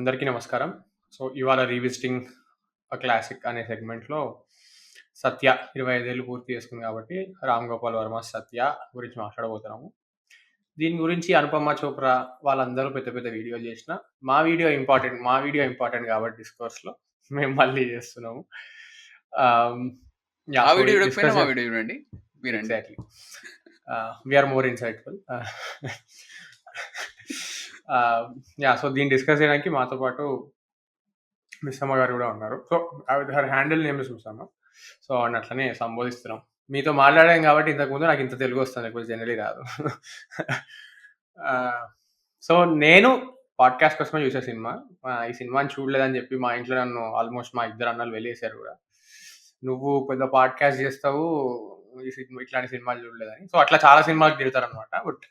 అందరికీ నమస్కారం. సో, ఇవాళ రీవిజిటింగ్ క్లాసిక్ అనే సెగ్మెంట్‌లో 'సత్య' 25 ఏళ్ళు పూర్తి చేసుకుంది కాబట్టి 'రామ్ గోపాల్ వర్మ సత్య' గురించి మాట్లాడబోతున్నాము. దీని గురించి అనుపమ చోప్రా వాళ్ళందరూ పెద్ద పెద్ద వీడియోలు చేసినా, మా వీడియో ఇంపార్టెంట్ కాబట్టి డిస్కోర్స్‌లో మేము మళ్ళీ చేస్తున్నాము. ఆహ్, ఆ యాహ్! సో, వీడియో చూడకపోయినా మా డిస్కషన్ వీడియో చూడండి. వినండి. Exactly. We are more insightful. Yeah! So, దీన్ని డిస్కస్ చేయడానికి మాతో పాటు మిస్సమ్మ గారు కూడా ఉన్నారు. So, her handle name is Missamma. So, ఆవిడని అట్లనే సంబోధిస్తున్నాం. మీతో మాట్లాడాం కాబట్టి ఇంతకుముందు నాకు ఇంత తెలుగు వస్తుంది. లేకపోతే జనరల్లీ రాదు. సో, నేను పాడ్‌కాస్ట్ కోసమే చూసా సినిమా. ఈ సినిమాని చూడలేదని చెప్పి మా ఇంట్లో నన్ను ఆల్మోస్ట్ మా ఇద్దరు అన్నలు వెలేసారు కూడా. నువ్వు పెద్ద పాడ్‌కాస్ట్ చేస్తావు. ఇట్లాంటి సినిమాలు చూడలేదని. సో, అట్లా చాలా సినిమాలకు తిడతారనమాట. But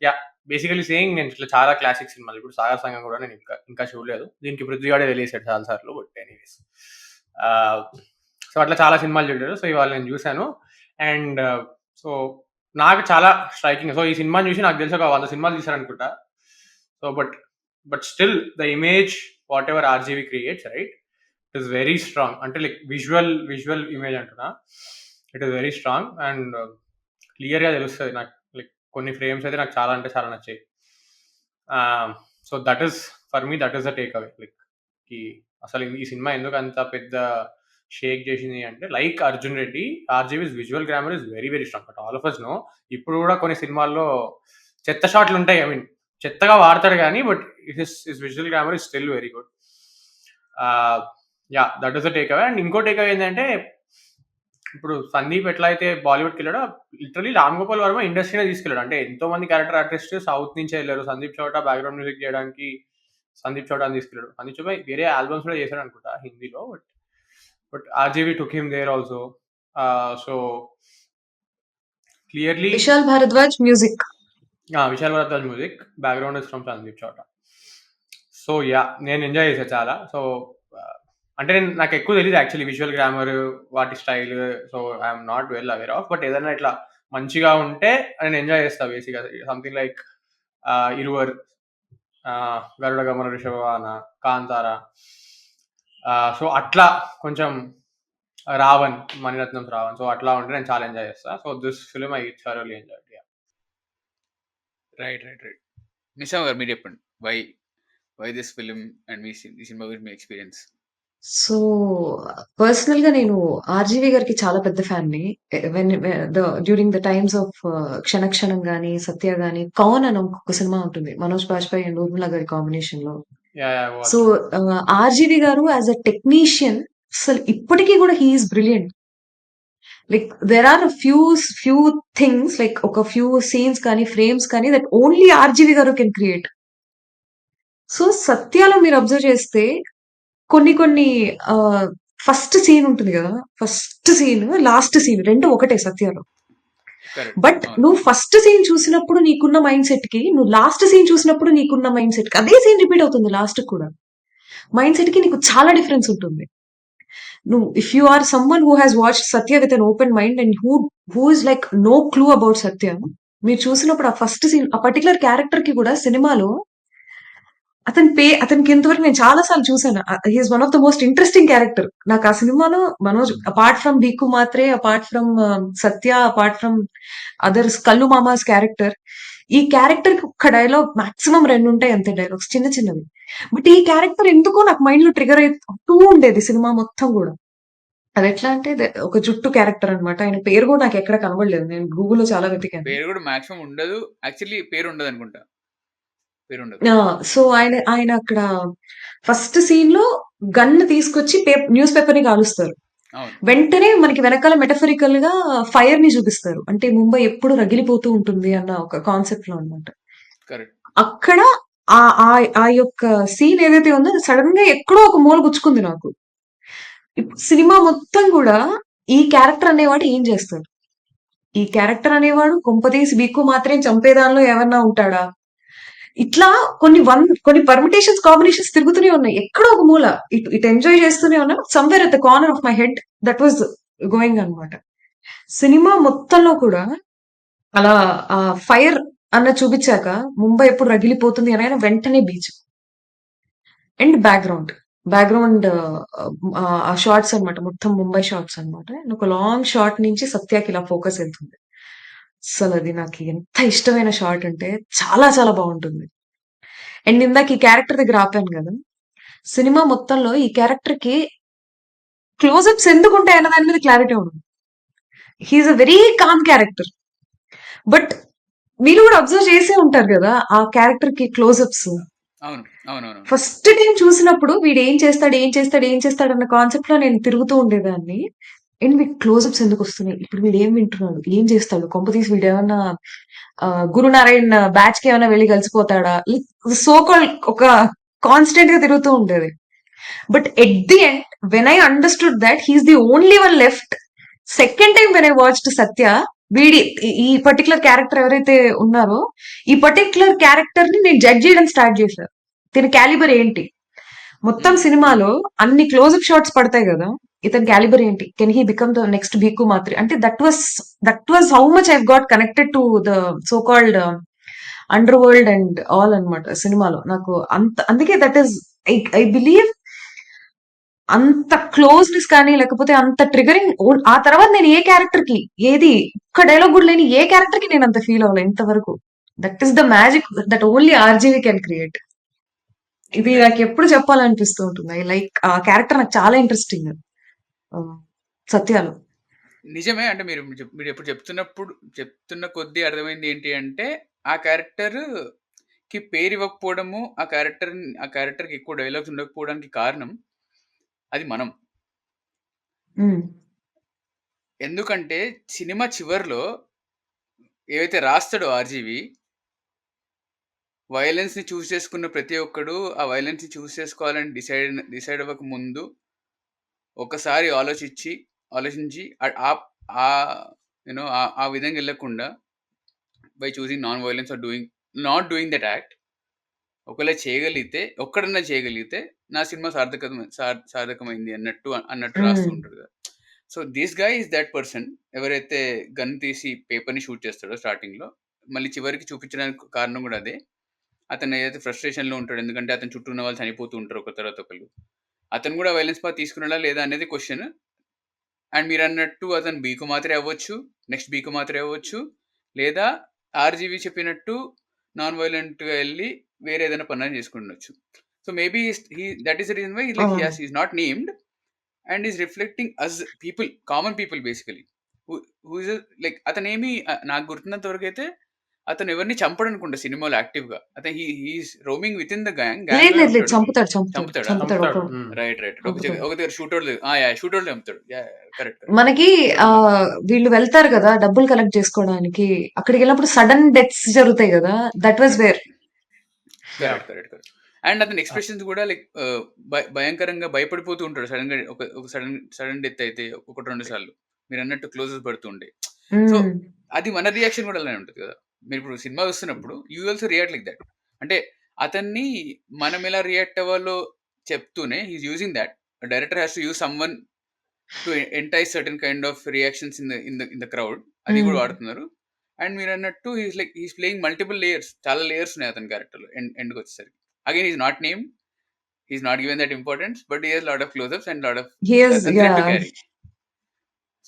yeah! బేసికల్లీ సేయింగ్ నేను ఇట్లా చాలా క్లాసిక్ సినిమాలు ఇప్పుడు 'సాగర్ సంగం' కూడా నేను ఇంకా చూడలేదు. దీనికి పృథ్వీగాడే వెలేసాడు చాలా సార్లు. But anyways. ఆహ్, సో, అట్లా చాలా సినిమాలు చూడలేదు. సో, ఇవాళ నేను చూసాను. అండ్ సో, నాకు చాలా స్ట్రైకింగ్. సో, ఈ సినిమాని చూసి నాకు తెలిసి ఒక 100 సినిమాలు తీశారనుకుంటా. So, but still the image whatever RGV creates right? It is very strong. అంటే లైక్ విజువల్ ఇమేజ్ అంటున్నా. It is very strong and క్లియర్‌గా తెలుస్తది నాకు. లైక్ కొన్ని ఫ్రేమ్స్ అయితే నాకు చాలా అంటే చాలా నచ్చాయి. So, for me that is the take away. Like ఈ అసలు ఈ సినిమా ఎందుకు అంత పెద్ద షేక్ చేసింది అంటే like 'Arjun Reddy' RGV's visual grammar is very very strong. But all of us know ఇప్పుడు కూడా కొన్ని సినిమాల్లో చెత్త షాట్లు ఉంటాయి. ఐ మీన్ చెత్తగా వాడతాడు కానీ but his visual grammar is still very good. Yeah! That is the take away. And ఇంకో టేక్ అవే ఏంటంటే ఇప్పుడు సందీప్ ఎట్లా అయితే బాలీవుడ్‌కి వెళ్ళాడో లిటరల్లీ రామ్ గోపాల్ వర్మ ఇండస్ట్రీనే తీసుకెళ్ళాడు. అంటే ఎంతో మంది క్యారెక్టర్ ఆర్టిస్ట్ సౌత్ నుంచే వెళ్ళారు. సందీప్ చోటా బ్యాక్‌గ్రౌండ్ మ్యూజిక్ చేయడానికి సందీప్ చోటాని తీసుకెళ్ళాడు. సందీప్ చోటా వేరే ఆల్బమ్స్ కూడా చేశాడు అనుకుంటా హిందీలో. But RGV took him there also. So clearly Vishal Bhardwaj music. Vishal Bhardwaj music background is from Sandeep Chowta. So yeah! నేను ఎంజాయ్ చేశా చాలా. సో అంటే నాకు ఎక్కువ తెలీదు యాక్చువల్లీ విజువల్ గ్రామర్ వాటి style. So I'm not well aware of. But ఏదైనా ఇట్లా మంచిగా ఉంటే నేను ఎంజాయ్ చేస్తా బేసిక్‌గా. సంథింగ్ లైక్ 'ఇరువర్', 'గరుడ గమన రిషభవాహన', 'కాంతార'. సో అట్లా కొంచెం 'రావణ్', మణిరత్నం's 'రావణ్'. సో అట్లా ఉంటే నేను చాలా ఎంజాయ్ చేస్తా. So this film I thoroughly enjoyed. Yeah! Right. Nisham గారు మీరు చెప్పండి. వై దిస్ ఫిల్మ్ అండ్ ఈ సినిమా గురించి మీ ఎక్స్‌పీరియన్స్? సో, పర్సనల్‌గా నేను 'ఆర్‌జీవీ' గారికి చాలా పెద్ద ఫ్యాన్‌ని. వెన్ వె the during the times of 'క్షణ క్షణం' గాని, 'సత్య' గాని, 'కౌన్' అని ఇంకొక సినిమా ఉంటుంది. మనోజ్ బాజ్‌పేయి అండ్ ఊర్మిళ గారి కాంబినేషన్‌లో. Yeah! So, watch. 'RGV' garu as a technician అసలు ఇప్పటికి కూడా he is brilliant. Like there are few things like ఒక ఫ్యూ సీన్స్ కానీ, ఫ్రేమ్స్ కానీ that only 'RGV' garu can create. So, 'సత్యా'లో మీరు అబ్జర్వ్ చేస్తే కొన్ని ఫస్ట్ సీన్ ఉంటుంది గదా! ఫస్ట్ సీన్, లాస్ట్ సీన్ 2 ఒకటే 'సత్యలో'. కరెక్ట్. బట్ అవును. నువ్వు ఫస్ట్ సీన్ చూసినప్పుడు నీకున్న మైండ్ సెట్‌కి, నువ్వు లాస్ట్ సీన్ చూసినప్పుడు నీకున్న మైండ్ సెట్‌కి అదే సీన్ రిపీట్ అవుతుంది లాస్ట్‌కి కూడా. మైండ్ సెట్‌కి నీకు చాలా డిఫరెన్స్ ఉంటుంది. నువ్వు if you are someone who has watched 'Satya' with an open mind and who is like no clue about 'Satya', మీరు చూసినప్పుడు ఆ ఫస్ట్ సీన్ ఆ పర్టిక్యులర్ క్యారెక్టర్‌కి కూడా సినిమాలో అతనికి ఇంతవరకు నేను చాలా సార్లు చూసాను. He is one of the most interesting character. నాకు ఆ సినిమాలో Manoj apart from 'భీకు Mhatre', apart from 'Satya', apart from others 'కల్లు మామాస్' క్యారెక్టర్. ఈ క్యారెక్టర్‌కి ఒక్క డైలాగ్ మాక్సిమం 2 ఉంటాయి అంతే డైలాగ్స్ చిన్నవి. బట్ ఈ క్యారెక్టర్ ఎందుకో నాకు మైండ్‌లో ట్రిగ్గర్ అవుతూ ఉండేది సినిమా మొత్తం గూడా. అదెట్లా అంటే ఒక జుట్టు క్యారెక్టర్ అన్నమాట. ఆయన పేరు గూడా నాకెక్కడ కనబడలేదు. నేను గూగుల్‌లో చాలా వెతికాను. పేరు కూడా మాక్సిమం ఉండదు. యాక్చువల్లీ పేరు ఉండదనుకుంటా. పేరుండదు. సో, ఆయన అక్కడ ఫస్ట్ సీన్‌లో గన్ తీసుకొచ్చి న్యూస్ పేపర్‌ని కాలుస్తారు. అవును. వెంటనే మనకి వెనకాల మెటఫరికల్‌గా ఫైర్‌ని చూపిస్తారు. అంటే ముంబై ఎప్పుడు రగిలిపోతూ ఉంటుంది అన్న ఒక కాన్సెప్ట్‌లో అన్నమాట. కరెక్ట్. అక్కడ ఆ యొక్క సీన్ ఏదైతే ఉందో అది సడెన్‌గా ఎక్కడో ఒక మూల గుచ్చుకుంది నాకు. సినిమా మొత్తం గూడా ఈ క్యారెక్టర్ అనేవాడు ఏం చేస్తాడు? ఈ క్యారెక్టర్ అనేవాడు కొంపదీసి బిక్కు మాత్రం చంపేదానిలో ఏమన్నా ఉంటాడా? ఇట్లా కొన్ని పర్మిటేషన్స్, కాంబినేషన్స్ తిరుగుతూనే ఉన్నాయి. ఎక్కడో ఒక మూల ఇటు ఎంజాయ్ చేస్తూనే ఉన్నా. Somewhere at the corner of my head that was going అన్నమాట. సినిమా మొత్తంలో కూడా అలా ఫైర్ అన్న చూపించాక ముంబై ఎప్పుడు రగిలిపోతుంది అనగానే వెంటనే బీచ్. అండ్ బ్యాక్గ్రౌండ్ ఆ షార్ట్స్ అన్నమాట, మొత్తం ముంబై షార్ట్స్ అన్నమాట. అండ్ ఒక లాంగ్ షార్ట్ నుంచి సత్యాకి ఇలా ఫోకస్ వెళ్తుంది. అసలు అది నాకు ఎంత ఇష్టమైన షార్ట్ అంటే చాలా చాలా బాగుంటుంది. అండ్ ఇందాక ఈ క్యారెక్టర్ దగ్గర ఆపాను కదా, సినిమా మొత్తంలో ఈ క్యారెక్టర్ కి క్లోజప్స్ ఎందుకు ఉంటాయి అన్న దాని మీద క్లారిటీ ఉండదు. He is a very calm character. But మీరు కూడా అబ్జర్వ్ చేసే ఉంటారు కదా ఆ క్యారెక్టర్ కి క్లోజప్స్. అవును అవునవును ఫస్ట్ టైం చూసినప్పుడు వీడు ఏం చేస్తాడు అన్న కాన్సెప్ట్ లో నేను తిరుగుతూ ఉండేదాన్ని. అండ్ మీకు క్లోజప్స్ ఎందుకు వస్తున్నాయి, ఇప్పుడు వీడు ఏం వింటున్నాడు, ఏం చేస్తాడు, కొంపతీసి వీడు ఏమన్నా గురునారాయణ్ బ్యాచ్ కి ఏమైనా వెళ్ళి కలిసిపోతాడా, సో కాల్ ఒక కాన్స్టెంట్ గా తిరుగుతూ ఉండేది. But at the end when I understood that he's the only one left, second time when I watched Satya, వీడి ఈ పర్టికులర్ క్యారెక్టర్ ఎవరైతే ఉన్నారో ఈ పర్టికులర్ క్యారెక్టర్ ని నేను జడ్జ్ చేయడం స్టార్ట్ చేశాను. దీని క్యాలిబర్ ఏంటి, మొత్తం సినిమాలో అన్ని క్లోజ్అప్ షాట్స్ పడతాయి కదా, ఇతని క్యాలిబర్ ఏంటి, can he become the next Bhiku Mhatre అంటే that was how much I got connected to the so called underworld and all అన్నమాట సినిమాలో. నాకు అంత అందుకే దట్ ఈస్ ఐ బిలీవ్ అంత క్లోజ్నెస్ కానీ లేకపోతే అంత ట్రిగరింగ్. ఆ తర్వాత నేను ఏ క్యారెక్టర్ కి ఏది ఒక్క డైలాగ్ కూడా లేని ఏ క్యారెక్టర్ కి నేను అంత ఫీల్ అవ్వలేదు ఇంతవరకు. That is the magic that only RGV can create. ఇది నాకు ఎప్పుడు చెప్పాలనిపిస్తూ ఉంటుంది. ఐ లైక్ ఆ క్యారెక్టర్, నాకు చాలా ఇంట్రెస్టింగ్ సత్యాలో. నిజమే. అంటే మీరు ఎప్పుడు చెప్తున్న కొద్దీ అర్థమైంది ఏంటి అంటే, ఆ క్యారెక్టర్ కి పేరు ఇవ్వకపోవడము, ఆ క్యారెక్టర్‌కి ఎక్కువ డైలాగ్స్ ఉండకపోవడానికి కారణం అది మనం. ఎందుకంటే సినిమా చివర్లో ఏవైతే రాస్తాడో ఆర్జీవి, వైలెన్స్ ని చూస్ చేసుకున్న ప్రతి ఒక్కడు ఆ వైలెన్స్ ని చూస్ చేసుకోవాలని డిసైడ్ అవ్వక ముందు ఒకసారి ఆలోచించి ఆ విధంగా వెళ్ళకుండా by choosing non violence or not doing that act, ఒకవేళ ఒక్కడన్నా చేయగలిగితే నా సినిమా సార్థకమైంది అన్నట్టు రాస్తూ ఉంటాడు కదా. So this guy is that person. ఎవరైతే గన్ తీసి పేపర్ని షూట్ చేస్తాడో స్టార్టింగ్లో, మళ్ళీ చివరికి చూపించడానికి కారణం కూడా అదే. అతను ఏదైతే ఫ్రస్ట్రేషన్లో ఉంటాడు, ఎందుకంటే అతను చుట్టూ ఉన్న వాళ్ళు చనిపోతూ ఉంటారు ఒక తర్వాత ఒకళ్ళు. అతను కూడా వైలెన్స్ పాత్ తీసుకున్నాడా లేదా అనేది క్వశ్చన్. అండ్ మీరు అన్నట్టు అతను బీకు మాత్రమే అవ్వచ్చు, నెక్స్ట్ బీకు మాత్రమే అవ్వచ్చు, లేదా ఆర్జీవి చెప్పినట్టు నాన్ వైలెంట్గా వెళ్ళి వేరే ఏదైనా పనులు చేసుకుండొచ్చు. So maybe that is the reason why is not named and is reflecting us people, common people basically. Like అతనేమి నాకు గుర్తున్నంత వరకు అయితే అతను ఎవరిని చంపడు అనుకుంటా సినిమాలో యాక్టివ్ గా. అతను he's roaming within the gang చంపుతాడు. రైట్ ఒక దగ్గర షూటౌట్ చంపుతాడు. కరెక్ట్. మనకి వీళ్ళు వెళ్తారు కదా డబ్బులు కలెక్ట్ చేసుకోవడానికి, అక్కడికి వెళ్ళినప్పుడు సడన్ డెత్స్ జరుగుతాయి కదా, that was where. Correct. And అతని ఎక్స్ప్రెషన్స్ కూడా లైక్ భయంకరంగా భయపడిపోతూ ఉంటాడు సడన్ గా. ఒక సడన్ డెత్ అయితే 1-2 సార్లు మీరు అన్నట్టు క్లోజెస్ పడుతుండే. సో అది మన రియాక్షన్ కూడా అలానే ఉంటుంది కదా. మీరు ఇప్పుడు సినిమా చూస్తున్నప్పుడు you also react like that. అంటే అతన్ని మనం ఎలా రియాక్ట్ అవ్వాలో చెప్తూనే he's using that. Director has to use someone to entice certain kind of reactions in the crowd. అది కూడా వాడుతున్నారు. అండ్ మీరు అన్నట్టు హీస్ ప్లేయింగ్ మల్టిపుల్ లేయర్స్, చాలా లేయర్స్ ఉన్నాయి అతని క్యారెక్టర్లో. ఎండ్కి వచ్చేసరికి again he's not name, he's not given that importance, but he has lot of closeups and lot of thread to carry.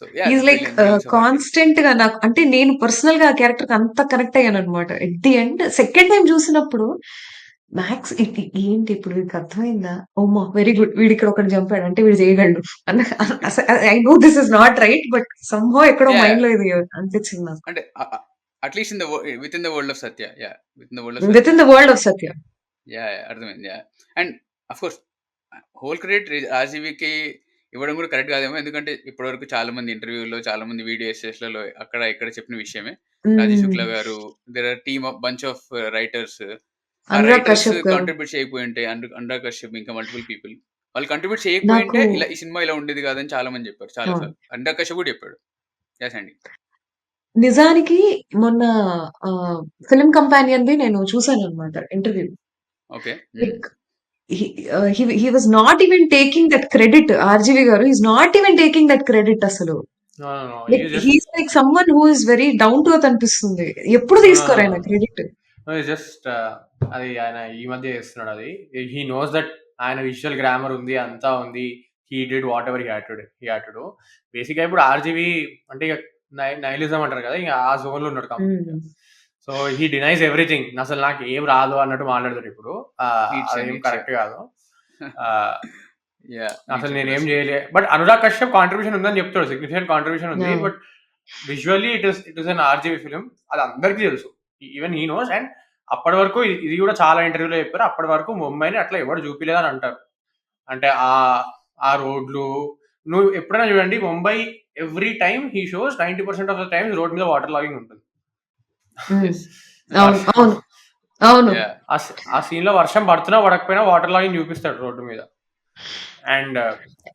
So is like constant గా నాకు, అంటే నేను పర్సనల్ గా ఆ క్యారెక్టర్ అంత కనెక్ట్ అయ్యాను అనమాట. At the end second time చూసినప్పుడు మ్యాక్స్ ఏంటి ఇప్పుడు వీడికి అర్థమైందా, ఓమ్మా వెరీ గుడ్, వీడి ఇక్కడ ఒకటి చంపాడు అంటే వీడు చేయగలడు I know this is not right, but somehow ఎక్కడో మైండ్ లో ఇది అనిపించింది నాకు. అంటే at least within the world of Satya, within the world of Satya, అర్థమైంది. And of course whole credit ఆర్జీవీకి ఇవ్వడం కూడా కరెక్ట్ కాదేమో, ఎందుకంటే ఇప్పటివరకు చాలా మంది ఇంటర్వ్యూలో, చాలా మంది వీడియో ఎస్ఎస్లలో అక్కడ ఇక్కడ చెప్పిన విషయమే. Rajesh Shukla garu, there are team of bunch of writers. ఆ రైటర్స్ కాంట్రిబ్యూట్ చేయకపోయింటే, అనురాగ్ కశ్యప్ ఇంకా మల్టిపుల్ పీపుల్ వాళ్ళు కాంట్రిబ్యూట్ చేయకపోయింటే ఇలా ఈ సినిమా ఇలా ఉండేది కాదని చాలా మంది చెప్పారు. చాలా సార్లు అనురాగ్ కశ్యప్ కూడా చెప్పాడు. అండి నిజానికి మొన్న ఫిల్మ్ కంపానియన్ ది నేను చూసాను అనమాట interview. Okay. he was not even taking that credit. RGV garu is not even taking that credit asalu. Like, he's like someone who is very down to earth అనిపిస్తుంది. ఎప్పుడు తీసుకోరైనా credit. Just అది ఆయన ఈ మధ్య చేస్తున్నాడు. అది హీ నోస్ దట్ ఆయన visual grammar ఉంది, అంతా ఉంది. He did what ever he had to do. బేసిక్గా ఇప్పుడు ఆర్జీవి అంటే ఇక నైలిజం అంటారు కదా, ఇంకా ఆ జోన్లో ఉన్నాడు కంప్లీట్గా. So he డినైజ్ everything. అసలు నాకు ఏం రాదు అన్నట్టు మాట్లాడతాడు ఇప్పుడు. అదేం కరెక్ట్ కాదు. అసలు నేనేం చేయలే. బట్ అనురాగ్ కశ్యప్ కాంట్రిబ్యూషన్ ఉందని చెప్తాడు, సిగ్నిఫికెంట్ కాంట్రిబ్యూషన్ ఉంది. But visually it is an RGV film, అది అందరికీ తెలుసు, ఈవెన్ హీ నోస్. అండ్ అప్పటి వరకు ఇది కూడా చాలా ఇంటర్వ్యూలో చెప్పారు, అప్పటి వరకు ముంబైని అట్లా ఎవరు చూపిలేదని అంటారు. అంటే ఆ రోడ్లు, నువ్వు ఎప్పుడైనా చూడండి Mumbai, every time he shows 90% of the times road మీద వాటర్ లాగింగ్ ఉంటుంది. ఆ సీన్ లో వర్షం పడుతున్నా పడకపోయినా వాటర్ లాగింగ్ చూపిస్తాడు రోడ్డు మీద. అండ్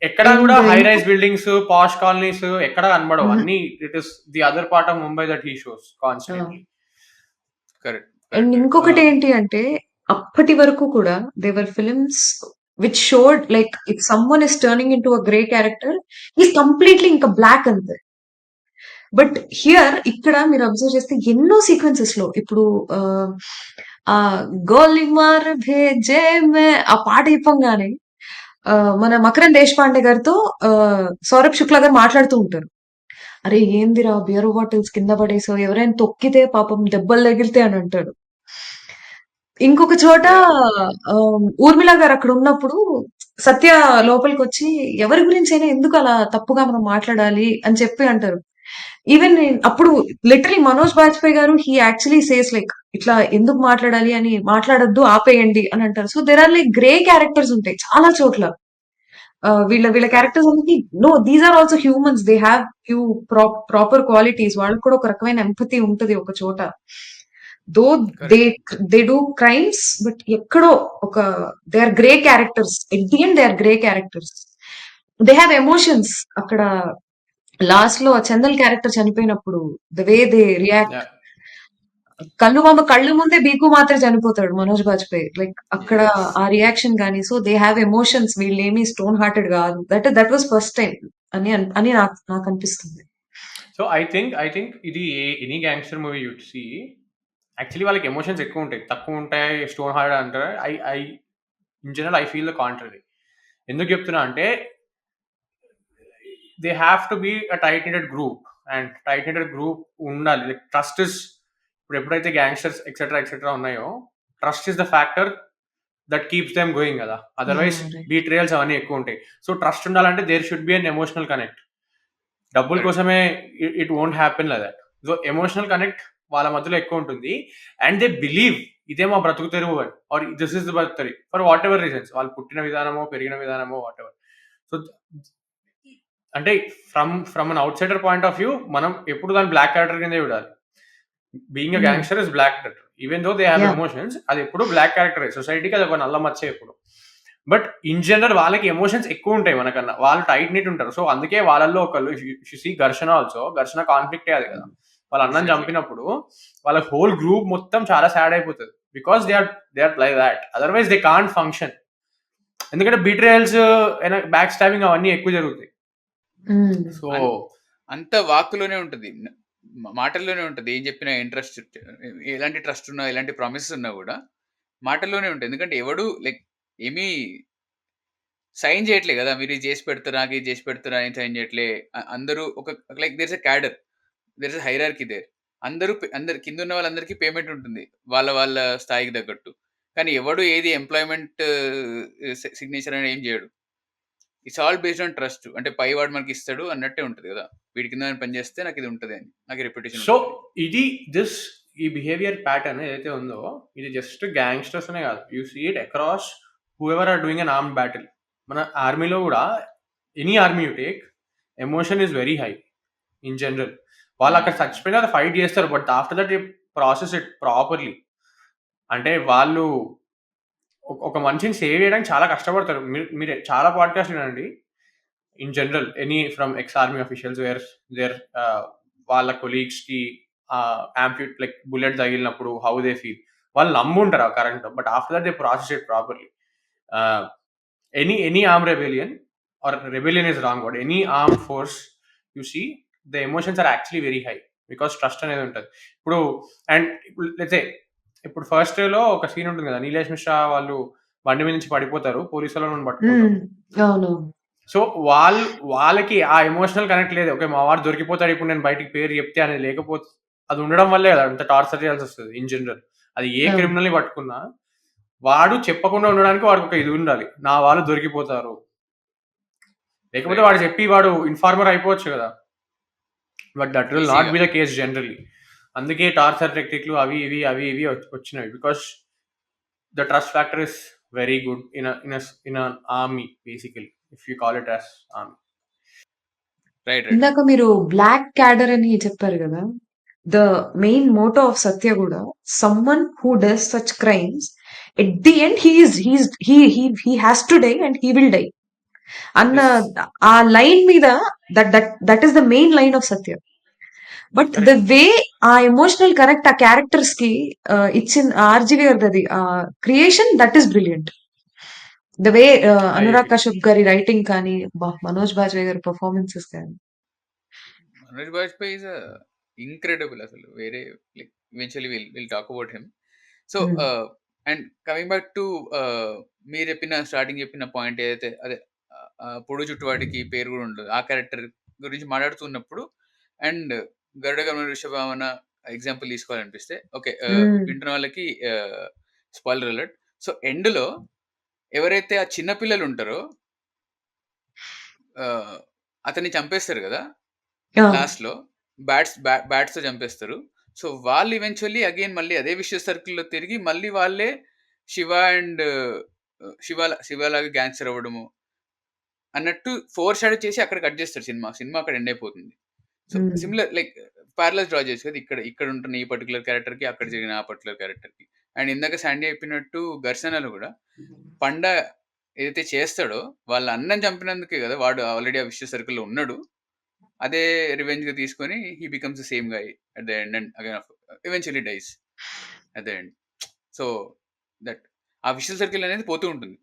ఎక్కడ కూడా high rise buildings, posh colonies ఎక్కడ కనబడవు, అన్ని it is the other part of Mumbai that he shows constantly. And ఇంకొకటి ఏంటి అంటే, అప్పటి వరకు కూడా Deewar films which showed like if someone is turning into a grey character is completely ఇంకా బ్లాక్ అంతే. బట్ హియర్ ఇక్కడ మీరు అబ్జర్వ్ చేస్తే ఎన్నో సీక్వెన్సెస్ లో ఇప్పుడు ఆ గోలిమార్ భేజే మే ఆ పాట ఇప్పంగానే మన మకరం దేశపాండే గారితో సౌరభ్ శుక్లా గారు మాట్లాడుతూ ఉంటారు. అరే ఏందిరా బియర్ బాటిల్స్ కింద పడేసో, ఎవరైనా తొక్కితే పాపం దెబ్బలు తగిలితే అని అంటాడు. ఇంకొక చోట ఊర్మిళ గారు అక్కడ ఉన్నప్పుడు సత్య లోపలికి వచ్చి ఎవరి గురించి అయినా ఎందుకు అలా తప్పుగా మనం మాట్లాడాలి అని చెప్పి అంటారు. ఈవెన్ అప్పుడు లిటరలీ మనోజ్ బాజ్పేయి గారు హీ యాక్చువల్లీ సేస్ లైక్ ఇట్లా ఎందుకు మాట్లాడాలి అని, మాట్లాడొద్దు ఆపేయండి అని అంటారు. So there are like grey characters ఉంటాయి చాలా చోట్ల. వీళ్ళ క్యారెక్టర్స్ అన్ని no, these are also humans, they have few proper qualities, వాళ్ళకి కూడా ఒక రకమైన ఎంపతి ఉంటది ఒక చోట. Though they do crimes, but ఎక్కడో ఒక they are grey characters. At the end they are grey characters, they have emotions. అక్కడ లాస్ట్ లో చందల్ క్యారెక్టర్ చనిపోయినప్పుడు ద వే దే రియాక్ట్, కళ్ళు ముందే బీకు మాత్రం చనిపోతాడు మనోజ్ బాజ్పేయి, లైక్ అక్కడ ఆ రియాక్షన్ గానీ. సో దే హ్యావ్ ఎమోషన్స్, వీళ్ళేమి స్టోన్ హార్టెడ్ కాదు. దట్ వాస్ ఫస్ట్ టైం అని నాకు అనిపిస్తుంది. సో ఐ థింక్ ఇది any gangster movie you'd see, actually వాళ్ళకి ఎమోషన్స్ ఎక్కువ ఉంటాయి, తక్కువ ఉంటాయి స్టోన్ హార్టెడ్ అంటారు. I in general I feel the contrary. ఎందుకు చెప్తున్నా అంటే they have to be a tight knitted group, and tight knitted group ఉండాలి. లైక్ ట్రస్ట్ ఇస్, ఇప్పుడు ఎప్పుడైతే గ్యాంగ్స్టర్స్ ఎక్సెట్రా ఉన్నాయో, trust is the factor that keeps them going కదా. Otherwise betrayals అవన్నీ ఎక్కువ ఉంటాయి. సో ట్రస్ట్ ఉండాలంటే there should be an emotional connect. డబ్బుల కోసమే it won't happen like that. So emotional connect వాళ్ళ మధ్యలో ఎక్కువ ఉంటుంది. అండ్ దే బిలీవ్ ఇదే మా బ్రతుకు తెరువు అని, ఆర్ దిస్ ఇస్ ద బ్రతుకు ఫర్ వాట్ ఎవర్ రీజన్స్, వాళ్ళు పుట్టిన విధానమో పెరిగిన విధానమో వాట్ ఎవర్. సో అంటే from an outside point of view మనం ఎప్పుడు దాని బ్లాక్ క్యారెక్టర్ కింద చూడాలి. Being a gangster is black character, even though they have emotions, అది ఎప్పుడు బ్లాక్ క్యారెక్టర్. సొసైటీకి అది ఒక నల్ల మచ్చే ఎప్పుడు. బట్ ఇన్ జనరల్ వాళ్ళకి ఎమోషన్స్ ఎక్కువ ఉంటాయి మనకన్నా, వాళ్ళు టైట్ నీట్ ఉంటారు. సో అందుకే వాళ్ళల్లో ఒకళ్ళు సి ఘర్షణ ఆల్సో, ఘర్షణ కాన్ఫ్లిక్టే అది కదా. వాళ్ళ అన్నం చంపినప్పుడు వాళ్ళ హోల్ గ్రూప్ మొత్తం చాలా సాడ్ అయిపోతుంది, because they are like that. Otherwise they can't function. ఎందుకంటే బీట్రేయల్స్, బ్యాక్ స్టాబింగ్ అవన్నీ ఎక్కువ జరుగుతాయి. సో అంత వాక్కులోనే ఉంటుంది, మాటల్లోనే ఉంటుంది. ఏం చెప్పినా ఇంట్రెస్ట్, ఎలాంటి ట్రస్ట్ ఉన్నా, ఎలాంటి ప్రామిసెస్ ఉన్నా కూడా మాటల్లోనే ఉంటుంది. ఎందుకంటే ఎవడు లైక్ ఏమీ సైన్ చేయట్లే కదా, మీరు ఇది చేసి పెడతారా, ఇది చేసి పెడతారా అని సైన్ చేయట్లే. అందరూ ఒక like there is a cadre, there is a hierarchy there. అందరూ కింద ఉన్న వాళ్ళందరికీ పేమెంట్ ఉంటుంది వాళ్ళ స్థాయికి తగ్గట్టు. కానీ ఎవడు ఏది ఎంప్లాయ్మెంట్ సిగ్నేచర్ అని ఏం చేయడు. It's all based on trust. అంటే పై వాడు మనకి ఇస్తాడు అన్నట్టే ఉంటుంది కదా, వీడి కింద పని చేస్తే నాకు ఇది ఉంటుంది అని, నాకు రెప్యుటేషన్. సో ఇది ఈ బిహేవియర్ ప్యాటర్న్ ఏదైతే ఉందో, ఇది జస్ట్ గ్యాంగ్స్టర్స్ అనే కాదు, you see it across whoever are doing an arm battle. మన ఆర్మీలో కూడా any army you take, emotion is very high in general. వాళ్ళు అక్కడ చచ్చిపోయినా అది ఫైట్ చేస్తారు, but after that you process it properly. అంటే వాళ్ళు ఒక మనిషిని సేవ్ చేయడానికి చాలా కష్టపడతారు. మీరు చాలా పాడ్కాస్ట్ వినండి in general, any from ex army officials where వాళ్ళ కొలీగ్స్కి లైక్ బుల్లెట్ తగిలినప్పుడు హౌ దే ఫీల్, వాళ్ళు నమ్ముంటారు ఆ current, but after that they process it properly. Any arm rebellion, or rebellion is wrong word, any arm force you see the emotions are actually very high, because trust అనేది ఉంటుంది. ఇప్పుడు let's say ఇప్పుడు first లో ఒక scene ఉంటుంది కదా, నీలేష్ మిశ్రా వాళ్ళు బండి మీద నుంచి పడిపోతారు, పోలీసు వాళ్ళని పట్టుకుంటారు. అవును. సో వాళ్ళకి ఆ ఎమోషనల్ కనెక్ట్ లేదు. ఓకే, మా వాడు దొరికిపోతాడు ఇప్పుడు నేను బయటికి పేరు చెప్తే అనేది లేకపోతే, అది ఉండడం వల్లే కదా అంత టార్చర్ చేయాల్సి వస్తుంది ఇన్ జనరల్. అది ఏ క్రిమినల్ని పట్టుకున్నా వాడు చెప్పకుండా ఉండడానికి వాడికి ఒక ఇది ఉండాలి, నా వాళ్ళు దొరికిపోతారు. లేకపోతే వాడు చెప్పి వాడు ఇన్ఫార్మర్ అయిపోవచ్చు కదా, but that will not be the case generally. అందుకే టార్చర్ టెక్నిక్లు అవి ఇవి వచ్చినవి, because the trust factor is very good in an army basically, if you call it as army. ఇందాక మీరు బ్లాక్ క్యాడర్ అని చెప్పారు కదా, the main motto of Satya కూడా someone who does such crimes at the end he has to die and he will die అన్న ఆ line మీద that is the main line of Satya. But the way ఆ emotional connect ఆ characters కి ఇచ్చిన RGV గారిది ఆ creation, that is brilliant. The way Anurag Kashyap గారి రైటింగ్ కానీ, మనోజ్ బాజ్పేయి గారి పర్ఫార్మెన్సెస్ కానీ. మనోజ్ బాజ్పేయి ఇస్ ఇంక్రెడిబుల్ అసలు. వేరే like eventually will talk about him. So and coming back to మీరు స్టార్టింగ్ చెప్పిన పాయింట్ ఏదైతే అదే పొడు చుట్టువాడికి పేరు కూడా ఉండదు, ఆ క్యారెక్టర్ గురించి మాట్లాడుతున్నప్పుడు and Garuda Gamana ఋషభావన example తీసుకోవాలనిపిస్తే, okay వింటున్న వాళ్ళకి స్పాయిలర్ అలర్ట్. సో ఎండ్లో ఎవరైతే ఆ చిన్న పిల్లలు ఉంటారో అతన్ని చంపేస్తారు కదా లాస్ట్ లో, బ్యాట్స్ తో చంపేస్తారు. సో వాళ్ళు ఈవెన్చువల్లీ అగైన్ మళ్ళీ అదే విషయ సర్కిల్లో తిరిగి మళ్ళీ వాళ్ళే శివ అండ్ శివలాగా గ్యాంగ్స్టర్ అవ్వడము అన్నట్టు ఫోర్ షాడో చేసి అక్కడ కట్ చేస్తారు సినిమా అక్కడ ఎండ్ అయిపోతుంది. So similar like parallels draw చేసి కదా, ఇక్కడ ఉంటున్న ఈ పర్టికులర్ క్యారెక్టర్ కి అక్కడ జరిగిన ఆ పర్టికులర్ క్యారెక్టర్ కి. అండ్ ఇందాక శాండీ చెప్పినట్టు ఘర్షణలో కూడా పండ ఏదైతే చేస్తాడో వాళ్ళ అన్నం చంపినందుకే కదా వాడు ఆల్రెడీ ఆ విషయ సర్కిల్లో ఉన్నాడు, అదే రివెంజ్ గా తీసుకొని he becomes the same guy at the end and again eventually dies at the end. So that ఆ విషువల్ సర్కిల్ అనేది పోతూ ఉంటుంది,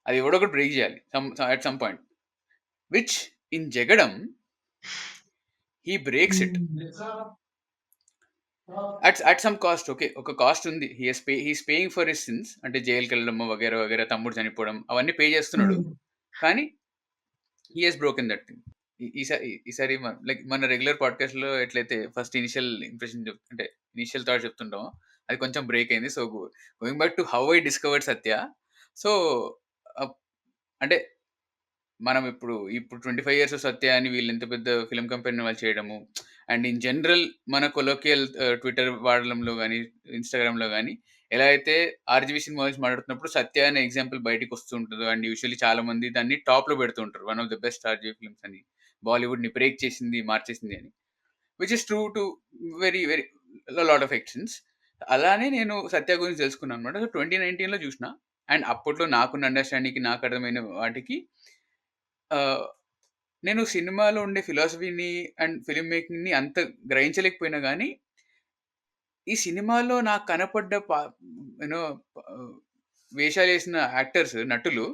అది ఎవడో ఒకటి బ్రేక్ చేయాలి at some point, which in Jagadam he breaks it at some cost. Okay, ఒక cost ఉంది, he's paying for his sins, అంటే జైలుకి వెళ్ళడం వగేరా వగేరా, తమ్ముడు చనిపోవడం అవన్నీ పే చేస్తున్నాడు, కానీ he has broken that thing. ఈసారి లైక్ మన రెగ్యులర్ పాడ్కాస్ట్ లో ఎట్లయితే ఫస్ట్ ఇనిషియల్ ఇంప్రెషన్ అంటే ఇనిషియల్ థాట్ చెప్తుంటామో అది కొంచెం బ్రేక్ అయింది. So going back to how I discovered Satya. So అంటే మనం ఇప్పుడు 25 years సత్య అని వీళ్ళు ఎంత పెద్ద ఫిల్మ్ కంపెనీ వాళ్ళు చేయడము, అండ్ ఇన్ జనరల్ మన కొలోకియల్ ట్విట్టర్ వాడడంలో కానీ ఇన్స్టాగ్రామ్లో కానీ ఎలా అయితే ఆర్జీవీ సినిమా గురించి మాట్లాడుతున్నప్పుడు సత్య అనే ఎగ్జాంపుల్ బయటకు వస్తూ ఉంటుందో, అండ్ యూజువల్లీ చాలా మంది దాన్ని టాప్లో పెడుతుంటారు, one of the best RGV films అని, బాలీవుడ్ని బ్రేక్ చేసింది మార్చేసింది అని, which is true to very very lot of extents. అలానే నేను సత్య గురించి తెలుసుకున్నాను అనమాట. సో 2019లో చూసిన, అండ్ అప్పట్లో నాకున్న అండర్స్టాండింగ్కి నాకు అర్థమైన వాటికి నేను సినిమాలో ఉండే ఫిలాసఫీని అండ్ ఫిల్మ్ మేకింగ్ని అంత గ్రహించలేకపోయినా కానీ ఈ సినిమాలో నాకు కనపడ్డ యూనో వేషాలు వేసిన యాక్టర్స్ నటులు,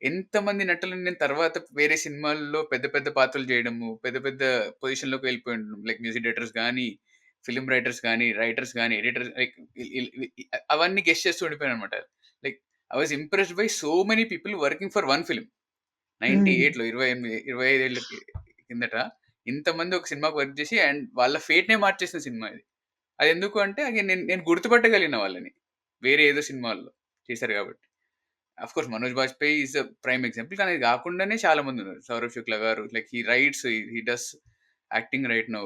ఎంతమంది నటులు నేను తర్వాత వేరే సినిమాల్లో పెద్ద పెద్ద పాత్రలు చేయడము, పెద్ద పెద్ద పొజిషన్లోకి వెళ్ళిపోయి ఉండడం, లైక్ మ్యూజిక్ డైరెక్టర్స్ కానీ, ఫిల్మ్ రైటర్స్ కానీ, రైటర్స్ కానీ, ఎడిటర్స్, లైక్ అవన్నీ గెస్ట్ చేస్తూ ఉండిపోయాను అనమాట. Like I was impressed by so many people working for one film. 98లో 25 ఏళ్ళ కిందట ఇంతమంది ఒక సినిమాకి వర్క్ చేసి అండ్ వాళ్ళ ఫేట్నే మార్చేసిన సినిమా ఇది. అది ఎందుకు అంటే నేను గుర్తుపట్టగలిగిన వాళ్ళని వేరే ఏదో సినిమాల్లో చేశారు కాబట్టి. Of course Manoj Bajpayee is a prime example, కానీ అది కాకుండానే చాలా మంది ఉన్నారు. సౌరవ్ శుక్లా గారు, like he writes, he does acting right now.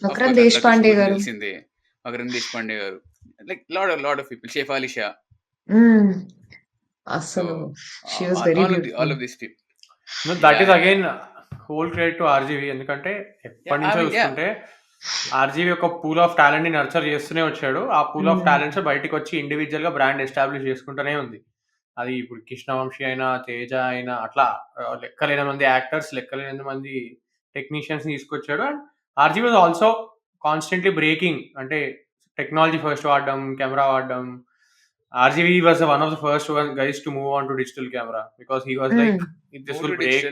Makrand Deshpande గారు, తెలిసిందే, మకరం దేశపాండే గారు, like lot of people, Shefali Shah, అసలు she was very beautiful. All of this people. That is again whole credit to RGV. ఎందుకంటే ఎప్పటి నుంచో చూసుకుంటే ఆర్జీవీ ఒక పూల్ ఆఫ్ టాలెంట్ ని నర్చర్ చేస్తూనే వచ్చాడు. ఆ పూల్ ఆఫ్ టాలెంట్స్ బయటకు వచ్చి ఇండివిజువల్ గా బ్రాండ్ ఎస్టాబ్లిష్ చేసుకుంటూనే ఉంది. అది ఇప్పుడు కృష్ణవంశీ అయినా, తేజ అయినా, అట్లా లెక్కలేని మంది యాక్టర్స్, లెక్కలేని మంది టెక్నీషియన్స్ తీసుకొచ్చాడు. And RGV was also constantly breaking, అంటే టెక్నాలజీ ఫస్ట్ వాడడం, కెమెరా వాడడం. RGV was one of the first guys to move on to digital camera because he was like, this will break.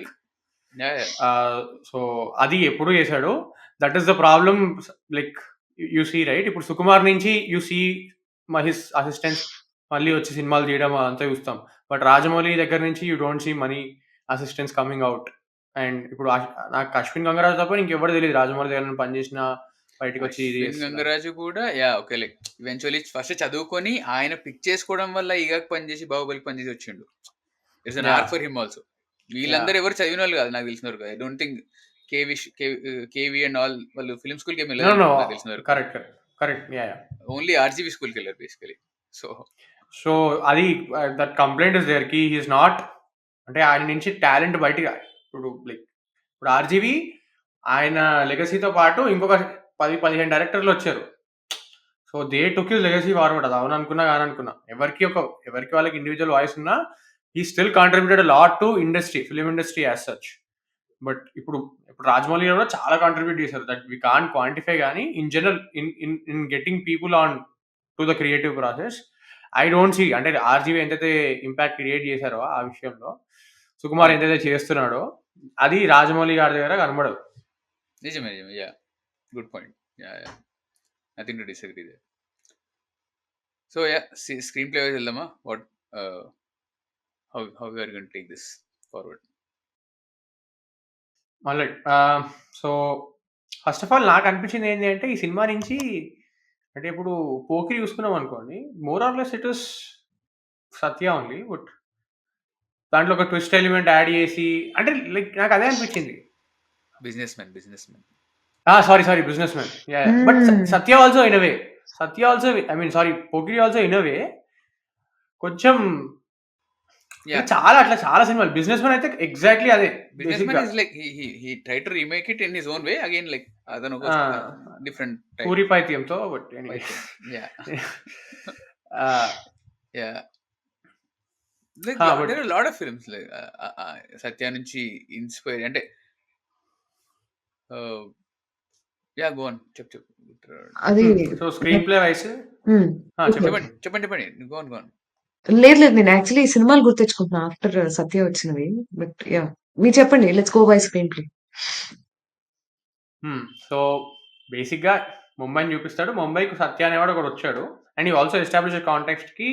So అది ఎప్పుడు చేశాడు. That is the problem. Like you see right, ఇప్పుడు సుకుమార్ నుంచి you see his assistants మళ్ళీ వచ్చి సినిమాలు తీయడం అంతా చూస్తాం. బట్ రాజమౌళి దగ్గర నుంచి you don't see many assistants coming out. And ఇప్పుడు నాకు అశ్విన్ గంగరాజు తప్ప ఇంకెవ్వరు తెలియదు రాజమౌళి దగ్గర నుంచి పనిచేసిన బయటకు వచ్చి ఇది అశ్విన్ చేస్తున్నారు. గంగరాజు కూడా ఓకే లైక్ ఈవెన్చువల్లీ ఫస్ట్ చదువుకొని ఆయన పిక్ చేసుకోవడం వల్ల ఈగాకి పనిచేసి బాహుబలికి పనిచేసి వచ్చిండు. It's an arc for him also. వీళ్ళందరూ ఎవరు చదివిన వాళ్ళు కాదు నాకు తెలిసిన వరకు. I don't think KV and all వాళ్ళు ఫిల్మ్ స్కూల్కి ఏమి వెళ్ళదు నాకు తెలిసిన వరకు. కరెక్ట్ ఓన్లీ ఆర్జీవి స్కూల్కి వెళ్ళారు బేసికలీ. సో అది దట్ కంప్లైంట్ ఇస్ దేర్ కి హీస్ నాట్, అంటే ఆయన నుంచి టాలెంట్ బయటగా ఇప్పుడు ఆర్జీవి ఆయన లెగసీతో పాటు ఇంకొక 10-15 డైరెక్టర్లు వచ్చారు. So they took his legacy forward. అది అవుననుకున్నా కాననుకున్నా ఎవరికి వాళ్ళకి ఇండివిజువల్ వాయిస్ ఉన్నా he still contributed lot to industry, film industry as such. But ఇప్పుడు రాజమౌళి కూడా చాలా కాంట్రిబ్యూట్ చేశారు. దట్ వీ కాంట్ క్వాంటిఫై, కానీ in general in getting people on to the creative process I don't see. అంటే ఆర్జీవి ఎంతైతే impact create చేశారో ఆ విషయంలో, సుకుమార్ ఎంతైతే చేస్తున్నాడో అది రాజమౌళి గారి దగ్గర కనబడదు. నిజమే yeah, good point. Nothing to disagree there. So yeah, screenplay wise వెళ్దామా? What how we are going to take this forward? మళ్ళీ సో ఫస్ట్ ఆఫ్ ఆల్ నాకు అనిపించింది ఏంటి అంటే ఈ సినిమా నుంచి, అంటే ఇప్పుడు పోకిరి చూసుకున్నాం అనుకోండి, more or less it is Satya only. But దాంట్లో ఒక ట్విస్ట్ ఎలిమెంట్ యాడ్ చేసి, అంటే లైక్ నాకు అదే అనిపించింది. Businessman sorry businessman. But Satya also in a way, Pokiri also in a way కొంచెం చాలా సినిమాలు. బిజినెస్ మ్యాన్ అయితే ఎగ్జాక్ట్లీ అదే. Businessman is like he try to remake it in his own way again, like అదను different type Puri పైత్యంతో. But like there are a lot of films like Satya నుంచి inspire అంటే go on చెప్పు అది. So screen play vice చెప్పండి go on లేదు నేను actually ఈ సినిమాలు గుర్తించుకుంటున్నా ఆఫ్టర్ సత్య వచ్చినవి. బట్ యా, మీరు చెప్పండి. Let's go by screen play. So basic గా ముంబైని చూపిస్తాడు. ముంబైకి సత్య అనేవాడు ఒకడు వచ్చాడు. అండ్ ఈ ఆల్సో ఎస్టాబ్లిష్ కాంటెక్స్ట్ కి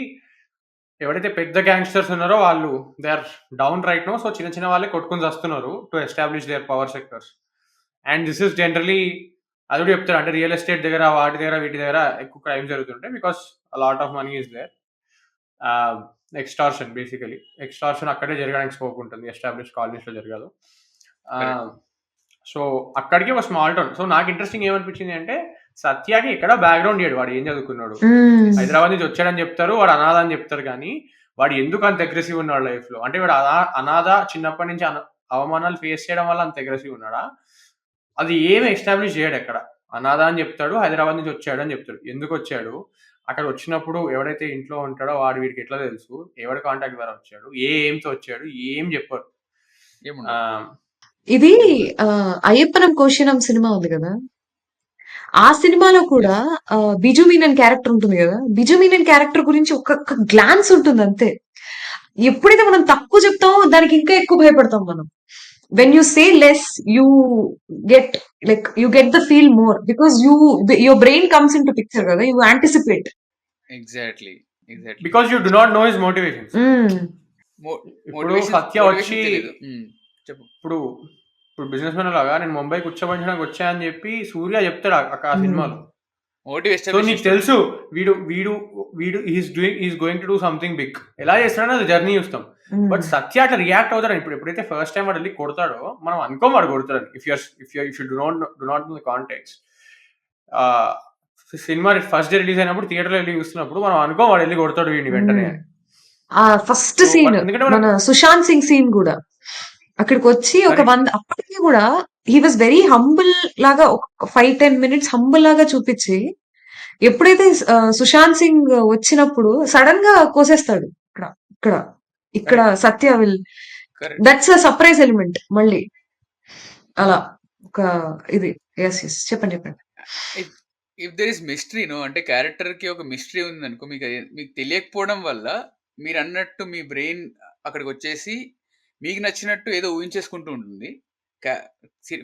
ఎవరైతే పెద్ద గ్యాంగ్స్టర్స్ ఉన్నారో వాళ్ళు they are down right no. So చిన్న వాళ్ళే కొట్టుకుని వస్తున్నారు to establish their power sectors. And this is generally అది కూడా చెప్తారు, అంటే రియల్ ఎస్టేట్ దగ్గర వీటి దగ్గర ఎక్కువ క్రైమ్ జరుగుతుంటాయి because lot of money is there. Extortion, basically extortion అక్కడే జరగడానికి స్కోప్ ఉంటుంది, ఎస్టాబ్లిష్ కాలనీస్ లో జరగదు. సో అక్కడికి ఒక స్మాల్ టౌన్. సో నాకు ఇంట్రెస్టింగ్ ఏమనిపించింది అంటే సత్యాకి ఎక్కడ బ్యాక్గ్రౌండ్ చేయడు, వాడు ఏం చదువుకున్నాడు, హైదరాబాద్ నుంచి వచ్చాడని చెప్తారు, వాడు అనాథ అని చెప్తారు. కానీ వాడు ఎందుకు అంత అగ్రెసివ్ ఉన్నాడు లైఫ్ లో? అంటే వాడు అనాథ, చిన్నప్పటి నుంచి అవమానాలు ఫేస్ చేయడం వల్ల అంత అగ్రెసివ్ ఉన్నాడా? అది ఏమి ఎస్టాబ్లిష్ చేయడు ఎక్కడ. అనాథ అని చెప్తాడు, హైదరాబాద్ నుంచి వచ్చాడు అని చెప్తాడు. ఎందుకు వచ్చాడు, అక్కడ వచ్చినప్పుడు ఎవడైతే ఇంట్లో ఉంటాడో వాడు వీడికి ఎట్లా తెలుసు, ఎవరి కాంటాక్ట్ ద్వారా వచ్చాడు, ఏంతో వచ్చాడు, ఏం చెప్పారు. ఇది అయ్యప్పనం కోశనం సినిమా ఉంది కదా, ఆ సినిమాలో కూడా బిజు మీనన్ క్యారెక్టర్ ఉంటుంది కదా. బిజు మీనన్ క్యారెక్టర్ గురించి ఒక్క గ్లాన్స్ ఉంటుంది అంతే. ఎప్పుడైతే మనం తక్కువ చెప్తామో దానికి ఇంకా ఎక్కువ భయపడతాం మనం. When you say less you get the feel more because your brain comes into picture కదా, you anticipate. Exactly because you do not know his motivations. ఇప్పుడు సత్య వచ్చి ఇప్పుడు బిజినెస్ మ్యాన్ లాగా నేను ముంబై కూర్చోబడించడానికి వచ్చా అని చెప్పి సూర్య చెప్తాడు ఆ సినిమాలో. సో నీకు తెలుసు వీడు is going to do something big. ఎలా చేస్తాడో అది జర్నీ చూస్తాం. బట్ సత్య అట్లా రియాక్ట్ అవుతాడు. ఇప్పుడు ఎప్పుడైతే ఫస్ట్ టైం వాడు వెళ్ళి కొడతాడో మనం అనుకోం వాడు కొడతాడు. If you do not know the context. Cinema first day release అయినప్పుడు థియేటర్లో వెళ్ళి చూస్తున్నప్పుడు మనం అనుకోం వాడు వెళ్ళి కొడతాడు వీడిని వెంటనే. ఫస్ట్ సీన్ మన సుశాంత్ సింగ్ సీన్ కూడా అక్కడికి వచ్చి ఒక అప్పటికి కూడా హీ వాజ్ వెరీ హంబుల్ లాగా, ఒక 5-10 minutes హంబుల్ లాగా చూపించి, ఎప్పుడైతే సుశాంత్ సింగ్ వచ్చినప్పుడు సడన్ గా కోసేస్తాడు. ఇక్కడ Satya will, that's a surprise element మళ్ళీ అలా ఒక ఇది. చెప్పండి. If there is mystery no, అంటే క్యారెక్టర్ కి ఒక మిస్టరీ ఉంది అనుకో, మీకు తెలియకపోవడం వల్ల మీరు అన్నట్టు మీ బ్రెయిన్ అక్కడికి వచ్చేసి మీకు నచ్చినట్టు ఏదో ఊహించేసుకుంటూ ఉంటుంది.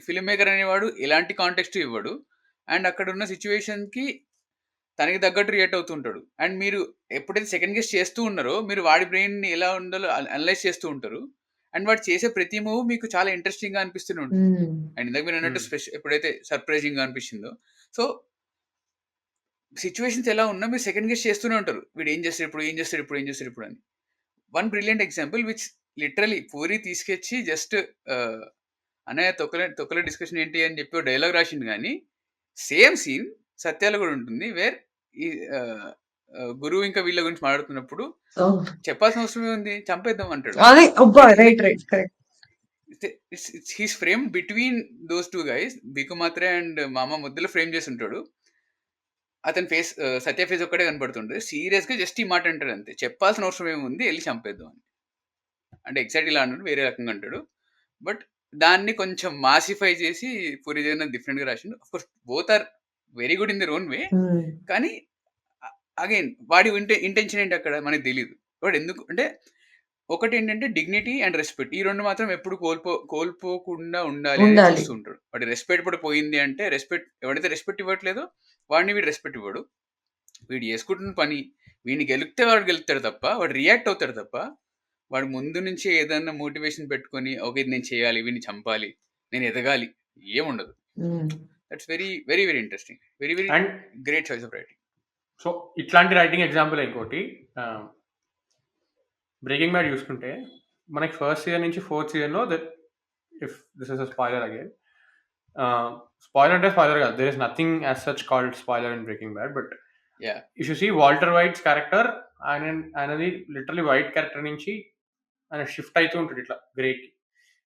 ఫిల్మ్ మేకర్ అనేవాడు ఎలాంటి కాంటెక్స్ట్ ఇవ్వడు, అండ్ అక్కడ ఉన్న సిచ్యువేషన్కి తనకి తగ్గట్టు రియాక్ట్ అవుతుంటాడు. అండ్ మీరు ఎప్పుడైతే సెకండ్ గెస్ చేస్తూ ఉన్నారో మీరు వాడి బ్రెయిన్ని ఎలా ఉండాలో అనలైజ్ చేస్తూ ఉంటారు. అండ్ వాడు చేసే ప్రతి మూవ్ మీకు చాలా ఇంట్రెస్టింగ్గా అనిపిస్తూనే ఉంటుంది. అండ్ ఇందాక మీరు అన్నట్టు ఎప్పుడైతే సర్ప్రైజింగ్గా అనిపించిందో, సో సిచ్యువేషన్స్ ఎలా ఉన్నా మీరు సెకండ్ గెస్ చేస్తూనే ఉంటారు. వీడు ఏం చేస్తాడు ఇప్పుడు, ఏం చేస్తాడు ఇప్పుడు, ఏం చేస్తాడు ఇప్పుడు అని. One brilliant example which literally puri తీసుకొచ్చి జస్ట్ అన్నయ్య తొక్కల డిస్కషన్ ఏంటి అని చెప్పి డైలాగ్ రాసిండు. కానీ సేమ్ సీన్ సత్యాలో కూడా ఉంటుంది. వేర్ ఈ గురువు ఇంకా వీళ్ళ గురించి మాట్లాడుతున్నప్పుడు చెప్పాల్సిన అవసరమే ఉంది, చంపేద్దాం అంటాడు. He's frame between those two guys, Bhiku Mhatre and Mama మధ్యలో ఫ్రేమ్ చేసి ఉంటాడు. అతని ఫేస్, సత్య ఫేస్ ఒక్కటే కనపడుతుంటుంది. సీరియస్గా జస్ట్ ఈ మాట అంటాడు అంతే, చెప్పాల్సిన అవసరం ఏముంది, వెళ్ళి చంపేద్దాం అని. అంటే ఎగ్జాక్ట్ ఇలా అంటాడు, వేరే రకంగా అంటాడు. బట్ దాన్ని కొంచెం మాసిఫై చేసి పూరి జగన్నాథ్ డిఫరెంట్గా రాసిండు. Of course both are very good in their own way. కానీ అగైన్ వాడి ఇంటెన్షన్ ఏంటి అక్కడ మనకి తెలియదు. వాడు ఎందుకు అంటే ఒకటి ఏంటంటే డిగ్నిటీ అండ్ రెస్పెక్ట్, ఈ రెండు మాత్రం ఎప్పుడు కోల్పోకుండా ఉండాలి అని చూస్తూ ఉంటాడు. వాడి రెస్పెక్ట్ కూడా పోయింది అంటే, ఎవడైతే రెస్పెక్ట్ ఇవ్వట్లేదో వాడిని వీడు రెస్పెక్ట్ ఇవ్వడు. వీడు చేసుకుంటున్న పని, వీడిని గెలిపితే వాడు గెలుపుతాడు తప్ప, వాడు రియాక్ట్ అవుతాడు తప్ప, వాడు ముందు నుంచి ఏదన్నా మోటివేషన్ పెట్టుకొని ఓకే ఇది నేను చేయాలి, వీడిని చంపాలి, నేను ఎదగాలి, ఏముండదు. That's very very very interesting, very very great choice of writing. So ఇట్లాంటి రైటింగ్ ఎగ్జాంపుల్ ఇంకోటి బ్రేకింగ్ బ్యాడ్ చూసుకుంటే మనకి ఫస్ట్ సీజన్ నుంచి ఫోర్త్ సీజన్లో if this is a spoiler again, spoiler అంటే స్పాయిలర్ కాదు, there is nothing as such called spoiler in breaking bad. But if you see Walter White's character, ఆయనది literally white character నుంచి ఆయన shift అవుతూ ఉంటుంది ఇట్లా గ్రేకి.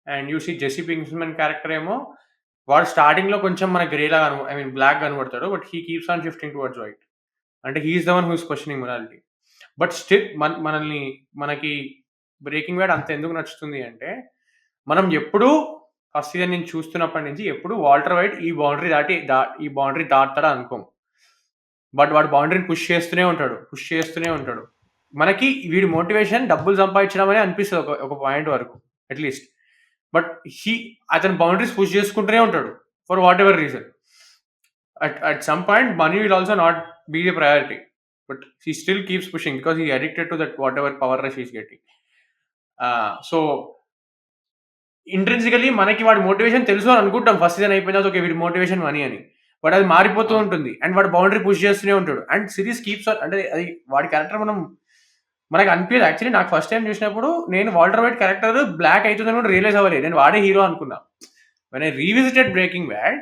And you see Jessie Pinkman character ఏమో వాడు స్టార్టింగ్లో కొంచెం మన గ్రేలా బ్లాక్ కనబడతాడు, but he keeps on shifting towards white. అంటే he's the one who is questioning morality. But still మనకి బ్రేకింగ్ బ్యాడ్ అంత ఎందుకు నచ్చుతుంది అంటే, మనం ఎప్పుడూ ఫస్ట్ సీజన్ నుంచి చూస్తున్నప్పటి నుంచి ఎప్పుడు వాల్టర్ వైట్ ఈ బౌండరీ దాటుతాడా అనుకోం. బట్ వాడు బౌండరీని పుష్ చేస్తూనే ఉంటాడు. మనకి వీడి మోటివేషన్ డబ్బులు సంపాదించడం అని అనిపిస్తుంది ఒక పాయింట్ వరకు అట్లీస్ట్. బట్ అతని బౌండరీస్ పుష్ చేసుకుంటూనే ఉంటాడు for what ever reason. At some point money will also not be a priority, but he still keeps pushing because he addicted to that whatever power rush he's getting. So intrinsically మనకి వాడి motivation తెలుసు అని అనుకుంటాం first season అయిపోయినా, okay వీడి motivation money అని. But అది మారిపోతూ ఉంటుంది అండ్ వాడు బౌండరీ పుష్ చేస్తూనే ఉంటాడు. అండ్ సిరీస్ కీప్స్ అంటే అది వాడి క్యారెక్టర్ మనకు అనిపించదు. యాక్చువల్లీ నాకు ఫస్ట్ టైం చూసినప్పుడు నేను వాల్టర్ వైట్ క్యారెక్టర్ బ్లాక్ అవుతుందని కూడా రియలైజ్ అవ్వలేదు, నేను వాడే హీరో అనుకున్నా. when I revisited breaking bad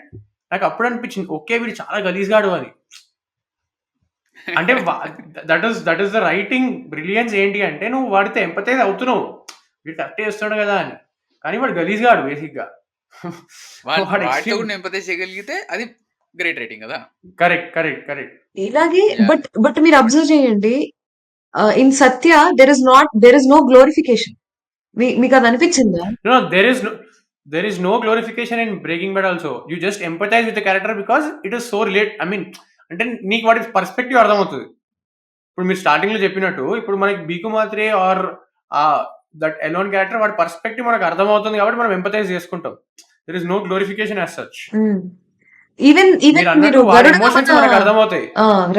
నాకు అప్పుడు అనిపించింది ఓకే వీడు చాలా గలీజ్గాడు అని. అంటే that is the writing brilliance. ఏంటి అంటే నువ్వు వాడితే ఎంపతైజ్ అవుతున్నావు, వీడు కరెక్ట్ చేస్తున్నాడు కదా అని, కానీ వాడు గలీజ్గాడు బేసిక్గా. ఎంపతైజ్ చేయగలిగితే అది గ్రేట్ రైటింగ్ కదా. కరెక్ట్. ఇలాగే బట్ మీరు అబ్జర్వ్ చేయండి, in Satya there is no glorification. మీకు అది అనిపించిందా? There is no glorification in Breaking Bad also. You just empathize with the character because it is so relate. అంటే నీకు వాడి పర్స్పెక్టివ్ అర్థమవుతుంది. ఇప్పుడు మీరు స్టార్టింగ్ లో చెప్పినట్టు ఇప్పుడు మనకి బీకు మాత్రే ఆర్ దట్ ఎలోన్ క్యారెక్టర్ వాడి పర్స్పెక్టివ్ మనకు అర్థమవుతుంది కాబట్టి మనం ఎంపథైజ్ చేసుకుంటాం. There is no glorification as such. Even మీరు అర్థమవుతాయి.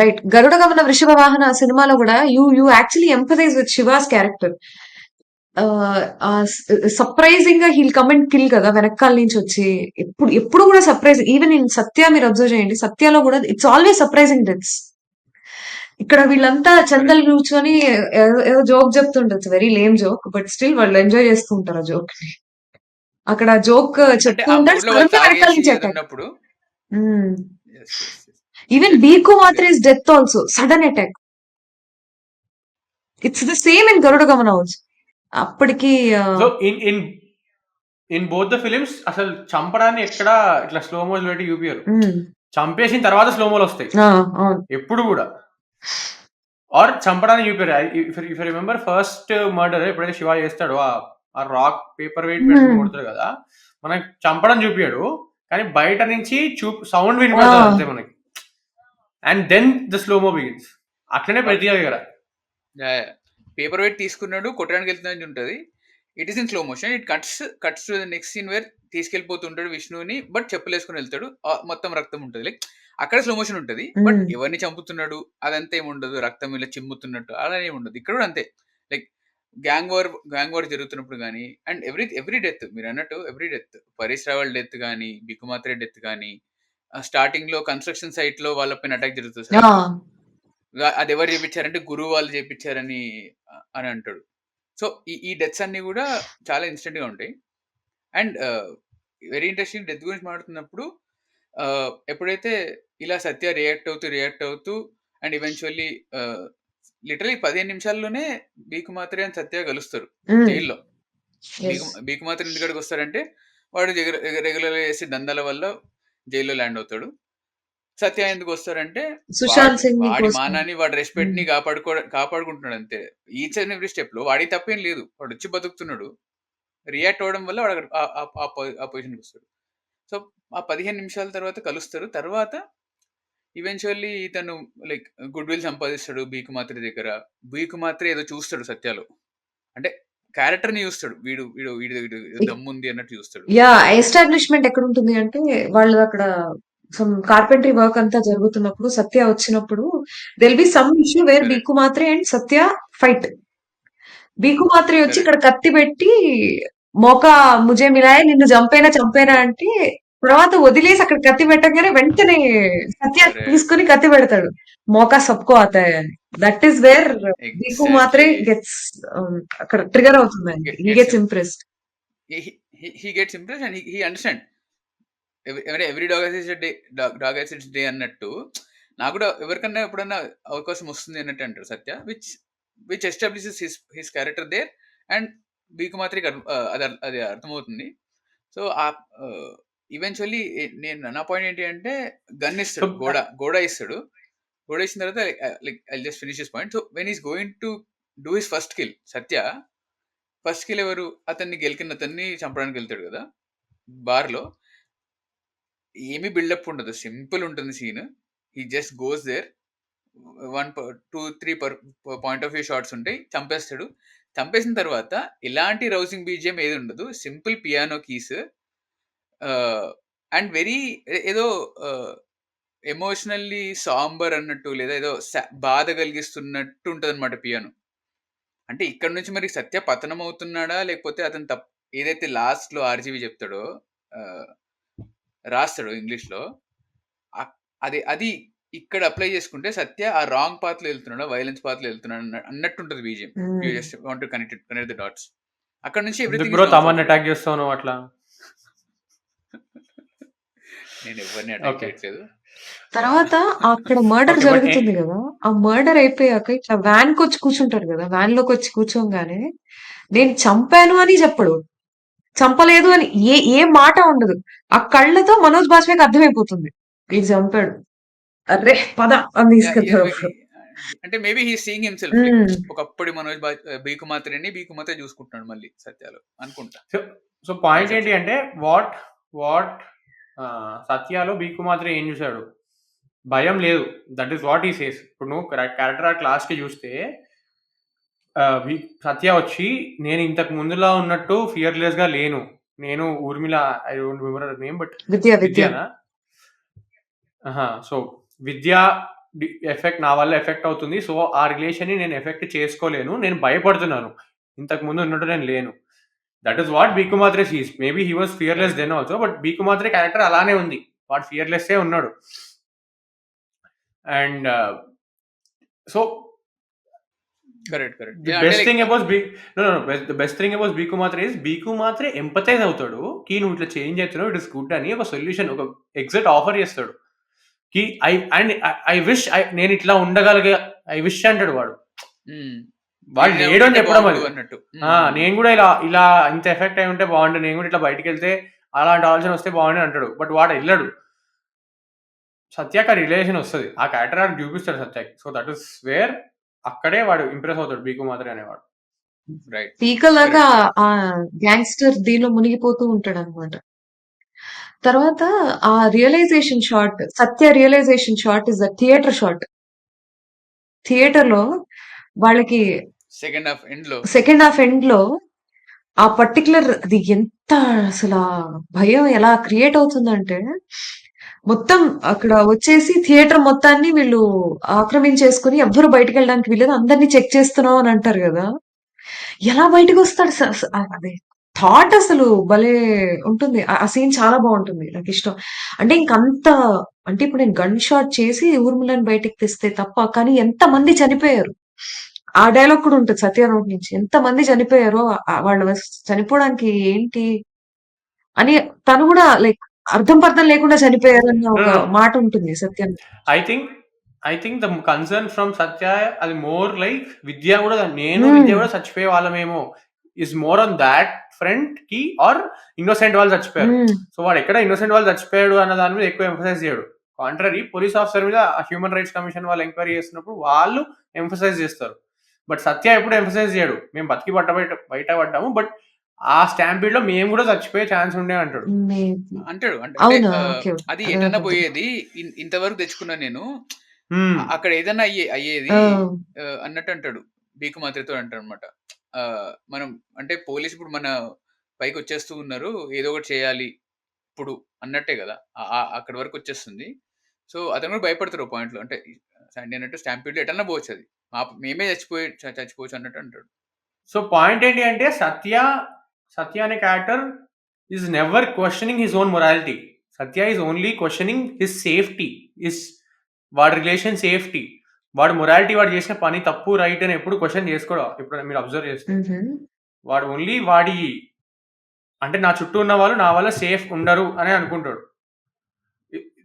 రైట్, గరుడ గమన వృషభ వాహన సినిమాలో కూడా you actually empathise with she was character. Surprising గా హీల్ కమ్ అండ్ కిల్ కదా వెనకాల నుంచి వచ్చి. ఎప్పుడు కూడా సర్ప్రైజ్. ఈవెన్ ఇన్ సత్య మీరు అబ్జర్వ్ చేయండి, సత్యలో కూడా ఇట్స్ ఆల్వేస్ సర్ప్రైజింగ్ డెత్స్. ఇక్కడ వీళ్ళంతా చందలు కూర్చొని ఏదో జోక్ చెప్తుండొచ్చు, very lame joke, but still వాళ్ళు ఎంజాయ్ చేస్తూ ఉంటారు ఆ జోక్ ని. అక్కడ జోక్ చెప్తూ ఉంటారు వెనకాల నుంచి attack. Even Bhiku Mhatre is death also sudden attack. It's the same in Garuda Gamana also. అప్పటికి so in both the films అసలు చంపడాన్ని ఎక్కడ ఇట్లా స్లో మోషన్ పెట్టి చూపియరు, చంపేసిన తర్వాత స్లో మోలు వస్తాయి ఎప్పుడు కూడా, ఆర్ చంపడాన్ని చూపారు. ఇఫ్ రిమెంబర్ ఫస్ట్ మర్డర్ ఎప్పుడైతే శివ చేస్తాడో ఆ రాక్ పేపర్ వెయిట్ పెట్టుకుని కొడతాడు కదా, మనకి చంపడం చూపాడు కానీ బయట నుంచి సౌండ్ వినపడుతుంది అంతే మనకి. And then the slow mo begins. అట్లనే ప్రతి దగ్గర పేపర్ వెయిట్ తీసుకున్నాడు కొట్టడానికి వెళ్తుందని ఉంటుంది, it is in slow motion. It cuts to the next scene where తీసుకెళ్ళిపోతుంటాడు విష్ణుని, బట్ చెప్పులు వేసుకుని వెళ్తాడు, మొత్తం రక్తం ఉంటుంది. లైక్ అక్కడ స్లో మోషన్ ఉంటుంది, బట్ ఎవరిని చంపుతున్నాడు అదంతా ఏముండదు, రక్తం ఇలా చిమ్ముతున్నట్టు అలా ఏముండదు. ఇక్కడ కూడా అంతే, లైక్ గ్యాంగ్ వార్ జరుగుతున్నప్పుడు కానీ, అండ్ ఎవ్రీ డెత్, మీరు అన్నట్టు every death, Paresh Rawal death కానీ, బిక్కుమాత్రే డెత్ కానీ, స్టార్టింగ్ లో కన్స్ట్రక్షన్ సైట్ లో వాళ్ళపైన అటాక్ జరుగుతుంది సార్, అది ఎవరు చేపించారంటే గురువు వాళ్ళు చేపించారని అని అంటాడు. సో ఈ డెత్స్ అన్ని కూడా చాలా ఇన్స్టెంట్ గా ఉంటాయి. అండ్ వెరీ ఇంట్రెస్టింగ్, డెత్ గురించి మాట్లాడుతున్నప్పుడు ఎప్పుడైతే ఇలా సత్య రియాక్ట్ అవుతూ అండ్ ఈవెన్చువల్లీ లిటరలీ 15 నిమిషాల్లోనే బీకుమాత్రే అని సత్య కలుస్తారు జైల్లో. బీకుమాత్రే ఇంటికాడికి వస్తారంటే వాడు రెగ్యులర్ చేసే దందాల వల్ల జైల్లో ల్యాండ్ అవుతాడు. సత్య ఎందుకు వస్తారంటే వాడి మానాన్ని, వాడి రెస్పెక్ట్ ని కాపాడుకుంటున్నాడు అంతే. ఈచ్ అండ్ ఎవ్రీ స్టెప్ లో వాడి తప్పేం లేదు, వాడు వచ్చి బతుకుతున్నాడు, రియాక్ట్ అవ్వడం వల్ల వాడు ఆ పొజిషన్కి వస్తాడు. సో ఆ 15 నిమిషాల తర్వాత కలుస్తారు. తర్వాత ఈవెన్చువల్లీ ఇతను లైక్ గుడ్ విల్ సంపాదిస్తాడు బీకుమాత్రే దగ్గర. బీకుమాత్రే ఏదో చూస్తాడు సత్యాలో, అంటే క్యారెక్టర్ ని చూస్తాడు, వీడు వీడు వీడు వీడు దమ్ముంది అన్నట్టు చూస్తాడు. ఎస్టాబ్లిష్మెంట్ ఎక్కడ ఉంటుంది అంటే, వాళ్ళు అక్కడ సమ్ కార్పెంటరీ వర్క్ అంతా జరుగుతున్నప్పుడు సత్య వచ్చినప్పుడు there'll be some issue where Bhiku Mhatre and Satya fight. Bhiku Mhatre వచ్చి ఇక్కడ కత్తి పెట్టి మోకా ముజే మిలాయే, నిన్ను చంపేనా అంటే, తర్వాత వదిలేసి అక్కడ కత్తి పెట్టగానే వెంటనే సత్య తీసుకుని కత్తి పెడతాడు, మోకా సబ్కో ఆతాయే అని. దట్ ఈస్ వేర్ బీకుమాత్రే గెట్స్ అక్కడ ట్రిగర్ అవుతుంది, he gets impressed. he gets impressed and he understand every dog has its day అన్నట్టు. నాకు కూడా ఎవరికన్నా ఎప్పుడన్నా అవకాశం వస్తుంది అన్నట్టు అంటారు Satya, which establishes his character there. And బీకుమాత్రికి అది అర్థమవుతుంది. సో ఈవెన్చువల్లీ నా పాయింట్ ఏంటి అంటే, గన్ ఇస్తాడు, గోడ ఇస్తాడు. గోడ ఇచ్చిన తర్వాత like I just finish this point. So when is going to do his first kill, Satya first kill ఎవరు, అతన్ని గెలికిన అతన్ని చంపడానికి వెళ్తాడు కదా బార్లో. ఏమీ బిల్డప్ ఉండదు, సింపుల్ ఉంటుంది scene. He just goes there, 1, 2, 3 point of view shots ఉంటాయి, చంపేస్తాడు. చంపేసిన తర్వాత ఇలాంటి రౌసింగ్ బీజియం ఏది ఉండదు, simple piano keys and very ఏదో ఎమోషనల్లీ సాంబర్ అన్నట్టు, లేదా ఏదో బాధ కలిగిస్తున్నట్టు ఉంటుంది అనమాట పియానో. అంటే ఇక్కడ నుంచి మరి సత్య పతనం అవుతున్నాడా, లేకపోతే అతను ఏదైతే లాస్ట్ లో ఆర్జీవి చెప్తాడో, రాస్తాడు ఇంగ్లీష్ లో, అది ఇక్కడ అప్లై చేసుకుంటే సత్య ఆ రాంగ్ పాత్ లో వెళ్తున్నాడా, వైలెన్స్ పాత్ లో వెళ్తున్నాడు అన్నట్టు ఉంటుంది BGM. You just want to connect the dots. అక్కడ నుంచి ఎవ్రీథింగ్ అటాక్ చేస్తాను అట్లా. నేను ఎవరిని అటాక్ చేయట్లేదు. తర్వాత అక్కడ మర్డర్ జరుగుతుంది కదా, ఆ మర్డర్ అయిపోయాక ఇట్లా వ్యాన్ కి వచ్చి కూర్చుంటారు కదా, వ్యాన్ లోకి వచ్చి కూర్చోగానే నేను చంపాను అని చెప్పడు, చంపలేదు అని ఏ మాట ఉండదు. ఆ కళ్ళతో మనోజ్ బాజ్పేయికి అర్థమైపోతుంది ఇది చంపాడు, అరే పద అని తీసుకెళ్తాడు. అంటే మేబీ హీ సీయింగ్ హిమ్సెల్ఫ్, ఒకప్పుడు మనోజ్ బీకుమాత్రేని బీకుమాత్రే చూసుకుంటున్నాడు మళ్ళీ సత్యాలో అనుకుంటా. సో పాయింట్ ఏంటి అంటే, వాట్ సత్యాలో బీకుమాత్రే ఏం చూశాడు, భయం లేదు. దట్ ఈస్ వాట్ ఈ సేస్. ఇప్పుడు నువ్వు క్యారెక్టర్ క్లాస్ కి చూస్తే సత్య వచ్చి, నేను ఇంతకు ముందులా ఉన్నట్టు ఫియర్లెస్ గా లేను, నేను Urmila, I don't remember name, but విద్యానా. సో విద్య ఎఫెక్ట్ నా వల్ల ఎఫెక్ట్ అవుతుంది, సో ఆ రిలేషన్ ని నేను ఎఫెక్ట్ చేసుకోలేను, నేను భయపడుతున్నాను, ఇంతకు ముందు ఉన్నట్టు నేను లేను. That is what Bhiku Mhatre sees. Maybe he was fearless then also, but Bhiku Mhatre character అలానే ఉంది, వాడు ఫియర్లెస్ ఏ ఉన్నాడు. And so correct. The best thing about Bhiku Mhatre is Bhiku Mhatre empathize అవుతాడు కి నువ్వు ఇట్లా చేంజ్ అవుతున్నావు, ఇట్ ఇస్ గుడ్ అని ఒక సొల్యూషన్, ఒక ఎగ్జిట్ ఆఫర్ చేస్తాడు కి ఐ విష్ నేను ఇట్లా ఉండగలిగా, ఐ విష్ అంటాడు వాడు. వాడు లేడు అని చెప్పడం అది అన్నట్టు. నేను కూడా ఇలా ఇంత ఎఫెక్ట్ అయి ఉంటే బాగుండు, నేను కూడా ఇట్లా బయటకు వెళ్తే అలాంటి ఆలోచన వస్తే బాగుండు అంటాడు. బట్ వాడు వెళ్ళాడు, సత్యాకి ఆ రిలేషన్ వస్తుంది, ఆ క్యారెక్టర్ ఆడు చూపిస్తాడు సత్యాకి. సో దట్ ఈస్ వేర్ అక్కడే వాడు ఇంప్రెస్ అవుతాడు బీకుమాత్రే అనేవాడు. పీకల్ దాకా ఆ గ్యాంగ్స్టర్ దీనిలో మునిగిపోతూ ఉంటాడు అనమాట. తర్వాత ఆ realisation shot, Satya realisation shot is the theatre shot. Theatre లో వాళ్ళకి సెకండ్ హాఫ్ ఎండ్ లో ఆ పర్టికులర్ అది ఎంత అసలు భయం ఎలా క్రియేట్ అవుతుందంటే, మొత్తం అక్కడ వచ్చేసి థియేటర్ మొత్తాన్ని వీళ్ళు ఆక్రమించేసుకుని ఎవ్వరు బయటికి వెళ్ళడానికి వీలేదు, అందరినీ చెక్ చేస్తున్నాం అని అంటారు కదా. ఎలా బయటకు వస్తాడు అదే థాట్ అసలు భలే ఉంటుంది. ఆ సీన్ చాలా బాగుంటుంది, నాకు ఇష్టం. అంటే ఇంకంత, అంటే ఇప్పుడు నేను గన్ షాట్ చేసి ఊర్మిళని బయటికి తెస్తే తప్ప, కానీ ఎంత మంది చనిపోయారు. ఆ డైలాగ్ కూడా ఉంటుంది సత్య నోటి నుంచి, ఎంత మంది చనిపోయారో, వాళ్ళు చనిపోవడానికి ఏంటి అని తను కూడా లైక్ అర్థం పర్థం లేకుండా చనిపోయారన్న No, ఒక no, no. మాట ఉంటుంది సత్యం. I think the concern from Satya అది more like విద్య కూడా నేను మ్మ్. విద్య కూడా చచ్చిపోయే వాళ్ళమేమో is more on that front కి ఆర్ ఇన్నోసెంట్ వాళ్ళు చచ్చిపోయారు. మ్మ్. సో వాడు ఎక్కడ ఇన్నోసెంట్ వాళ్ళు చచ్చిపోయాడు అన్న దాని మీద ఎక్కువ ఎంఫసైజ్ చేయడు. కాంట్రరీ పోలీస్ ఆఫీసర్ మీద హ్యూమన్ రైట్స్ కమిషన్ వాళ్ళు ఎంక్వైరీ చేస్తున్నప్పుడు వాళ్ళు ఎంఫసైజ్ చేస్తారు. బట్ సత్య ఎప్పుడు ఎంఫసైజ్ చేయడు, మేము బతికి బయట పడ్డాము, బట్ ఆ స్టాంపీడ్ లో మేము కూడా చచ్చిపోయే ఛాన్స్ ఉండే అంటాడు. Maybe. అంటాడు. అంటే అవునా? ఓకే. అది అదే ఎటన్నా నాకు పోయేది ఇంతవరకు తెచ్చుకున్నా నేను, Hmm. అక్కడ ఏదన్నా అయ్యేది ఆ, అన్నట్టు అంటాడు. బీకు మాత్రతో అంటాడు అనమాట. మనం అంటే పోలీసు ఇప్పుడు మన పైకి వచ్చేస్తూ ఉన్నారు, ఏదో ఒకటి చేయాలి ఇప్పుడు అన్నట్టే కదా, అక్కడి వరకు వచ్చేస్తుంది. సో అతను కూడా భయపడతారు పాయింట్లో. అంటే సండే అన్నట్టు స్టాంపీడ్ ఎటన్నా పోవచ్చు, అది మేమే చచ్చిపోవచ్చు అన్నట్టు అంటాడు. సో పాయింట్ ఏంటి అంటే సత్య అనే character is never questioning his own morality. Satya is only questioning his safety, వాడి రిలేషన్ సేఫ్టీ. వాడు మొరాలిటీ, వాడు చేసిన పని తప్పు రైట్ అని ఎప్పుడు క్వశ్చన్ చేసుకోవడం. ఇప్పుడు మీరు అబ్జర్వ్ చేస్తే మ్హూ. వాడు ఓన్లీ వాడి అంటే నా చుట్టూ ఉన్న వాళ్ళు నా వల్ల సేఫ్ ఉండరు అని అనుకుంటాడు.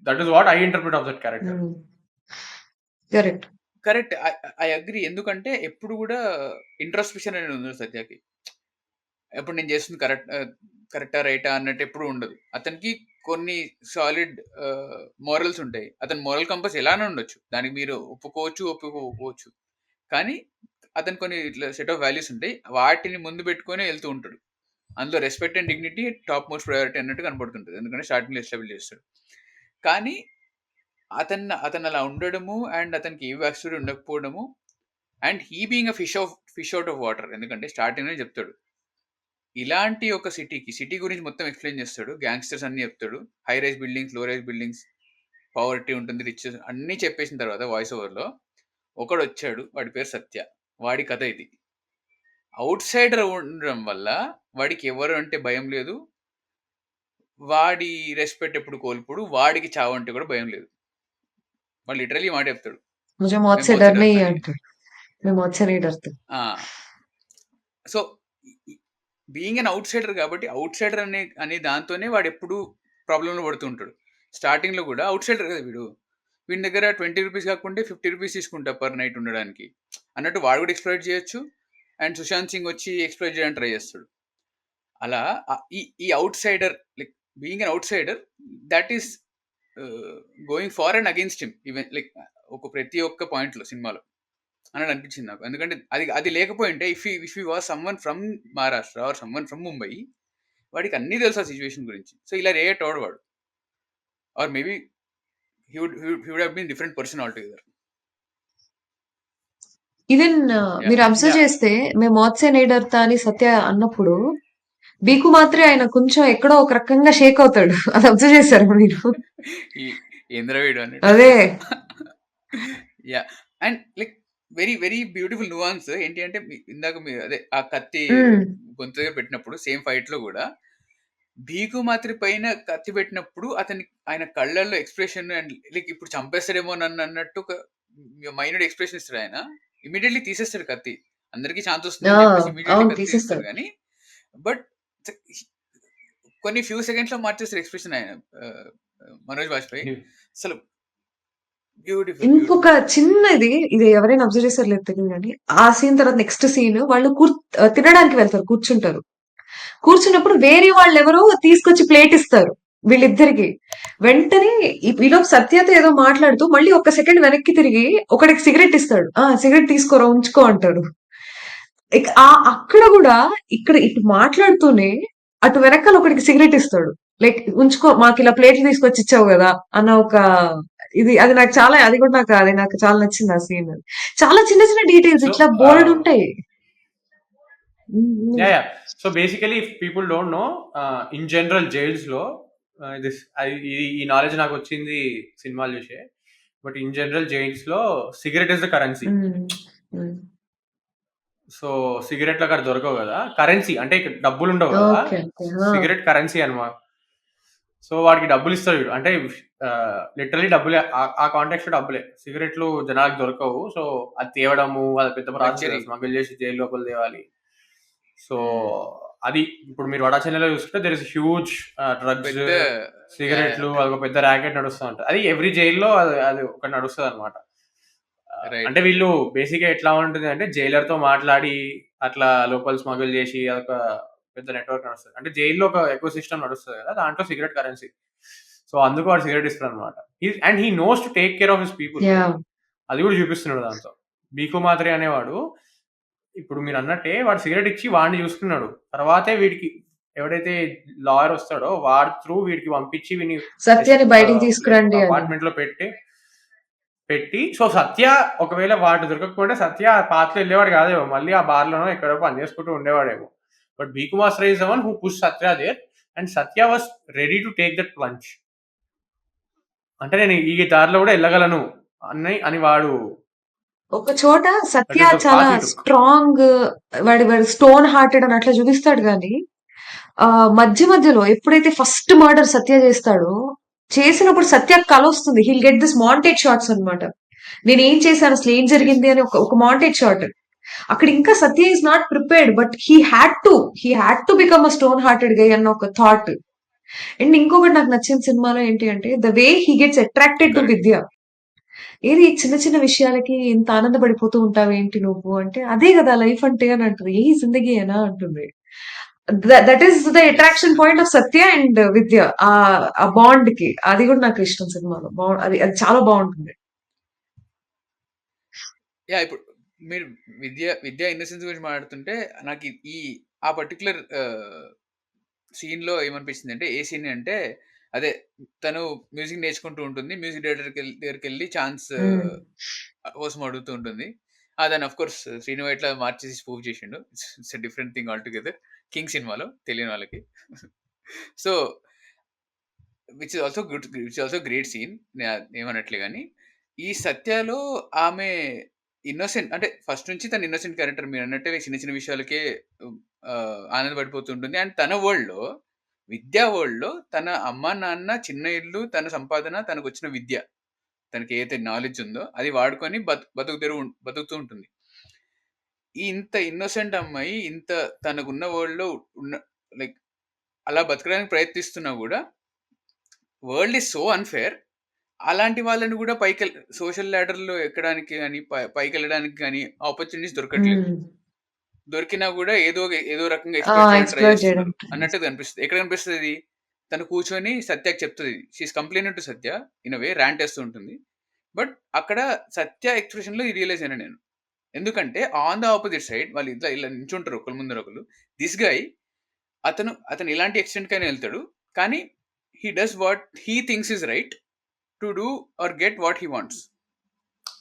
That is what I interpret of that character. Hmm. Correct. Correct, I agree. ఎందుకంటే ఎప్పుడు కూడా ఇంట్రోస్పెక్షన్ అనేది ఉంది సత్యకి. ఎప్పుడు నేను చేస్తుంది కరెక్టా రైటా అన్నట్టు ఎప్పుడు ఉండదు. అతనికి కొన్ని సాలిడ్ మోరల్స్ ఉంటాయి. అతని మోరల్ కంపస్ ఎలానే ఉండొచ్చు, దానికి మీరు ఒప్పుకోవచ్చు. కానీ అతను కొన్ని ఇట్లా సెట్ ఆఫ్ వాల్యూస్ ఉంటాయి, వాటిని ముందు పెట్టుకొని వెళ్తూ ఉంటాడు. అందులో respect and dignity top most priority అన్నట్టు కనపడుతుంటుంది, ఎందుకంటే స్టార్టింగ్లో ఎస్టాబ్లిష్ చేస్తాడు. కానీ అతను అలా ఉండడము అండ్ అతనికి ఏ బ్యాక్ స్టోరీ ఉండకపోవడము and he being a fish out of water. ఎందుకంటే స్టార్టింగ్లో చెప్తాడు ఇలాంటి ఒక సిటీ గురించి మొత్తం ఎక్స్ప్లెయిన్ చేస్తాడు, గ్యాంగ్స్టర్స్ అన్ని చెప్తాడు, హై రైజ్ బిల్డింగ్స్, లో రైజ్ బిల్డింగ్స్, పవర్టీ ఉంటుంది, రిచ్ అన్నీ చెప్పేసిన తర్వాత వాయిస్ ఓవర్లో ఒకడు వచ్చాడు, వాడి పేరు సత్య. వాడి కథ ఇది. అవుట్ సైడర్ ఉండడం వల్ల వాడికి ఎవరు అంటే భయం లేదు, వాడి రెస్పెక్ట్ ఎప్పుడు కోల్పోడు, వాడికి చావు అంటే కూడా భయం లేదు. వాడు లిటరలీ మాట చెప్తాడు, मुझे मौत से डर नहीं है अंकल, मैं मौत से नहीं डरता. So being an out cider కాబట్టి అవుట్ సైడర్ అనే దాంతోనే వాడు ఎప్పుడు ప్రాబ్లంలో పడుతుంటాడు. స్టార్టింగ్లో కూడా అవుట్ సైడర్ కదా వీడి దగ్గర 20 రూపీస్ కాకుండా 50 రూపీస్ తీసుకుంటా పర్ నైట్ ఉండడానికి అన్నట్టు వాడు కూడా ఎక్స్ప్లోయిట్ చేయొచ్చు. అండ్ సుశాంత్ సింగ్ వచ్చి ఎక్స్ప్లోయిట్ చేయడానికి ట్రై చేస్తాడు. అలా ఈ outsider, like being an outsider, that is going far and against him even, like ప్రతి ఒక్క పాయింట్లో సినిమాలో అని అనిపించింది నాకు. ఎందుకంటే అది లేకపోయింటే if you was someone from Maharashtra or someone from Mumbai, వాడికి అన్నీ తెలుసు ఆ సిచ్యువేషన్ గురించి. సో ఇలా రియాక్ట్ అవ్వడు వాడు, or maybe he would have been different person altogether. Even మీరు అబ్జర్వ్ చేస్తే మేము మౌత్ సే నహీ డర్తా అని సత్య అన్నప్పుడు బీకు మాత్రే ఆయన కొంచెం ఎక్కడో ఒక రకంగా షేక్ అవుతాడు. అది అబ్జర్వ్ చేశారు మీరు? ఈ ఏంద్రవీడు అన్నట్టు. అదే yeah, and like very very beautiful nuance ఏంటి అంటే ఇందాక మీరు అదే ఆ కత్తి గొంతుగా పెట్టినప్పుడు సేమ్ ఫైట్ లో కూడా భీకు మాత్రి పైన కత్తి పెట్టినప్పుడు ఆయన కళ్ళల్లో ఎక్స్ప్రెషన్ అండ్ లైక్ ఇప్పుడు చంపేస్తాడేమో నన్ను అన్నట్టు ఒక మైనడ్ ఎక్స్ప్రెషన్ ఇస్తాడు. ఆయన ఇమీడియట్లీ తీసేస్తాడు కత్తి, అందరికీ ఛాన్స్ వస్తుంది అని చెప్పేసి ఇమీడియట్లీ కత్తి తీసేస్తాడు. కానీ బట్ కొన్ని ఫ్యూ సెకండ్స్ లో మార్చేస్తారు ఎక్స్ప్రెషన్ ఆయన మనోజ్ బాజ్పేయి. అసలు బ్యూటిఫుల్. ఇంకొక చిన్నది, ఇది ఎవరైనా అబ్జర్వ్ చేశారు లేదు తెలియదు కానీ, ఆ సీన్ తర్వాత నెక్స్ట్ సీన్ వాళ్ళు తినడానికి వెళ్తారు, కూర్చుంటారు. కూర్చున్నప్పుడు వేరే వాళ్ళు ఎవరో తీసుకొచ్చి ప్లేట్ ఇస్తారు వీళ్ళిద్దరికి. వెంటనే ఈలోపు సత్యతో ఏదో మాట్లాడుతూ మళ్ళీ ఒక సెకండ్ వెనక్కి తిరిగి ఒకడికి సిగరెట్ ఇస్తాడు. సిగరెట్ తీసుకోరా, ఉంచుకో అంటాడు. అక్కడ కూడా ఇక్కడ ఇటు మాట్లాడుతూనే అటు వెనకాల ఒకడికి సిగరెట్ ఇస్తాడు, లైక్ ఉంచుకో, మాకు ఇలా ప్లేట్లు తీసుకొచ్చి ఇచ్చావు కదా అన్న ఒక ఇది. అది నాకు చాలా, అది కూడా నాకు చాలా నచ్చింది ఆ సీన్. చాలా చిన్న చిన్న డీటెయిల్స్ ఇట్లా బోల్డ్ ఉంటాయి. So basically if people don't know, in general jails లో ఈ నాలెడ్జ్ నాకు వచ్చింది సినిమాలు చూసే. బట్ ఇన్ జనరల్ జైన్స్ లో cigarette is the currency. So సిగరెట్లు అక్కడ దొరకవు కదా, కరెన్సీ అంటే ఇక్కడ డబ్బులు ఉండవు కదా, సిగరెట్ కరెన్సీ అనమాట. సో వాడికి డబ్బులు ఇస్తాడు, అంటే లిటరలీ డబ్బులే, ఆ కాంటాక్ట్ లో డబ్బులే. సిగరెట్లు జనాలకు దొరకవు, సో అది తేవడము అది పెద్ద ప్రాసెస్, స్మగుల్ చేసి జైలు లోపల తేవాలి. సో అది ఇప్పుడు మీరు వడా చెన్నైలో చూసుకుంటే దెర్ ఇస్ హ్యూజ్ డ్రగ్స్, సిగరెట్లు, అది ఒక పెద్ద ర్యాకెట్ నడుస్తూ ఉంటుంది. అది ఎవ్రీ జైల్లో అది ఒక నడుస్తుంది అనమాట. అంటే వీళ్ళు బేసిక్ గా ఎట్లా ఉంటుంది అంటే జైలర్ తో మాట్లాడి అట్లా లోపల స్మగుల్ చేసి అదొక పెద్ద నెట్వర్క్ నడుస్తుంది. అంటే జైల్లో ఒక ఎకో సిస్టమ్ నడుస్తుంది కదా, దాంట్లో సిగరెట్ కరెన్సీ. సో అందుకు వాడు సిగరెట్ ఇస్తాడు అనమాట. And he knows to take care of his people. అది కూడా చూపిస్తున్నాడు దాంతో. బీకు మాత్రే అనేవాడు, ఇప్పుడు మీరు అన్నట్టే వాడు సిగరెట్ ఇచ్చి వాడిని చూసుకున్నాడు. తర్వాతే వీడికి ఎవడైతే లాయర్ వస్తాడో వాడి త్రూ వీడికి పంపించి వీడిని సత్యాన్ని బయటికి తీసుకురండి అపార్ట్మెంట్ లో పెట్టి సో సత్య ఒకవేళ వాడు దొరకకపోతే సత్య పాత్రలో వెళ్ళేవాడు కాదేమో, మళ్ళీ ఆ బార్ లోనో ఎక్కడో పని చేసుకుంటూ ఉండేవాడేమో. But Bhiku Mhatre is one who push Satya there and Satya was ready to take that plunge. అంటే నేను ఈ దారిలో కూడా వెళ్ళగలను అని వాడు ఒక చోట సత్య చాలా స్ట్రాంగ్, వాడి స్టోన్ హార్టెడ్ అని అట్లా చూపిస్తాడు కానీ మధ్యలో ఎప్పుడైతే ఫస్ట్ మర్డర్ సత్య చేస్తాడో, చేసినప్పుడు సత్య కల వస్తుంది. Heal get this montage shots అనమాట. నేను ఏం చేశాను, అసలు ఏం జరిగింది అని ఒక మాంటేజ్ షాట్. అక్కడ ఇంకా Satya is not prepared, but he had to become a stone hearted guy అన్న ఒక థాట్. అండ్ ఇంకొకటి నాకు నచ్చిన సినిమాలో ఏంటి అంటే the way he gets attracted to Vidya. ఏది చిన్న చిన్న విషయాలకి ఇంత ఆనందపడిపోతూ ఉంటావు ఏంటి నువ్వు అంటే, అదే కదా లైఫ్ అంటే అని అంటుంది. ఏ జిందగీ అయినా అంటుంది. That is the attraction point of Satya and Vidya, ఆ బాండ్ కి. అది కూడా నాకు ఇష్టం సినిమాలో. అది చాలా బాగుంటుంది. ఇప్పుడు మీరు విద్య ఇన్నసెన్స్ గురించి మాట్లాడుతుంటే నాకు ఆ పర్టికులర్ సీన్ లో ఏమనిపించింది అంటే, ఏ సీన్ అంటే అదే తను మ్యూజిక్ నేర్చుకుంటూ ఉంటుంది, మ్యూజిక్ డైరెక్టర్ దగ్గరికి వెళ్ళి ఛాన్స్ కోసం అడుగుతూ ఉంటుంది. దాన్ని అఫ్ కోర్స్ శ్రీను ఇట్లా మార్చేసి స్పూఫ్ చేసిండు. It's different thing altogether king సినిమాలో, తెలియని వాళ్ళకి. So which is also great scene, ఏమన్నట్లే. కానీ ఈ సత్యలో ఆమె ఇన్నోసెంట్, అంటే ఫస్ట్ నుంచి తన ఇన్నోసెంట్ క్యారెక్టర్, మీరు అన్నట్టే చిన్న చిన్న విషయాలకే ఆనందపడిపోతుంటుంది. అండ్ తన వరల్డ్లో, విద్యా వరల్డ్లో తన అమ్మ నాన్న, చిన్న ఇల్లు, తన సంపాదన, తనకు వచ్చిన విద్య, తనకి ఏదైతే నాలెడ్జ్ ఉందో అది వాడుకొని బతుకుతూ ఉంటుంది. ఇంత ఇన్నోసెంట్ అమ్మాయి ఇంత తనకున్న వరల్డ్లో లైక్ అలా బతకడానికి ప్రయత్నిస్తున్నా కూడా వరల్డ్ ఈజ్ సో అన్ఫేర్. అలాంటి వాళ్ళని కూడా సోషల్ ల్యాడర్లో ఎక్కడానికి కానీ పైకి వెళ్ళడానికి కానీ ఆపర్చునిటీస్ దొరకట్లేదు. దొరికినా కూడా ఏదో రకంగా ఎక్స్‌ప్లాయిట్ ట్రై చేస్తున్నారు అన్నట్టు కనిపిస్తుంది. ఎక్కడ కనిపిస్తుంది? తను కూర్చొని సత్యకి చెప్తుంది, she's complaining to Satya in a way, rant వేస్తూ ఉంటుంది. బట్ అక్కడ సత్య ఎక్స్ప్రెషన్ లో రియలైజ్ అయినా నేను, ఎందుకంటే ఆన్ ద ఆపోజిట్ సైడ్ వాళ్ళు ఇలా నించుంటారు ఒకరి ముందర ఒకరు. దిస్ గై అతను ఇలాంటి ఎక్స్టెంట్ కైనా వెళ్తాడు, కానీ he does what he thinks is right to do or get what he wants.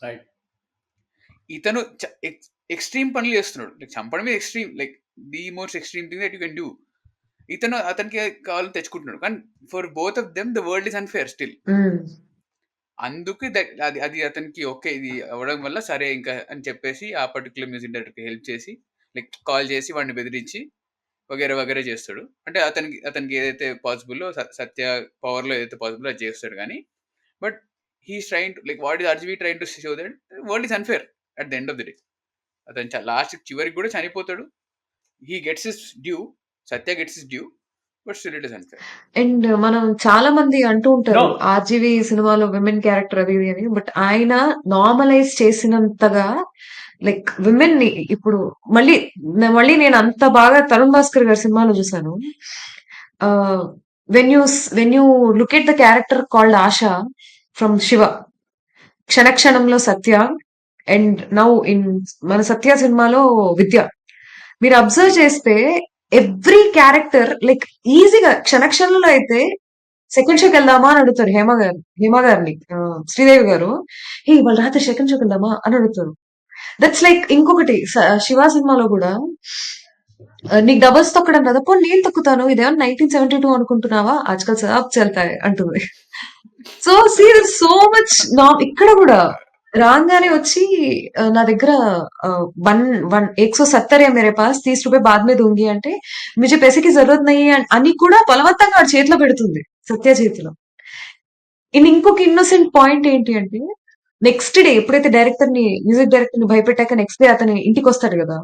Right. ఇతను ఎక్స్ట్రీమ్ పనులు చేస్తున్నాడు, లైక్ చంపడమే extreme, like the most extreme thing that you can do. అతనికి కావాలని తెచ్చుకుంటున్నాడు, కానీ for both of them the world is unfair still. అందుకు అది అతనికి ఓకే ఇది అవ్వడం వల్ల సరే ఇంకా అని చెప్పేసి ఆ పర్టికులర్ మ్యూజిక్ డైరెక్టర్కి హెల్ప్ చేసి, లైక్ కాల్ చేసి వాడిని బెదిరించి వగేరే చేస్తాడు. అంటే అతనికి ఏదైతే పాసిబుల్లో, సత్య పవర్లో ఏదైతే పాసిబుల్లో అది చేస్తాడు. కానీ but he's train to, like what is RGV train to show that world is unfair at the end of the day. అతను లాస్ట్ చివరికి కూడా చనిపోతాడు. He gets his due, Satya gets his due, but still it is unfair. And మనం చాలా మంది అంటూ ఉంటారు RGV సినిమాలో విమెన్ క్యారెక్టర్ అది అని, బట్ ఆయన నార్మలైజ్ చేసినంతగా లైక్ విమెన్ ని ఇప్పుడు మళ్ళీ నేను అంత బాగా తరుణ్ భాస్కర్ గారి సినిమాలో చూసాను. When you look at the character called Asha from Shiva, క్షణక్షణంలో సత్య, అండ్ నౌ ఇన్ మన సత్య సినిమాలో విద్య, మీరు అబ్జర్వ్ చేస్తే ఎవ్రీ క్యారెక్టర్ లైక్ ఈజీగా, క్షణక్షణంలో అయితే సెకండ్ షోకి వెళ్దామా అని అడుగుతారు హేమ గారిని, శ్రీదేవి గారు, వాళ్ళ రాత్రి సెకండ్ షోకి వెళ్దామా అని అడుగుతారు. దట్స్ లైక్ ఇంకొకటి శివ సినిమాలో కూడా నీకు డబల్స్ తొక్కడం కదా, పో నేను తొక్కుతాను, ఇదేమన్నా 1972 అనుకుంటున్నావా, ఆజ్కల్ సబ్ చల్తాయి అంటుంది. సో సీ సో మచ్ నా ఇక్కడ కూడా రాగానే వచ్చి నా దగ్గర वन वन 170 है मेरे पास, 30 रुपए बाद में दूंगी అంటే मुझे पैसे की जरूरत नहीं है అని కూడా బలవంతంగా వాడి చేతిలో పెడుతుంది, సత్య చేతిలో. ఇంకొక ఇన్నోసెంట్ పాయింట్ ఏంటి అంటే, నెక్స్ట్ డే ఎప్పుడైతే మ్యూజిక్ డైరెక్టర్ ని భయపెట్టాక నెక్స్ట్ డే అతని ఇంటికి వస్తాడు కదా,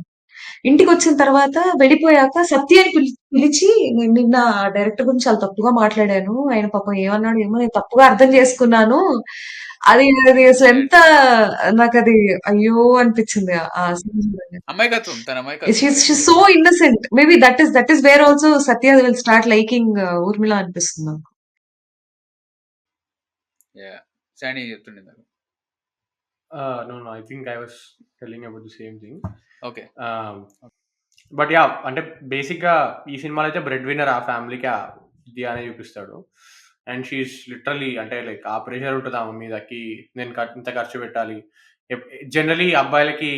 ఇంటికి వచ్చిన తర్వాత వెళ్ళిపోయాక సత్యని పిలిచి, "నేను నిన్న డైరెక్టర్ గురించి చాలా తప్పుగా మాట్లాడాను, ఆయన పాపం ఏమన్నాడు ఏమో, నేను తప్పుగా అర్థం చేసుకున్నాను." అది అది అసలు ఎంత నాకు అది అయ్యో అనిపించింది ఆ సీన్. అమాయకత్వం, తన అమాయకత్వం షీస్ అది. So innocent. Maybe that is wear also Satya will start liking Urmila అనిపిస్తుంది నాకు. శాండీ చెప్తుండే నాకు. No, I think I was telling about the same thing. Okay. But yeah, అంటే బేసిక్గా ఈ సినిమాలో అయితే బ్రెడ్ విన్నర్ ఆ ఫ్యామిలీకి ఆ విద్య అనే చూపిస్తాడు. అండ్ షీఈస్ లిటరలీ, అంటే లైక్ ఆ ప్రెషర్ ఉంటుంది ఆమె మీదకి, నేను ఇంత ఖర్చు పెట్టాలి. జనరలీ అబ్బాయిలకి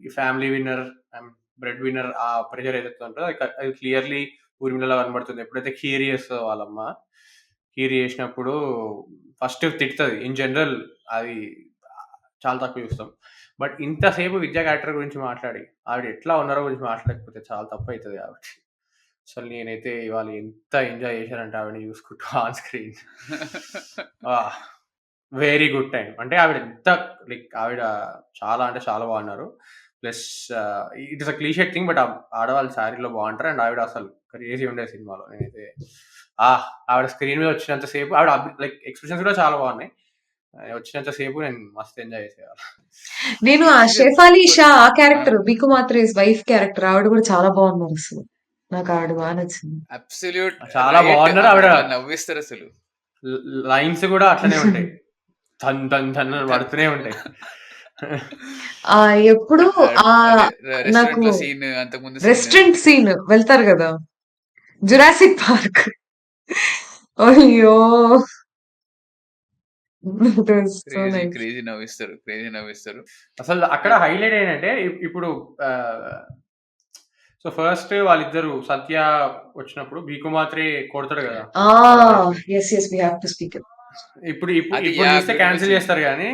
ఈ family winner and bread winner ఆ ప్రెషర్ ఏదైతే ఉంటుందో అది క్లియర్లీ ఊర్మిళలో కనబడుతుంది. ఎప్పుడైతే ఖీర్ చేస్తుందో వాళ్ళమ్మ, ఖీర్ చేసినప్పుడు ఫస్ట్ తిడుతుంది. ఇన్ జనరల్ అది చాలా తక్కువ చూస్తాం. బట్ ఇంతసేపు విద్యా క్యారెక్టర్ గురించి మాట్లాడి ఆవిడ ఎట్లా ఉన్నారో గురించి మాట్లాడకపోతే చాలా తప్పు అవుతుంది కాబట్టి, అసలు నేనైతే ఇవాళ ఎంత ఎంజాయ్ చేశానంటే ఆవిడని చూసుకుంటూ on screen. Very good time. అంటే ఆవిడ ఎంత లైక్ ఆవిడ చాలా అంటే చాలా బాగున్నారు. Plus it is a clichéd thing, but ఆడవాళ్ళు శారీలో బాగుంటారు. అండ్ ఆవిడ అసలు క్రేజీ ఉండే సినిమాలో. నేనైతే ఆవిడ స్క్రీన్ మీద వచ్చినంతసేపు ఆవిడ లైక్ ఎక్స్ప్రెషన్స్ కూడా చాలా బాగున్నాయి. వచ్చినంత సేపు నేను మస్తు ఎంజాయ్ చేసేవాళ్ళం. నేను ఆ షేఫాలి షా ఆ క్యారెక్టర్, బికు మాత్రేస్ వైఫ్ క్యారెక్టర్, ఆవిడ కూడా చాలా బాగున్నారు అసలు. నాకు ఆవిడ బాగా నచ్చింది. అబ్సల్యూట్ చాలా బాగున్నారు. ఆవిడ నవ్విస్తారు అసలు. లైన్స్ కూడా అట్లనే ఉంటాయి, ధన్ ధన్ ధన్ పడుతూనే ఉంటాయి. ఎప్పుడు నాకు రెస్టారెంట్ సీన్ వెళ్తారు కదా, జురాసిక్ పార్క్, అయ్యో క్రేజీ నవ్విస్తారు. అసలు అక్కడ హైలైట్ ఏంటంటే, ఇప్పుడు సో ఫస్ట్ వాళ్ళిద్దరు సత్య వచ్చినప్పుడు బీకు మాత్రే కొడతాడు కదా, ఇప్పుడు చూస్తే క్యాన్సిల్ చేస్తారు కానీ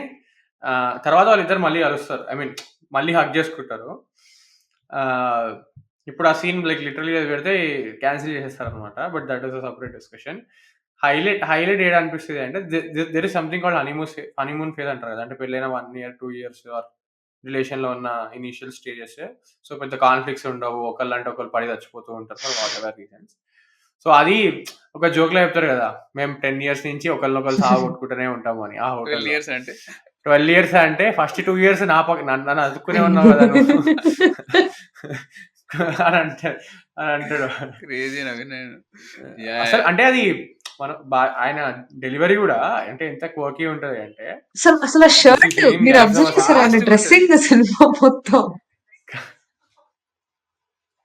తర్వాత వాళ్ళిద్దరు మళ్ళీ కలుస్తారు. ఐ మీన్ మళ్ళీ హక్ చేసుకుంటారు. ఇప్పుడు ఆ సీన్ లైక్ లిటరలీ పెడితే క్యాన్సిల్ చేసేస్తారు అనమాట. But that is a separate discussion. Highlight ఏడా అనిపిస్తుంది అంటే, there is something called honeymoon phase అంటారు కదా, అంటే పెళ్ళైన 1 year 2 years ఆర్ రిలేషన్లో ఉన్న ఇనీషియల్ స్టేజెస్. సో పెద్ద కాన్ఫ్లిక్ట్స్ ఉండవు, ఒకళ్ళంటే ఒకళ్ళు పడి చచ్చిపోతూ ఉంటారు for whatever reasons. So అది ఒక జోక్లో చెప్తారు కదా, మేము 10 years నుంచి ఒకళ్ళనొకళ్ళు సాగొట్టుకుంటూనే ఉంటాము అని. ఆ హోటల్ 12 years అంటే ఫస్ట్ 2 years నన్ను అదుక్కునే ఉన్నావు కదా నువ్వు అని అంటాడు. అసలు అంటే అది ఆయన డెలివరీ కూడా అంటే ఎంత క్వర్కీ ఉంటది అంటే, అసలు షర్ట్ మీరు అబ్జర్వ్ చేశారా, ఆయన డ్రెస్సింగ్ సినిమా మొత్తం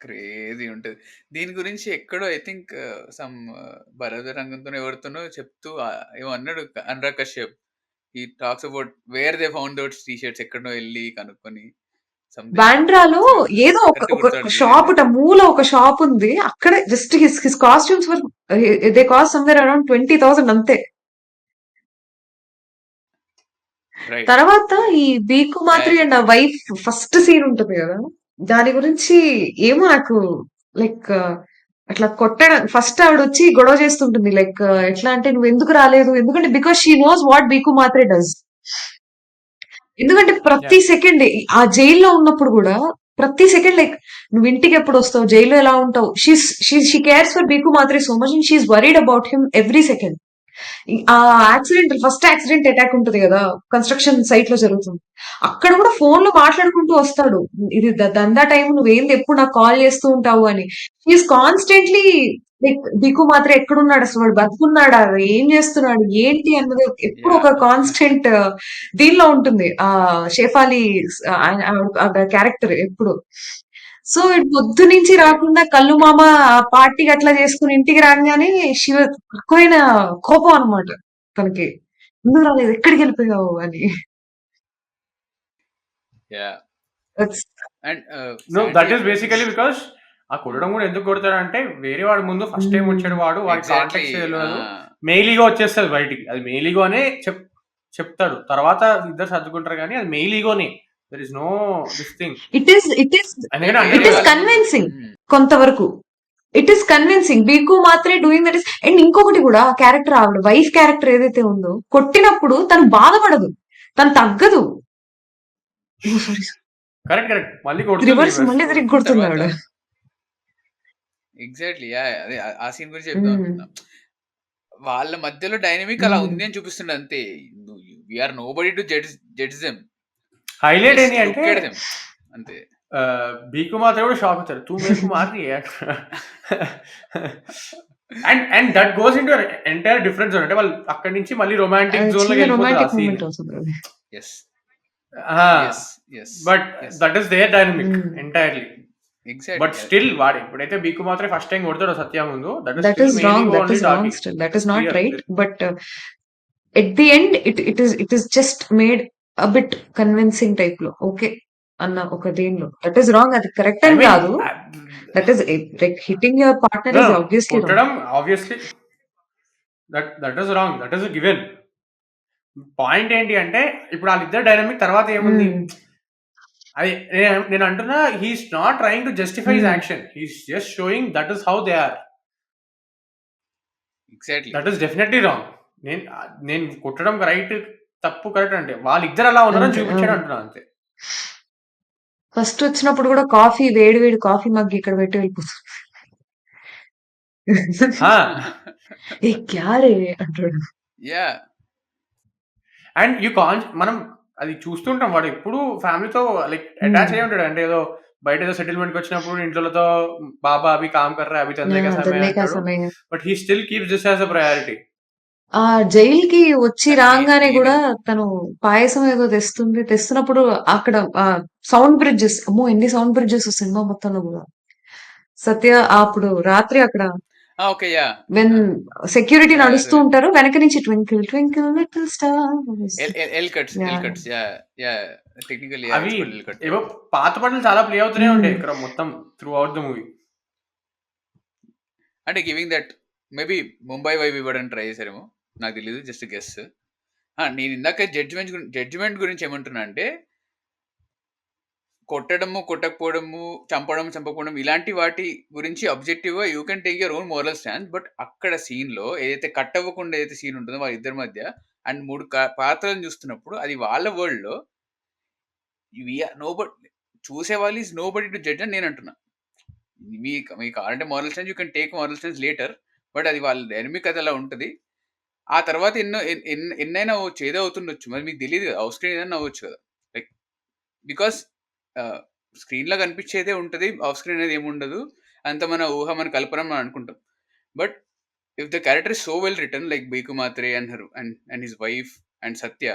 క్రేజీ ఉంటది. దీని గురించి ఎక్కడో ఐ థింక్ సమ్ భరత రంగంతో ఎవరితోనో చెప్తూ ఏమో అన్నాడు అనురాగ్ కశ్యప్. ఈ talks about where they found those T shirts, ఎక్కడో వెళ్ళి కనుక్కొని బాండ్రాలో ఏదో ఒక షాప్, మూల ఒక షాప్ ఉంది, అక్కడ just his costumes for they cost somewhere around 20,000 అంతే. తర్వాత ఈ బీకు మాత్రి అండ్ ఆ వైఫ్ ఫస్ట్ సీన్ ఉంటుంది కదా, దాని గురించి ఏమో నాకు లైక్ అట్లా కొట్టడం, ఫస్ట్ ఆవిడ వచ్చి గొడవ చేస్తుంటుంది, లైక్ ఎట్లా అంటే నువ్వు ఎందుకు రాలేదు, ఎందుకంటే because she knows what బీకు Mhatre does. ఎందుకంటే ప్రతి సెకండ్ ఆ జైల్లో ఉన్నప్పుడు కూడా ప్రతి సెకండ్ లైక్ నువ్వు ఇంటికి ఎప్పుడు వస్తావు, జైల్లో ఎలా ఉంటావు, she cares for Bhiku Mhatre so much and she's worried about him every second. ఆ ఫస్ట్ యాక్సిడెంట్ అటాక్ ఉంటుంది కదా, కన్స్ట్రక్షన్ సైట్ లో జరుగుతుంది, అక్కడ కూడా ఫోన్ లో మాట్లాడుకుంటూ వస్తాడు, ఇది దందా టైం, నువ్వేంది ఎప్పుడు నాకు కాల్ చేస్తూ ఉంటావు అని. ఈస్ కాన్స్టెంట్లీ లైక్ బికు మాత్రం ఎక్కడున్నాడు, అసలు వాడు బతుకున్నాడా, ఏం చేస్తున్నాడు ఏంటి అన్నది ఎప్పుడు ఒక కాన్స్టెంట్ దీనిలో ఉంటుంది ఆ షేఫాలి క్యారెక్టర్ ఎప్పుడు. సో పొద్దు నుంచి రాకుండా కళ్ళు మామ పార్టీ అట్లా చేసుకుని ఇంటికి రాగానే శివ తక్కువైన కోపం అనమాట తనకి, ఎందుకు రాలేదు, ఎక్కడికి వెళ్ళిపోయావు అని. No, that is basically because ఆ కొట్టడం కూడా ఎందుకు కొడతాడంటే వేరే వాడు ముందు ఫస్ట్ టైం వచ్చాడు వాడు వాడి ఎగ్జాక్ట్లీ కాంటాక్ట్స్ తెలియదు, మెయిలీగో వచ్చేస్తుంది బయటికి. అది మెయిలీగో అనే చెప్తాడు, తర్వాత ఇద్దరు సర్దుకుంటారు కానీ అది మెయిలీగోనే. There is no this thing. It is convincing కొంతవరకు. It is convincing. Bhiku Mhatre doing that is. And ఇంకొకటి కూడా ఆ క్యారెక్టర్, ఆవిడ వైఫ్ క్యారెక్టర్ ఏదైతే ఉందో, కొట్టినప్పుడు తను బాధపడదు, తను తగ్గదు. కరెక్ట్ కరెక్ట్, మళ్ళీ రివర్స్ మళ్ళీ తిరిగి కొడుతుంది ఆవిడ. ఎగ్జాక్ట్లీ అదే ఆ సీన్ గురించి చెప్దాం అనుకున్నా. వాళ్ళ మధ్యలో డైనమిక్ అలా ఉంది అని చూపిస్తుండే అంతే. We are nobody to judge them. Highlight ఏంటి అంటే అంతే. బీకు మాత్రం కూడా షాక్ అవుతారు, తూ మేరకు మారి. And that goes into entire different zone. అంటే వాళ్ళు అక్కడి నుంచి మళ్ళీ రొమాంటిక్ జోన్ లోకి వెళ్ళిపోతారు. But that is their dynamic entirely. But still వాడు ఎప్పుడైతే బీకు మాత్రం ఫస్ట్ టైం కొడతాడో సత్య ముందు, that is wrong. That is not right. But at the end it is just made a bit convincing type లో okay అన్న ఒక దీనిలో. That is wrong. అది కరెక్ట్ అని కాదు. That is like hitting your partner is obviously wrong. Obviously that is wrong. That is given. Point ఏంటి అంటే ఇప్పుడు వాళ్ళిద్దరు డైనమిక్ తర్వాత ఏముంది అది నేను అంటున్నా, he's not trying to justify his action, he's just showing that is how they are. Exactly that is definitely wrong. నేను కొట్టడం రైట్ తప్పు కరెక్ట్ అంటే వాళ్ళిద్దరు అలా ఉన్నారని చూపించాడు అంటున్నా అంతే. ఫస్ట్ వచ్చినప్పుడు కూడా కాఫీ, వేడి వేడి కాఫీ మగ్గి ఇక్కడ పెట్టి వెళ్ళిపోతుంది. ఏ క్యారే అంటాడు. అండ్ యూ కాన్ మనం అది చూస్తుంటాం, వాడు ఎప్పుడు ఫ్యామిలీతో లైక్ అటాచ్ అయ్యి ఉంటాడు. అంటే ఏదో బయట ఏదో సెటిల్మెంట్ వచ్చినప్పుడు ఇంట్లోతో బాబా అవి కామ్ కర్రా అవి తందే కా సమయం, but he still keeps this as a priority. ఆ జైలుకి వచ్చి రాగానే కూడా తను పాయసం ఏదో తెస్తున్నప్పుడు అక్కడ సౌండ్ బ్రిడ్జెస్, అమ్మో ఎన్ని సౌండ్ బ్రిడ్జెస్ సినిమా మొత్తంలో కూడా. సత్య అప్పుడు రాత్రి అక్కడ వెన్ సెక్యూరిటీ నడుస్తూ ఉంటారు, వెనక నుంచి ట్వింకిల్ ట్వింకిల్ లిటిల్ స్టార్, అవి ఏవో పాత పాటలు చాలా ప్లే అవుతూనే ఉంటాయి ఇక్కడ మొత్తం త్రూ అవుట్ ద మూవీ. అంటే giving that maybe Mumbai vibe ఇవ్వడానికి ట్రై చేశారేమో, నాకు తెలియదు, జస్ట్ గెస్. నేను ఇందాక జడ్జిమెంట్ గురించి ఏమంటున్నా అంటే, కొట్టడము కొట్టకపోవడము, చంపకపోవడం ఇలాంటి వాటి గురించి ఆబ్జెక్టివ్గా you can take your own moral stand. But అక్కడ సీన్లో ఏదైతే కట్ అవ్వకుండా ఏదైతే సీన్ ఉంటుందో వాళ్ళ ఇద్దరి మధ్య అండ్ 3 పాత్రలను చూస్తున్నప్పుడు, అది వాళ్ళ వరల్డ్లో చూసే వాళ్ళు is nobody to judge అని నేను అంటున్నా. మీకు కావాలంటే moral stand you can take moral stands later, but అది వాళ్ళ ఎనిమిక్ అది అలా ఉంటుంది. ఆ తర్వాత ఎన్నైనా అవ్వచ్చు, ఏదో అవుతుండొచ్చు, మరి మీకు తెలియదు కదా, ఆఫ్ స్క్రీన్ ఏదైనా అవ్వచ్చు కదా. లైక్ బికాస్ స్క్రీన్లో కనిపించేదే ఉంటుంది, ఆఫ్ స్క్రీన్ అనేది ఏముండదు, అంత మన ఊహ మన కల్పన మనం అనుకుంటాం. But if the character is so well written like Bhiku Mhatre and his wife and Satya,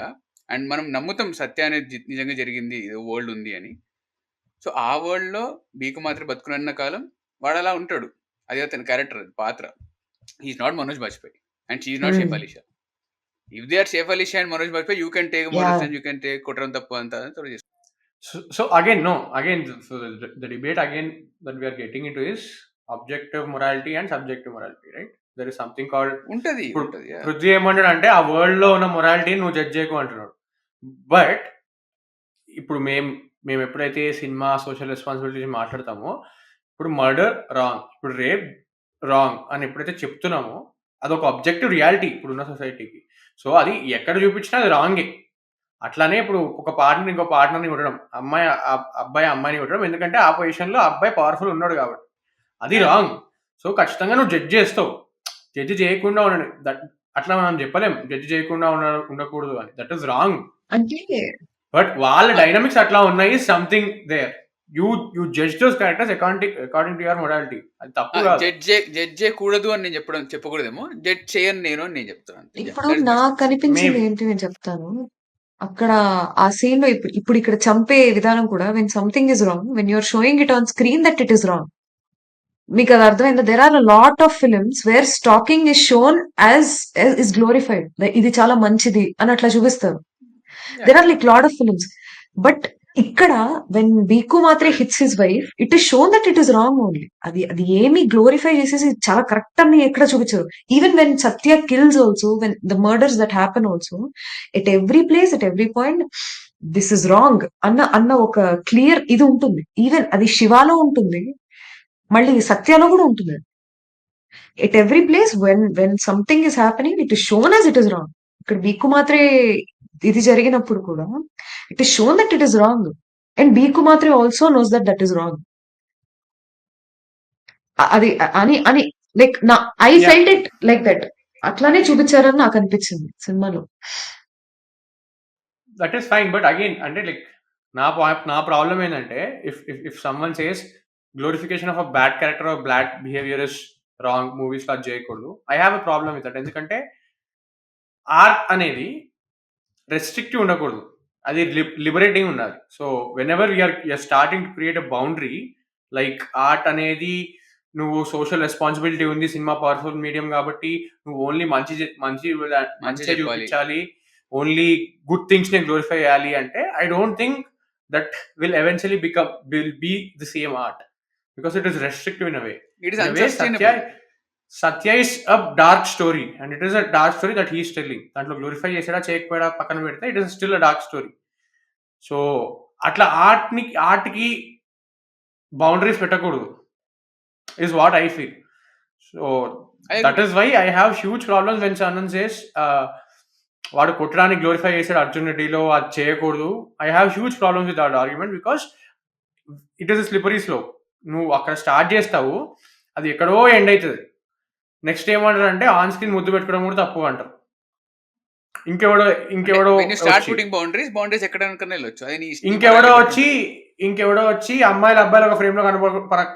and మనం నమ్ముతాం సత్య అనేది నిజంగా జరిగింది, వరల్డ్ ఉంది అని. సో ఆ వరల్డ్లో బీకు మాత్రం బతుకున్న కాలం వాడు అలా ఉంటాడు. అది అతని క్యారెక్టర్, అది పాత్ర. He's not Manoj Bajpayee and she is not Shefali Shah. If they are Shefali Shah and Manoj Bajpayee, you can take moral stand, you can take కొట్టడం తప్పు అంతా. So again, so the debate again that we are getting into is objective morality and subjective morality, right? There is something called ఉంటుంది. పృథ్వీ ఏమంటాడు అంటే ఆ world లో ఉన్న మొరాలిటీని నువ్వు జడ్జ్ చేయకు అంటున్నాడు. బట్ ఇప్పుడు మేము ఎప్పుడైతే సినిమా సోషల్ రెస్పాన్సిబిలిటీ మాట్లాడతామో, ఇప్పుడు మర్డర్ రాంగ్, ఇప్పుడు రేప్ రాంగ్ అని ఎప్పుడైతే చెప్తున్నామో, అదొక అబ్జెక్టివ్ రియాలిటీ ఇప్పుడున్న సొసైటీకి. సో అది ఎక్కడ చూపించినా అది రాంగే. అట్లానే ఇప్పుడు ఒక పార్ట్నర్ ఇంకో పార్ట్నర్ని కొట్టడం, అబ్బాయి అమ్మాయిని కొట్టడం, ఎందుకంటే ఆ పొజిషన్లో అబ్బాయి పవర్ఫుల్ ఉన్నాడు కాబట్టి, అది రాంగ్. సో ఖచ్చితంగా నువ్వు జడ్జ్ చేస్తావు. జడ్జ్ చేయకుండా ఉండండి, అట్లా మనం చెప్పలేం జడ్జ్ చేయకుండా ఉండకూడదు అని, దట్ ఈస్ రాంగ్. బట్ వాళ్ళ డైనమిక్స్ అట్లా ఉన్నాయి, something there. You judge those characters according to your morality. అది తప్పు కాదు. జడ్జ్ చేయకూడదు అని నేను చెప్పకూడదేమో, జడ్జ్ చేయను నేను అని నేను చెప్తాను. ఇప్పుడు నాకు అనిపించింది ఏంటి నేను చెప్తాను. అక్కడ ఆ సీన్ లో ఇప్పుడు ఇక్కడ చంపే విధానం కూడా, when something is wrong, when you're showing it on screen that it is wrong, మీకు అది అర్థమైందా? There are a lot of films where stalking is shown as is glorified, ఇది చాలా మంచిది అని అట్లా చూపిస్తారు. There are like lot of films. But ఇక్కడ when Bhiku Mhatre Correct. Hits his wife, it is shown that it is wrong only. అది ఏమి glorify చేసేసి చాలా కరెక్ట్ అని ఎక్కడ చూపించారు. Even when Satya kills also, when the murders that happen also, at every place, at every point, this is wrong అన్న ఒక clear ఇది ఉంటుంది. ఈవెన్ అది శివాలో ఉంటుంది, మళ్ళీ సత్యలో కూడా ఉంటుంది. At every place when something is happening, it is shown as it is wrong. ఇక్కడ బీకు మాత్రే ఇది జరిగినప్పుడు కూడా it is shown that it is wrong. And Bhiku Mhatre also knows that that is wrong. అది అని అని లైక్ నా I Yeah. Felt it like that. అట్లానే చూపించారని నాకు అనిపించింది సినిమాలో. That is fine, but again అంటే లైక్ నా ప్రాబ్లం ఏంటంటే if someone says glorification of a bad character of bad behaviour is wrong, movies అది చేయకూడదు. I have a problem with that. ఎందుకంటే ఆర్ట్ అనేది రెస్ట్రిక్టివ్ ఉండకూడదు, అది లిబరేటింగ్ ఉండాలి. So whenever you're starting to create a boundary, like art అనేది నువ్వు social responsibility ఉంది, సినిమా పవర్ఫుల్ మీడియం కాబట్టి నువ్వు ఓన్లీ మంచి చూపించాలి, ఓన్లీ గుడ్ థింగ్స్ ని గ్లోరిఫై చేయాలి అంటే I don't think that will eventually will be the same art, because it is restrictive in a way. It is unsustainable. Satya is a dark story, and it is a dark story that he is telling. దాంట్లో glorify చేసాడా చేయకపోయాడా పక్కన పెడితే it is still a dark story. So అట్లా ఆర్ట్కి boundaries పెట్టకూడదు is what I feel. So that is why I have huge problems when someone says వాడు కొట్టడానికి గ్లోరిఫై చేసాడు అర్జున్ రెడ్డిలో, అది చేయకూడదు. I have huge problems with that argument, because it is slippery slope. నువ్వు అక్కడ స్టార్ట్ చేస్తావు, అది ఎక్కడో ఎండ్ అవుతుంది. నెక్స్ట్ ఏమంటారు అంటే ఆన్ స్క్రీన్ ముద్దు పెట్టుకోవడం కూడా తప్పు అంటారు. ఇంకెవడో వచ్చి అమ్మాయిలు అబ్బాయిలు ఒక ఫ్రేమ్ లో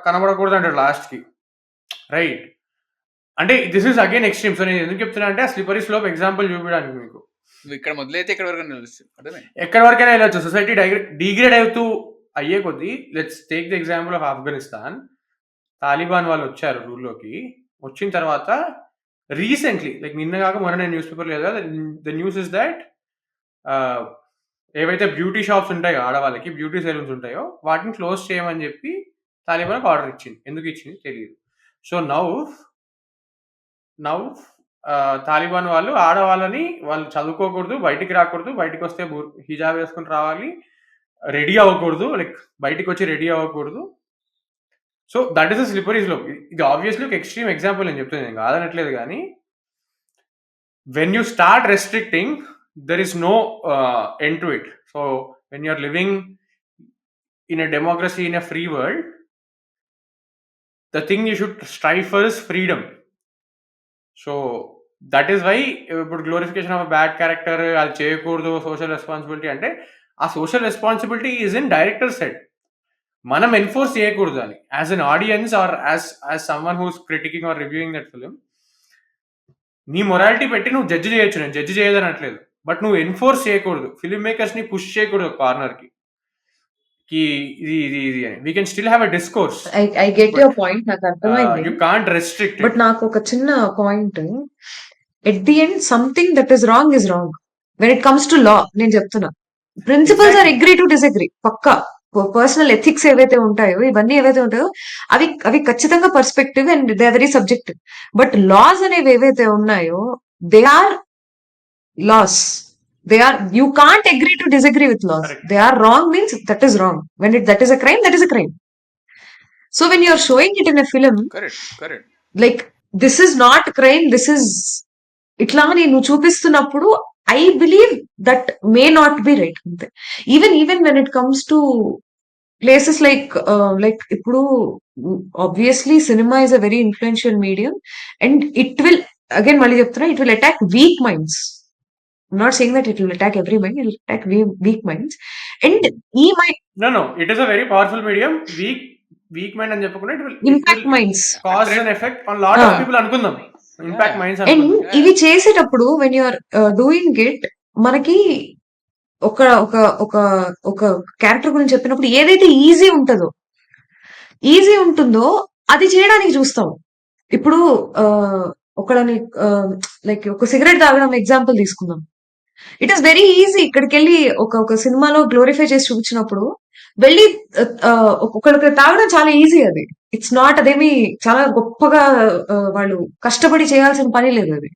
కనబడకూడదు అంటాడు లాస్ట్ కి, రైట్? అంటే this is again extreme. So నేను ఎందుకు చెప్తున్నా అంటే ఆ స్లిపరీ స్లోప్ ఎగ్జాంపుల్ చూపించడానికి మీకు. ఇక్కడ మొదలైతే ఎక్కడి వరకైనా వెళ్ళొచ్చు. సొసైటీ డిగ్రేడ్ అవుతూ అయ్యే కొద్దీ, let's take the example of Afghanistan. Taliban వాళ్ళు వచ్చారు రూల్లోకి, వచ్చిన తర్వాత రీసెంట్లీ లైక్ నిన్న కాక మొన్న నేను న్యూస్ పేపర్ లేదా ద న్యూస్ ఇస్ దట్ ఏవైతే బ్యూటీ షాప్స్ ఉంటాయో ఆడవాళ్ళకి, బ్యూటీ సెలూన్స్ ఉంటాయో వాటిని క్లోజ్ చేయమని చెప్పి తాలిబాన్ ఆర్డర్ ఇచ్చింది. ఎందుకు ఇచ్చింది తెలియదు. సో నౌ తాలిబాన్ వాళ్ళు ఆడవాళ్ళని వాళ్ళు చదువుకోకూడదు, బయటికి రాకూడదు, బయటికి వస్తే హిజాబ్ వేసుకుని రావాలి, రెడీ అవ్వకూడదు, లైక్ బయటికి వచ్చి రెడీ అవ్వకూడదు. So that is a slippery slope. ఇది ఆబ్వియస్లీ ఒక ఎక్స్ట్రీమ్ ఎగ్జాంపుల్ నేను చెప్తుంది, నేను కాదనట్లేదు. కానీ when you start restricting there is no end to it. So when you are living in a democracy, in a free world, the thing you should strive for is freedom. So that is why ఇప్పుడు glorification of a bad character అది చేయకూడదు, social responsibility అంటే ఆ social responsibility is in director set. మనం enforce చేయకూడదు అని as an audience or as someone who's critiquing or reviewing that film. నీ మొరాలిటీ పెట్టి నువ్వు జడ్జి చేయొచ్చు, నేను జడ్జి చేయదనట్లేదు, బట్ నువ్వు ఎన్ఫోర్స్ చేయకూడదు, ఫిల్మ్ మేకర్స్ ని పుష్ చేయకూడదు కార్నర్ కి ఇది అని. We can still have a discourse. I get your point, నాకు అర్థమైంది. You can't restrict. బట్ నాకు ఒక చిన్న point, at the end something that is wrong is wrong when it comes to law. నేను చెప్తున్నా, principles are agree to disagree. పక్కా personal ethics ఏవైతే ఉంటాయో, ఇవన్నీ ఏవైతే ఉంటాయో అవి ఖచ్చితంగా perspective and they are very subjective. But laws అనేవి ఏవైతే ఉన్నాయో they are laws. They are, you can't agree to disagree with laws. Correct. They are wrong means that is wrong. When that is a crime, that is a crime. So when you are showing it in a film, correct, like this is not crime, this is itla ani nu chupistunappudu, I believe that may not be right. Even when it comes to places like ippudu, obviously cinema is a very influential medium, and it will, again mali cheptuna, it will attack weak minds. I'm not saying that it will attack every mind, it will attack weak minds. And No, it is a very powerful medium. Weak mind అని చెప్పకుండా it will impact minds, cause an effect on lot of people అనుకుందాం. Impact minds and ఇవి చేసేటప్పుడు when you are doing it, మనకి ఒక ఒక ఒక ఒక క్యారెక్టర్ గురించి చెప్పినప్పుడు ఏదైతే ఈజీ ఉంటుందో అది చేయడానికి చూస్తాం. ఇప్పుడు ఒకళ్ళని లైక్ ఒక సిగరెట్ తాగడం ఎగ్జాంపుల్ తీసుకుందాం. It is very easy. ఇక్కడికి వెళ్ళి ఒక సినిమాలో గ్లోరిఫై చేసి చూపించినప్పుడు వెళ్ళి ఒకరికి తాగడం చాలా ఈజీ. అది ఇట్స్ నాట్, అదేమి చాలా గొప్పగా వాళ్ళు కష్టపడి చేయాల్సిన పని లేదు అది.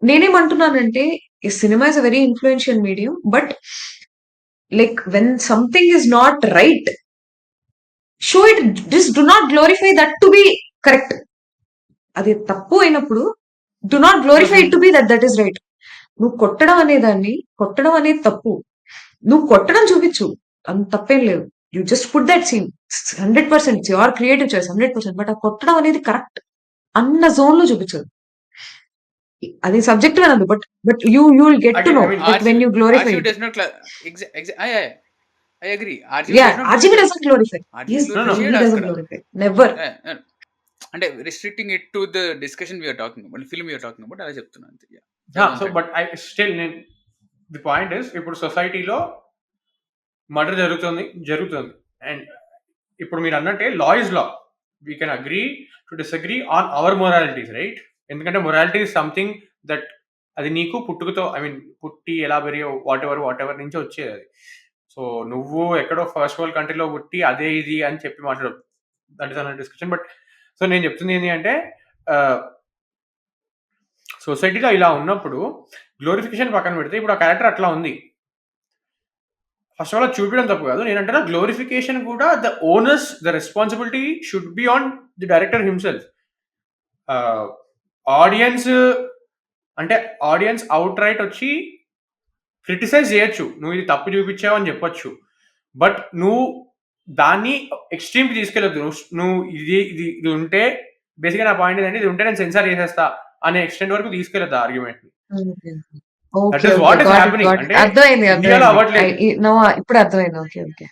నేనేమంటున్నానంటే ఈ cinema is a very influential medium, but like when something is not right, show it. Just do not glorify that to be correct. అది తప్పు అయినప్పుడు do not glorify it to be that is right. నువ్వు కొట్టడం అనేది తప్పు. నువ్వు కొట్టడం చూపించు, అంత తప్పేం లేదు. You just put that scene 100%, your creative choice 100%. But ఆ కొట్టడం అనేది కరెక్ట్ అన్న జోన్ లో చూపించదు. అది సబ్జెక్ట్ అనదు, but you will get to know that when you glorify. RGV does not I agree. RGV does not RGV doesn't glorify. RGV Yes, glorifies he చేయడు doesn't అక్కడ. glorify. Never. అంటే restricting it to the discussion we're talking about, film we're talking about, అలా చెప్తున్నాను అంతే. So but I still, the point is, ఇప్పుడు సొసైటీలో murder జరుగుతుంది and ఇప్పుడు మీరు అన్నట్టే law is law. We can agree to disagree on our moralities, right? ఎందుకంటే మొరాలిటీ ఇస్ సంథింగ్ దట్ అది నీకు పుట్టుకతో, ఐ మీన్ పుట్టి ఎలా పెరిగో వాట్ ఎవర్ నుంచి వచ్చేది అది. సో నువ్వు ఎక్కడో ఫస్ట్ వరల్డ్ కంట్రీలో పుట్టి అదే ఇది అని చెప్పి మాట్లాడదు, దట్ ఇస్ అన్న డిస్కషన్. బట్ సో నేను చెప్తుంది ఏంటి అంటే, సొసైటీలో ఇలా ఉన్నప్పుడు గ్లోరిఫికేషన్ పక్కన పెడితే, ఇప్పుడు ఆ క్యారెక్టర్ అట్లా ఉంది, ఫస్ట్ ఆఫ్ ఆల్ చూపించడం తప్పు కాదు. నేనంటే గ్లోరిఫికేషన్ కూడా the owners, the responsibility should be on the director himself. Audience అంటే ఆడియన్స్ అవుట్ రైట్ వచ్చి క్రిటిసైజ్ చేయొచ్చు, నువ్వు ఇది తప్పు చూపించావు అని చెప్పొచ్చు. బట్ నువ్వు దాన్ని ఎక్స్ట్రీమ్కి తీసుకెళ్ళొద్దు. నువ్వు ఇది ఉంటే, బేసిక్గా నా పాయింట్ ఏంటంటే, ఇది ఉంటే నేను సెన్సార్ చేసేస్తా అనే ఎక్స్టెంట్ వరకు తీసుకెళ్ళొద్దు argument. Okay, what is happening అంటే ఇండియాలో అవ్వట్లేదు. ఇప్పుడు అర్థమైంది. ఓకే ఓకే,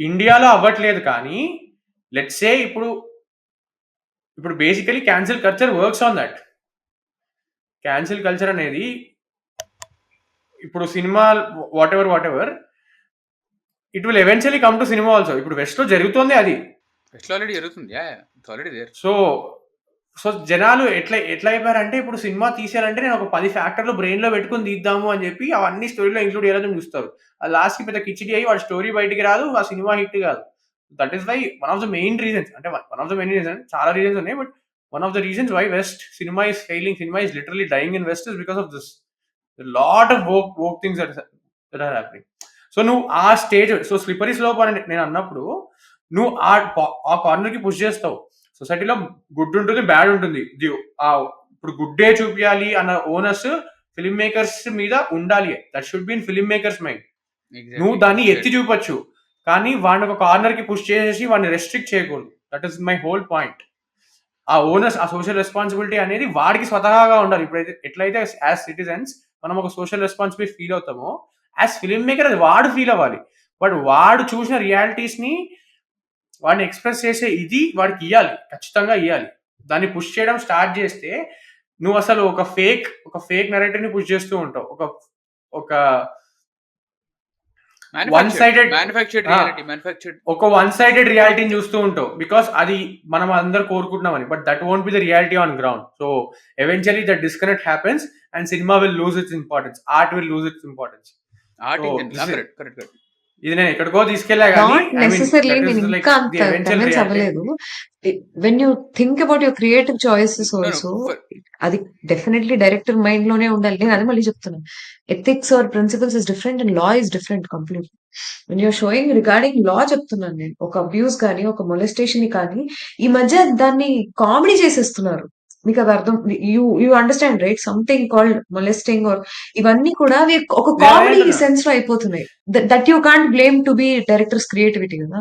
ఇండియాలో అవ్వట్లేదు, కానీ లెట్స్ సే ఇప్పుడు basically cancel culture works on that. Cancel culture అనేది ఇప్పుడు cinema what ever it will eventually come to cinema also. ఇప్పుడు వెస్ట్ లో జరుగుతుంది, అది వెస్ట్ లో ఆల్రెడీ జరుగుతుంది. సో జనాలు ఎట్లా అయిపోయారంటే, ఇప్పుడు సినిమా తీసేయాలంటే నేను ఒక 10 ఫ్యాక్టర్లు బ్రెయిన్ లో పెట్టుకుని తీద్దాము అని చెప్పి అవన్నీ స్టోరీలో ఇంక్లూడ్ చేయాలని చూస్తారు. అది లాస్ట్ కి పెద్ద కిచిడి అయ్యి వాడి స్టోరీ బయటికి రాదు, ఆ సినిమా హిట్ కాదు. That is why one of the main reasons, అంటే one of the main reason, చాలా రీజన్స్ ఉన్నాయి, but one of the reasons why west cinema is failing, cinema is literally dying in west, is because of this lot of woke things that are happening. So నువ్వు ఆ stage, so slippery slope అని నేను అన్నప్పుడు నువ్వు ఆ corner కి push చేస్తావు. సొసైటీలో గుడ్ ఉంటుంది, బ్యాడ్ ఉంటుంది. ఇప్పుడు గుడ్డే చూపించాలి అన్న ఓనర్స్ ఫిల్మ్ మేకర్స్ మీద ఉండాలి. That should be in film makers mind. నువ్వు దాన్ని ఎత్తి చూపొచ్చు, కానీ వాడిని ఒక కార్నర్ కి పుష్ చేసేసి వాడిని రెస్ట్రిక్ట్ చేయకూడదు. That is my whole point. ఆ ఓనర్స్, ఆ సోషల్ రెస్పాన్సిబిలిటీ అనేది వాడికి స్వతహాగా ఉండాలి. ఇప్పుడైతే ఎట్లయితే యాజ్ సిటిజన్స్ మనం ఒక సోషల్ రెస్పాన్సిబిలిటీ ఫీల్ అవుతామో, యాజ్ ఫిల్మ్ మేకర్ అది వాడు ఫీల్ అవ్వాలి. బట్ వాడు చూసిన రియాలిటీస్ ని వాడిని ఎక్స్ప్రెస్ చేసే ఇది వాడికి ఇవ్వాలి, ఖచ్చితంగా ఇవ్వాలి. దాన్ని పుష్ చేయడం స్టార్ట్ చేస్తే నువ్వు అసలు ఒక ఫేక్ నరేటివ్ ని పుష్ చేస్తూ ఉంటావు, ఒక వన్ సైడెడ్ రియాలిటీని చూస్తూ ఉంటావు, బికాస్ అది మనం అందరు కోరుకుంటున్నామని. But that won't be the reality on ground. So eventually that disconnect happens and cinema will lose its importance, art will lose its importance. ఇది నేను ఎక్కడికో తీసుకెళ్ళా, అవ్వలేదు. When you think about your creative choices also, అది definitely director mind లోనే ఉండాలి. నేను అదే మళ్ళీ చెప్తున్నాను, ethics or principles is different and law is different completely. When you're showing regarding law చెప్తున్నాను నేను, ఒక అబ్యూస్ కానీ ఒక మొలెస్టేషన్ కానీ ఈ మధ్య దాన్ని కామెడీ చేసేస్తున్నారు. మీకు అది అర్థం, you understand right? Something called molesting or ఇవన్నీ కూడా ఒక కామెడీ సెన్స్ లో అయిపోతున్నాయి. That you can't blame to be director's creativity కదా.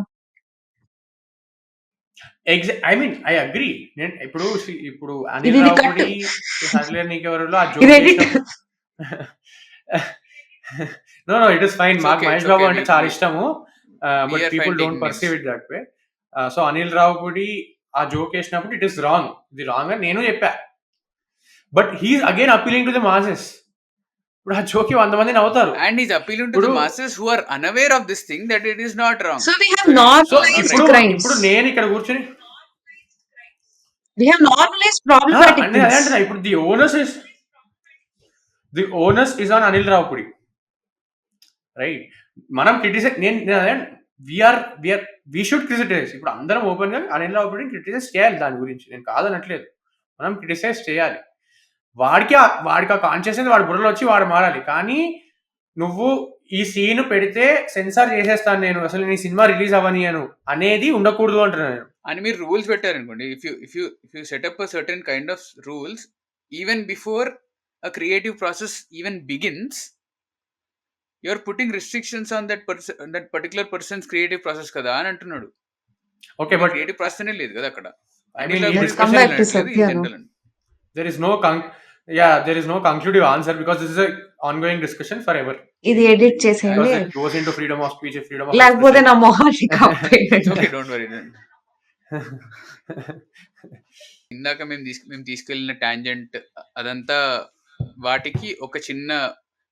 I mean I agree. నేను ఇప్పుడు అనిల్ రావుపూడి హర్లర్ నీకెవరిలో ఆ joke no it is fine. మాకు మహేష్ బాబు అంటే చాలా ఇష్టము, but people don't perceive it that way. So Anil Ravipudi ఆ జోక్ వేసినప్పుడు ఇట్ ఇస్ రాంగ్, ఇది రాంగ్ అని నేను చెప్పా. But he's again appealing to the masses. ఇప్పుడు ఆ జోక్ 100 మంది నవ్వుతారు, and he's appealing to the masses who are unaware of this thing, that it is not wrong. So we have normalized crimes. ఇప్పుడు నేను ఇక్కడ కూర్చొని we have normalized problematic things. ఇప్పుడు the owners is the onus is on Anil Ravipudi, right? మనం criticise we should criticise. ఇప్పుడు అందరం open గా Anil రావుపుడిని criticise చేయాలి, దాని గురించి నేను కాదనట్లేదు, మనం క్రిటిసైజ్ చేయాలి. వాడికి ఆ కాన్షియస్నెస్ వాడి బుర్రలో వచ్చి వాడు మారాలి. కానీ నువ్వు ఈ సీన్ పెడితే సెన్సార్ చేసేస్తాను నేను, అసలు నీ సినిమా రిలీజ్ అవ్వనియను అనేది ఉండకూడదు అంటున్నాను నేను. అని మీరు రూల్స్ పెట్టారనుకోండి, if you set up a certain kind of rules even before a creative process even begins, you're putting restrictions on that particular person's creative process కదా అని అంటున్నాడు. ఓకే, బట్ క్రియేటివ్ ప్రాసెస్ అనే లేదు కదా అక్కడ. I mean, Let's come back to Satya now. there is no conclusive answer because this is a ongoing discussion forever. ఇది edit చేసేయండి, Because it goes into freedom of speech, freedom of లేకపోతే expression. నా మొహాన్ని కప్పేయండి. Okay, don't worry. ఇందాక మేము తీసుకెళ్ళిన tangent అదంతా వాటికి ఒక చిన్న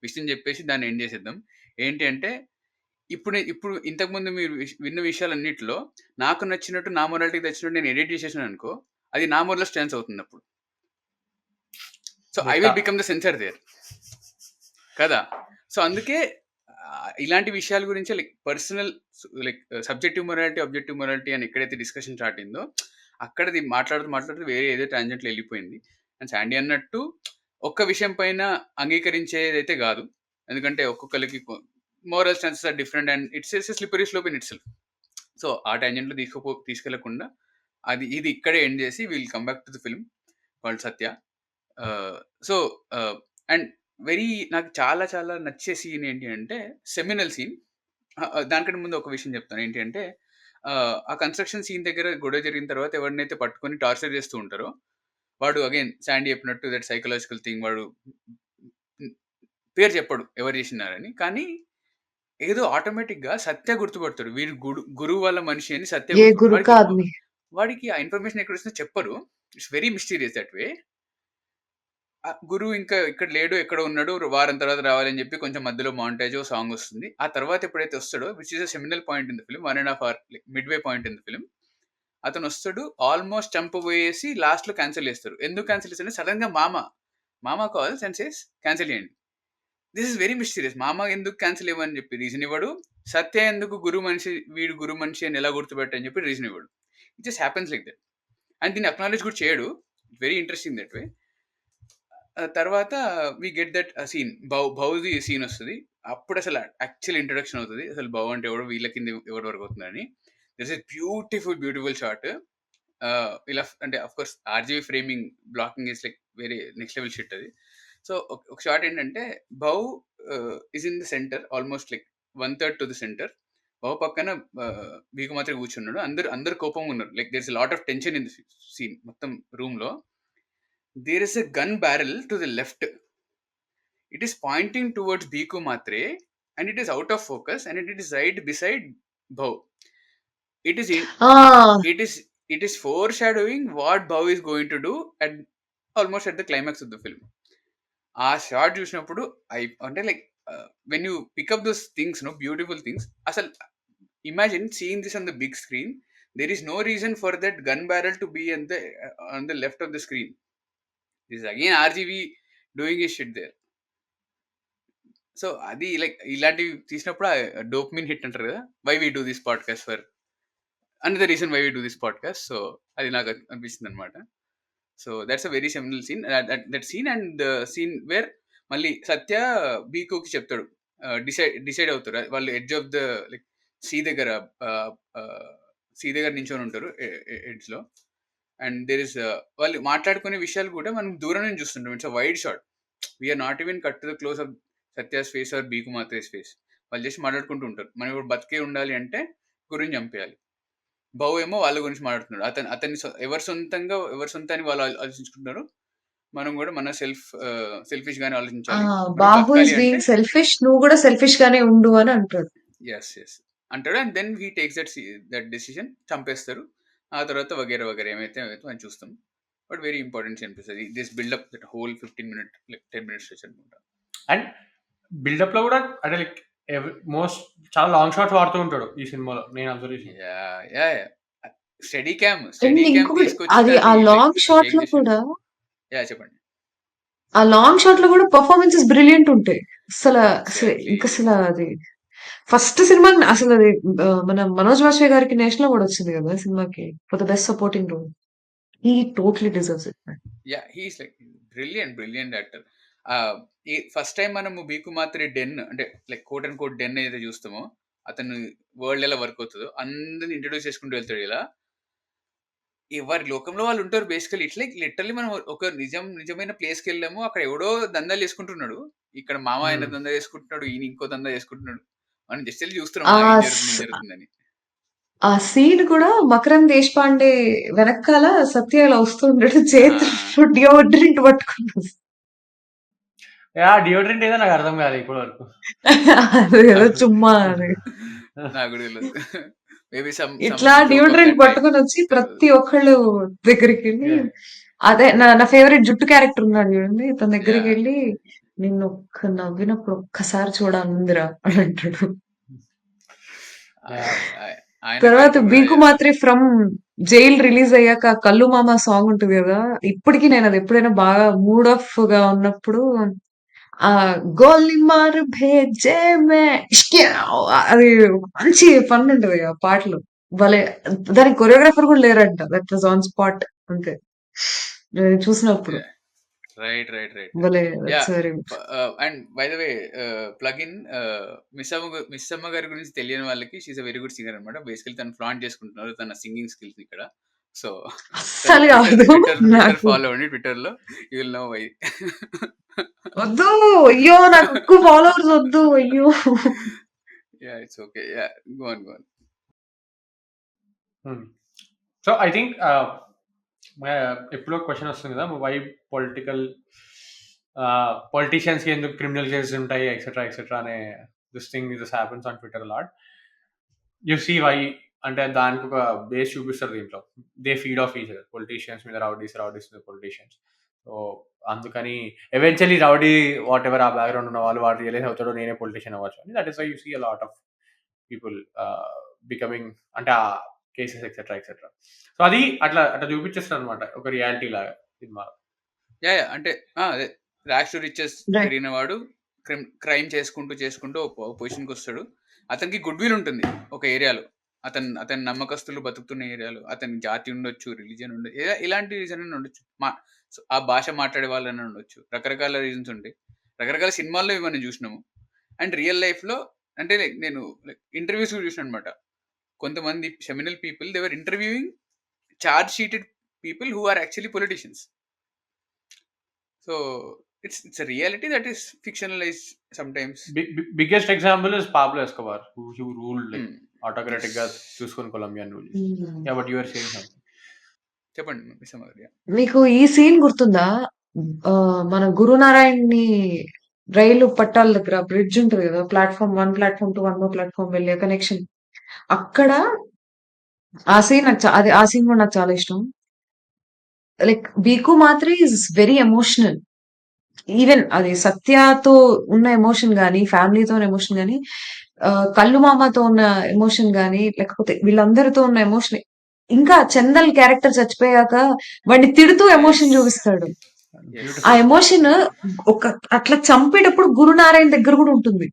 విషయం చెప్పేసి దాన్ని ఎండ్ చేసేద్దాం. ఏంటి అంటే, ఇప్పుడు ఇంతకుముందు మీరు విన్న విషయాలన్నిటిలో నాకు నచ్చినట్టు, నా మొరాలిటీకి నచ్చినట్టు నేను ఎడిట్ చేసేసాను అనుకో, అది నా మొరల్ స్టాన్స్ అవుతుంది అప్పుడు. So I will become the censor there కదా. సో అందుకే ఇలాంటి విషయాల గురించి like personal, like subjective morality, objective morality అని ఎక్కడైతే డిస్కషన్ స్టార్ట్ అయిందో అక్కడది మాట్లాడుతూ వేరే ఏదో టాంజెంట్లో వెళ్ళిపోయింది. అండ్ శాండీ అన్నట్టు ఒక్క విషయం పైన అంగీకరించేదైతే కాదు, ఎందుకంటే ఒక్కొక్కరికి moral stances are different and it's slippery slope in itself. So ఆ టాంజెంట్లో తీసుకెళ్లకుండా ఇది ఇక్కడే ఎండ్ చేసి will come back to the film called Satya. So and నాకు చాలా చాలా నచ్చే సీన్ ఏంటి అంటే సెమినల్ సీన్. దానికంటే ముందు ఒక విషయం చెప్తాను. ఏంటి అంటే, ఆ కన్స్ట్రక్షన్ సీన్ దగ్గర గొడవ జరిగిన తర్వాత ఎవరినైతే పట్టుకొని టార్చర్ చేస్తూ ఉంటారో వాడు, అగైన్ శాండీ చెప్పినట్టు దట్ సైకలాజికల్ థింగ్, వాడు పేరు చెప్పడు ఎవరు చేసినారని, కానీ ఏదో ఆటోమేటిక్గా సత్య గుర్తుపడతాడు, వీడు గురువు వాళ్ళ మనిషి అని సత్య ఏ గురు కాదు, వాడికి ఆ ఇన్ఫర్మేషన్ ఎక్కడ వచ్చినా చెప్పరు. It's very mysterious that way. గురువు ఇంకా ఇక్కడ లేడు, ఎక్కడ ఉన్నాడు, వారం తర్వాత రావాలని చెప్పి కొంచెం మధ్యలో మాంటేజ్ సాంగ్ వస్తుంది. ఆ తర్వాత ఎప్పుడైతే వస్తాడో, which is a seminal point in the film, 1.5 hour mid way point in the film, అతను వస్తాడు, ఆల్మోస్ట్ చంపబోయేసి లాస్ట్ లో క్యాన్సిల్ చేస్తారు. ఎందుకు క్యాన్సిల్ చేస్తారు? సడన్ గా మామ కాల్స్ అండ్ సేస్ క్యాన్సిల్ చేయండి. This is very mysterious. మామ ఎందుకు క్యాన్సిల్ ఇవ్వని చెప్పి రీజన్ ఇవ్వడు. సత్య ఎందుకు వీడు గురు మనిషి అని ఎలా గుర్తుపెట్టని చెప్పి రీజన్ ఇవ్వడు. It just happens like that. And దీన్ని అక్నాలెడ్జ్ కూడా చేయడు. Very interesting that way. తర్వాత వి గెట్ దట్ సీన్, బౌది సీన్ వస్తుంది. అప్పుడు అసలు యాక్చువల్ ఇంట్రొడక్షన్ అవుతుంది, అసలు బౌ అంటే ఎవడు, వీళ్ళ కింద ఎవరి వరకు అవుతుందని. This is beautiful shot. ఇలా అంటే of course RGV framing blocking is like very next level shit అది. సో ఒక షాట్ ఏంటంటే, Bhau is in the centre, almost like 1/3 to the centre. Bhau పక్కన బీకు మాత్రం కూర్చున్నాడు. అందరు కోపంగా ఉన్నారు. Like there is lot of tension in the scene. మొత్తం రూమ్ లో there is a gun barrel to the left. It is pointing towards Bhiku Matre and it is out of focus and it is right beside Bhau. It is foreshadowing what Bhau is going to do almost at the climax of the film. ఆ shot చూసినప్పుడు అంటే like when you pick up those things, beautiful things, అసలు imagine seeing this on the big screen. There is no reason for that gun barrel to be on the left of the screen. This is again RGV doing his shit there. So అది like ఇలాంటివి తీసినప్పుడు dopamine hit అంటారు కదా, why we do this podcast for another reason, why we do this podcast. So అది నాకు అనిపిస్తుంది అనమాట. So that's a very seminal scene, that scene. And scene where మళ్ళీ సత్య బీకోకి చెప్తాడు, డిసైడ్ అవుతారు వాళ్ళు edge of the like sea దగ్గర నించొని ఉంటారు ఎడ్జ్ లో. అండ్ దేర్ ఇస్ వాళ్ళు మాట్లాడుకునే విషయాలు కూడా మనం దూరం నుంచి చూస్తుంటాం. It's a wide shot. We're not even cut to the close of Satya's face or Bhiku Mhatre's face. వాళ్ళు చేసి మాట్లాడుకుంటూ ఉంటారు. మనం ఇప్పుడు బతికే ఉండాలి అంటే గురించి చంపేయాలి. బౌ ఏమో వాళ్ళ గురించి మాట్లాడుతున్నాడు. అతన్ని ఎవరి సొంతాన్ని వాళ్ళు ఆలోచించుకుంటున్నారు. మనం కూడా మన సెల్ఫిష్ గానే ఆలోచించాలి. బాహు ఇస్ బీయింగ్ సెల్ఫిష్, నువ్వు కూడా సెల్ఫిష్ గానే ఉండు అని అంటాడు. ఎస్ అంటాడు. And then he takes that decision, చంపేస్తారు. ఆ తర్వాత వగేరా ఏమైతే మనం చూస్తాం. బట్ వెరీ ఇంపార్టెంట్ అనిపిస్తుంది this buildup, that whole 15 minute 10 minutes stretch అనుకుంటా. అండ్ బిల్డప్ లో కూడా అంటే లైక్ చాలా లాంగ్ షాట్స్ వాడుతూ ఉంటాడు ఈ సినిమాలో, నేను అబ్జర్వ్ చేశాను. స్టడీ క్యామ్ అది ఆ లాంగ్ షాట్ లో కూడా చెప్పండి. ఆ లాంగ్ షాట్ లో కూడా పర్ఫార్మెన్సెస్ బ్రిలియంట్ ఉంటాయి. ఎగ్జాక్ట్లీ. ఇంకా అది ఫస్ట్ సినిమా అసలు అది మన మనోజ్ వాజ్పేయి గారికి నేషనల్ అవార్డ్ వచ్చింది కదా సినిమాకి for the best supporting role. He totally deserves it. Yeah he's like brilliant actor. ఈ ఫస్ట్ టైం మనము బీకు మాత్రే డెన్ అంటే like quote and quote den ఏదైతే చూస్తామో అతను వరల్డ్ ఎలా వర్క్ అవుతుందో అందరిని ఇంట్రడ్యూస్ చేసుకుంటూ వెళ్తాడు ఇలా. ఎవరి లోకంలో వాళ్ళు ఉంటారు బేసికలీ. ఇట్లా లిటరల్లీ మనం ఒక నిజమైన ప్లేస్కి వెళ్ళాము, అక్కడ ఎవడో దందాలు చేసుకుంటున్నాడు, ఇక్కడ మామ ఆయన దందా చేసుకుంటున్నాడు, ఈయన ఇంకో దందా చేసుకుంటున్నాడు, మనం జస్ట్ వెళ్ళి చూస్తున్నాం ఆ ఏం స్- జరుగుతుందని. ఆ సీన్ కూడా మకరం దేశపాండే వెనకాల సత్య ఇలా వస్తుంటాడు చేతులు డియోడ్రెంట్ పట్టుకున్నాడు. డియోడ్రెంట్ ఏదో నాకు అర్థం కాదు ఇప్పటి వరకు. అది ఏదో చుమ్మా అని నాకు కూడా తెలియదు. మేబీ ఇట్లా డియోడ్రెంట్ పట్టుకొని వచ్చి ప్రతి ఒక్కళ్ళు దగ్గరికి వెళ్ళి అదే నా ఫేవరెట్ జుట్టు క్యారెక్టర్ ఉన్నాడు చూడండి, తన దగ్గరికి వెళ్ళి నిన్ను నవ్వినప్పుడు ఒక్కసారి చూడాలందిరా అని అంటాడు. ఆయన తర్వాత క్యారెక్టర్ కూడా బీకు మాత్రి ఫ్రమ్ జైల్ రిలీజ్ అయ్యాక కల్లు మామ సాంగ్ ఉంటుంది కదా, ఇప్పటికీ నేను అది ఎప్పుడైనా బాగా మూడ్ ఆఫ్ గా ఉన్నప్పుడు ఆ గోలి మార్ భేజే మే ఇష్కే అది మంచి ఫన్ ఉంటది ఆ పాటలు. భలే దానికి కొరియోగ్రాఫర్ కూడా లేరంట, దట్ వాజ్ ఆన్ స్పాట్ అంతే నేను చూసినప్పుడు. రైట్ భలే yeah. That's very and by the way plug in Missamma గారి గురించి తెలియని వాళ్ళకి she's a very good singer అనమాట. బేసికలీ తను ఫ్లాంట్ చేసుకుంటున్నారు తన సింగింగ్ స్కిల్స్ ఇక్కడ. సో అస్సలు కాదు ట్విట్టర్ నాకు. ఫాలో అవ్వండి, ట్విట్టర్ లో యూ విల్ నో వై. వద్దు అయ్యో, నాకు ఎక్కువ ఫాలోవర్స్ వద్దు అయ్యో. Yeah it's okay. Yeah go on. So I think ఎప్పుడో క్వశ్చన్ వస్తుంది కదా, వై పొలిటీషియన్స్ కి ఎందుకు క్రిమినల్ కేసెస్ ఉంటాయి ఎక్సెట్రా ఎక్సెట్రా అనే this thing this happens on Twitter lot. You see why అంటే దానికి ఒక బేస్ చూపిస్తారు దీంట్లో. They feed off each other, politicians మీద రౌడీస్ మీద పొలిటీషియన్స్. సో అందుకని ఎవెన్చువల్లీ రౌడీ వాట్ ఎవర్ ఆ బ్యాక్గ్రౌండ్ ఉన్న వాడు రియలైజ్ అవుతాడో నేనే పొలిటీషియన్ అవ్వచ్చు అని. That is why you see a lot of people becoming అంటే ఆ కేసెస్ ఎక్సెట్రా ఎక్సెట్రా. సో అది అట్లా చూపించేస్తారు అనమాట ఒక రియాలిటీ లాగా సినిమా. యా అంటే అదే ర్యాష్ టు రిచెస్ పెరిగిన వాడు క్రైమ్ చేసుకుంటూ పొజిషన్కి వస్తాడు. అతనికి గుడ్ విల్ ఉంటుంది ఒక ఏరియాలో, అతని నమ్మకస్తులు బతుకుతున్న ఏరియాలో. అతని జాతి ఉండొచ్చు, రిలీజియన్ ఉండొచ్చు, ఇలాంటి రీజన్ అని ఉండొచ్చు, ఆ భాష మాట్లాడే వాళ్ళని ఉండొచ్చు, రకరకాల రీజన్స్ ఉంటాయి. రకరకాల సినిమాల్లో ఇవి మనం చూసినాము. అండ్ రియల్ లైఫ్లో అంటే నేను ఇంటర్వ్యూస్ చూసాను అనమాట. కొంతమంది seminal people they were interviewing charge sheeted people who are actually politicians. So it's a reality that is fictionalized sometimes. Biggest example is Pablo Escobar, who ruled like autocratic గా చూసుకొని Colombian rule. Yeah, but you were saying something. చెప్పండి మిస్సమ్మ గారు. మీకు ఈ scene గుర్తుందా, మన గురునారాయణ్ని రైలు పట్టాల దగ్గర బ్రిడ్జ్ ఉంటుంది కదా, ప్లాట్ఫామ్ 1 ప్లాట్ఫామ్ 2 1 ప్లాట్ఫామ్ వెళ్ళే కనెక్షన్, అక్కడ ఆ సీన్ ఆ సీన్ కూడా నాకు చాలా ఇష్టం. లైక్ బీకు మాత్రం ఈజ్ వెరీ ఎమోషనల్. ఈవెన్ అది సత్యతో ఉన్న ఎమోషన్ గానీ, ఫ్యామిలీతో ఉన్న ఎమోషన్ గానీ, కల్లు మామతో ఉన్న ఎమోషన్ గానీ, లేకపోతే వీళ్ళందరితో ఉన్న ఎమోషన్, ఇంకా చందల్ క్యారెక్టర్ చచ్చిపోయాక వాడిని తిడుతూ ఎమోషన్ చూపిస్తాడు. ఆ ఎమోషన్ ఒక అట్లా చంపేటప్పుడు గురునారాయణ దగ్గర కూడా ఉంటుంది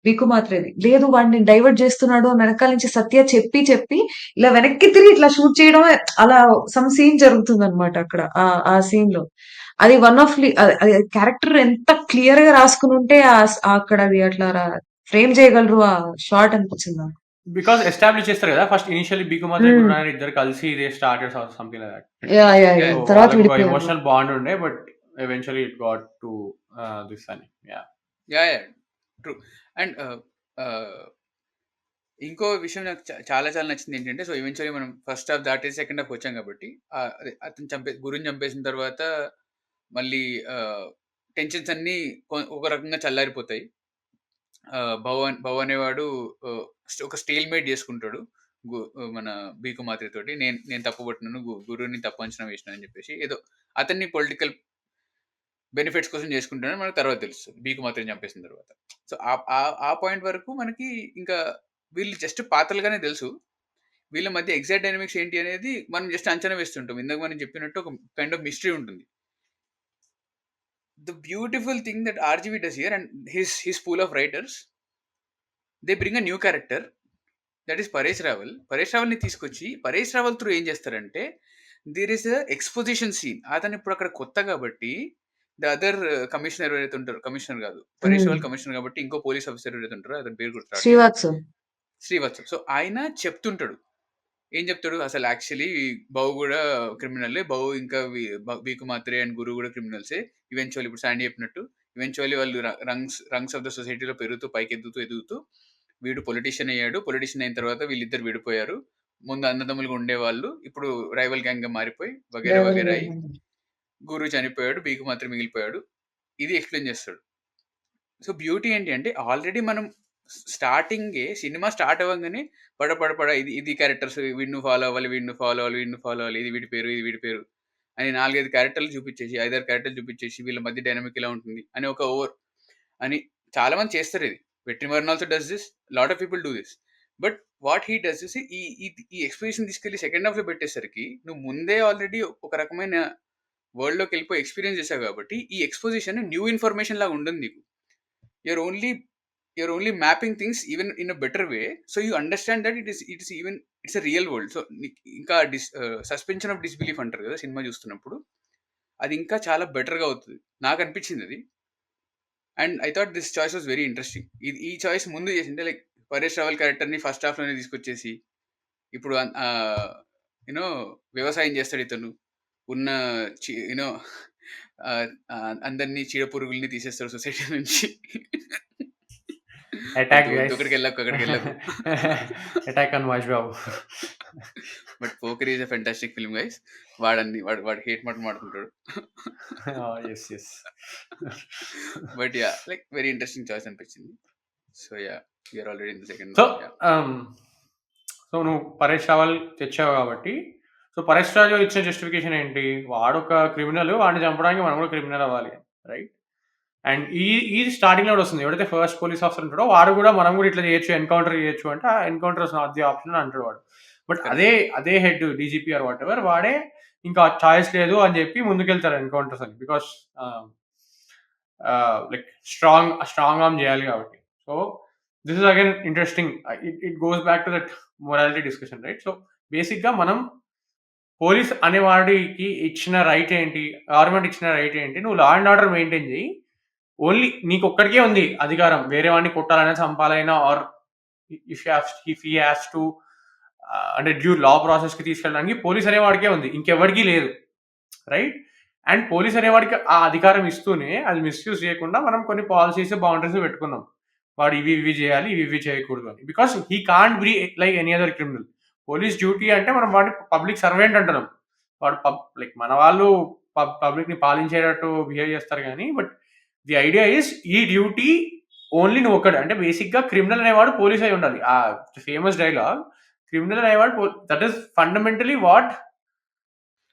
బీకు మాత్రది. లేదు వాడిని డైవర్ట్ చేస్తున్నాడు వెనకాల నుంచి సత్య చెప్పి ఇలా వెనక్కి తిరిగి ఇట్లా షూట్ చేయడం, అలా సమ్ సీన్ జరుగుతుంది అనమాట అక్కడ ఆ సీన్ లో. అది వన్ ఆఫ్ క్యారెక్టర్ ఎంత క్లియర్ గా రాసుకుని ఉంటే అక్కడ అది అట్లా ఫ్రేమ్ చేయగలరు ఆ షార్ట్ అనిపించింది నాకు. బికాస్ ఎస్టాబ్లిష్ చేస్తారు కదా ఫస్ట్ ఇనిషియల్లీ బీకు మాత్రం గురునారాయణ ఇద్దరు కలిసి they started something like that. తర్వాత ఒక ఎమోషనల్ బాండ్ ఉండే, but eventually it got to this అని. Yeah true. అండ్ ఇంకో విషయం నాకు చాలా చాలా నచ్చింది ఏంటంటే, సో ఈవెన్చువల్లీ మనం ఫస్ట్ హాఫ్ దాటేసి సెకండ్ హాఫ్ వచ్చాం కాబట్టి, అతను గురుని చంపేసిన తర్వాత మళ్ళీ టెన్షన్స్ అన్నీ ఒక రకంగా చల్లారిపోతాయి. భవ్ అనేవాడు ఒక స్టేల్ మేట్ చేసుకుంటాడు మన బీకు మాత్రి తోటి. నేను తప్పు పట్టినాను, గురువుని తప్పు అంచనా వేసినాను అని చెప్పేసి ఏదో అతన్ని పొలిటికల్ బెనిఫిట్స్ కోసం చేసుకుంటానని మనకు తర్వాత తెలుస్తుంది బీకు మాత్రం చంపేసిన తర్వాత. సో ఆ పాయింట్ వరకు మనకి ఇంకా వీళ్ళు జస్ట్ పాత్రలుగానే తెలుసు. వీళ్ళ మధ్య ఎగ్జాక్ట్ డైనమిక్స్ ఏంటి అనేది మనం జస్ట్ అంచనా వేస్తుంటాం. ఇందాక మనం చెప్పినట్టు ఒక కైండ్ ఆఫ్ మిస్టరీ ఉంటుంది. the beautiful thing that RGV does here, and his pool of writers, they bring a new character, that is Paresh Rawal. Paresh రావల్ని తీసుకొచ్చి పరేష్ రావల్ త్రూ ఏం చేస్తారంటే, there is a exposition scene. అతను ఇప్పుడు అక్కడ కొత్త కాబట్టి ద అదర్ కమిషనర్ ఎవరైతే ఉంటారు, కమిషనర్ కాదు పరేష్ రావల్ కమిషనర్ కాబట్టి, ఇంకో పోలీస్ ఆఫీసర్ ఎవరైతే ఉంటారో అతని పేరు గుర్తు శ్రీవాత్సవ్. శ్రీవాత్సవ్. సో ఆయన చెప్తుంటాడు, ఏం చెప్తాడు, అసలు యాక్చువల్లీ బౌ కూడా క్రిమినల్లే, బౌ ఇంకా వీకు మాత్రే అండ్ గురు కూడా క్రిమినల్సే. ఈవెన్చువల్లీ ఇప్పుడు శాండీ చెప్పినట్టు ఈవెన్చువల్లీ వాళ్ళు రంగ్స్ ఆఫ్ ద సొసైటీలో పెరుగుతూ పైకి ఎదుగుతూ వీడు పొలిటీషియన్ అయ్యాడు. పొలిటీషియన్ అయిన తర్వాత వీళ్ళిద్దరు విడిపోయారు. ముందు అన్నదమ్ములుగా ఉండేవాళ్ళు, ఇప్పుడు రైవల్ గ్యాంగ్ గా మారిపోయి వగేరా వగేరా అయి గురు చనిపోయాడు, బీకు మాత్రం మిగిలిపోయాడు. ఇది ఎక్స్ప్లెయిన్ చేస్తాడు. సో బ్యూటీ ఏంటి అంటే, ఆల్రెడీ మనం స్టార్టింగే సినిమా స్టార్ట్ అవ్వగానే పడ ఇది క్యారెక్టర్స్, వీడిని ఫాలో అవ్వాలి, ఇది వీడి పేరు అని 4-5 క్యారెక్టర్లు చూపించేసి, 5-6 క్యారెక్టర్లు చూపించేసి, వీళ్ళ మధ్య డైనమిక్ ఇలా ఉంటుంది అని ఒక ఓవర్ అని చాలా మంది చేస్తారు. ఇది Vetrimaaran also does this, lot of people do this. But what he does this, ఈ ఎక్స్ప్రెషన్ తీసుకెళ్ళి సెకండ్ హాఫ్ లో పెట్టేసరికి, నువ్వు ముందే ఆల్రెడీ ఒక రకమైన వరల్డ్ లోకి వెళ్ళిపోయి ఎక్స్పీరియన్స్ చేసావు కాబట్టి, ఈ ఎక్స్పోజిషన్ న్యూ ఇన్ఫర్మేషన్ లాగా ఉంటుంది నీకు. you're only mapping things even in a better way, so you understand that it's a real world. So ఇంకా సస్పెన్షన్ ఆఫ్ డిస్బిలీఫ్ అంటారు కదా సినిమా చూస్తున్నప్పుడు, అది ఇంకా చాలా బెటర్గా అవుతుంది నాకు అనిపించింది అది. And I thought this choice was very interesting. ఈ చాయిస్ ముందు చేసింటే, లైక్ పరేష్ రావల్ క్యారెక్టర్ని ఫస్ట్ హాఫ్లోనే తీసుకొచ్చేసి, ఇప్పుడు యూనో వ్యవసాయం చేస్తాడు ఇతను, ఉన్న యూనో అందరినీ చీడ పురుగుల్ని తీసేస్తాడు సొసైటీ నుంచి. అక్కడికి వెళ్ళకు attack on Mahesh Babu. But Pokiri is a fantastic film guys. వాడు హేట్ మాట్లాడుతుంటాడు. But yeah, like very interesting choice అనిపించింది. So yeah, you're already in the second. So నువ్వు పరేష్ రావల్ తెచ్చావు కాబట్టి, సో పరేష్ రావల్ ఇచ్చిన జస్టిఫికేషన్ ఏంటి? వాడు ఒక క్రిమినల్, వాడిని చంపడానికి మనం కూడా క్రిమినల్ అవ్వాలి, రైట్? అండ్ ఈ స్టార్టింగ్ లో వస్తుంది, ఎవరైతే ఫస్ట్ పోలీస్ ఆఫీసర్ ఉంటాడో వాడు కూడా మనం కూడా ఇట్లా చేయొచ్చు, ఎన్కౌంటర్ చేయొచ్చు అంటే, ఆ ఎన్కౌంటర్ నాట్ ది ఆప్షన్ అంటాడు వాడు. బట్ అదే head DGP or whatever, వాడే ఇంకా చాయిస్ లేదు అని చెప్పి ముందుకెళ్తారు ఎన్కౌంటర్స్ అని, బికాస్ లైక్ స్ట్రాంగ్ ఆర్మ్ చేయాలి కాబట్టి. So this is again interesting. It goes back to that morality discussion, right? So basic గా మనం పోలీస్ అనేవాడికి ఇచ్చిన రైట్ ఏంటి, గవర్నమెంట్ ఇచ్చిన రైట్ ఏంటి? నువ్వు లా అండ్ ఆర్డర్ మెయింటైన్ చేయి, ఓన్లీ నీకు ఒక్కడికే ఉంది అధికారం, వేరే వాడిని కొట్టాలైనా చంపాలైనా, or if he has to అంటే డ్యూ లా ప్రాసెస్ కి తీసుకెళ్ళడానికి పోలీస్ అనేవాడికే ఉంది, ఇంకెవరికి లేదు, రైట్? అండ్ పోలీస్ అనేవాడికి ఆ అధికారం ఇస్తూనే అది మిస్యూజ్ చేయకుండా మనం కొన్ని పాలసీస్, బౌండరీస్ పెట్టుకున్నాం. వాడు ఇవి చేయాలి, ఇవి చేయకూడదు అని, because he can't be like any other criminal. Police duty అంటే మనం వాడిని పబ్లిక్ సర్వెంట్ అంటున్నాం. వాడు లైక్ మన వాళ్ళు పబ్లిక్ ని పాలించేటట్టు బిహేవ్ చేస్తారు కానీ, బట్ ది ఐడియా ఈస్ ఈ డ్యూటీ ఓన్లీ నువ్వు ఒక్కడే. అంటే బేసిక్ గా క్రిమినల్ అనేవాడు పోలీస్ అయి ఉండాలి. ఆ ఫేమస్ డైలాగ్, క్రిమినల్ అనేవాడు, that is fundamentally what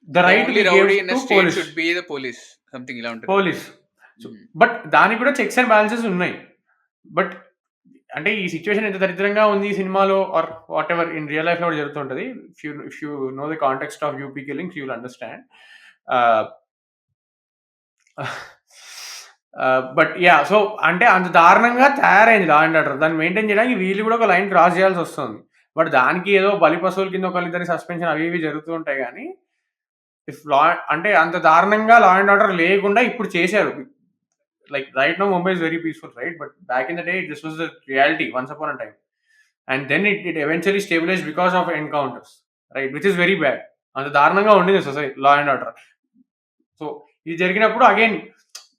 the right police. But దానికి కూడా చెక్స్ అండ్ బ్యాలెన్సెస్ ఉన్నాయి. బట్ అంటే ఈ సిచ్యువేషన్ ఎంత దరిద్రంగా ఉంది ఈ సినిమాలో, or whatever in real life లో జరుగుతుంటది. If you know the context of UP killings, you will understand. But yeah, so అంటే అంత దారుణంగా తయారైంది లా అండ్ ఆర్డర్. దాన్ని మెయింటైన్ చేయడానికి వీళ్ళు కూడా ఒక లైన్ క్రాస్ చేయాల్సి వస్తుంది. బట్ దానికి ఏదో బలి పశువుల కింద ఒకరిద్దరి సస్పెన్షన్ అవి ఇవి జరుగుతూ ఉంటాయి. కానీ ఇఫ్ లా అంటే అంత దారుణంగా లా అండ్ ఆర్డర్ లేకుండా ఇప్పుడు చేశారు. Like right now Mumbai is very peaceful, right? But back in the day this was the reality once upon a time, and then it eventually stabilized because of encounters, right? Which is very bad. And దారుణంగా ఉండేది society law and order. So ఇది జరిగినప్పుడు again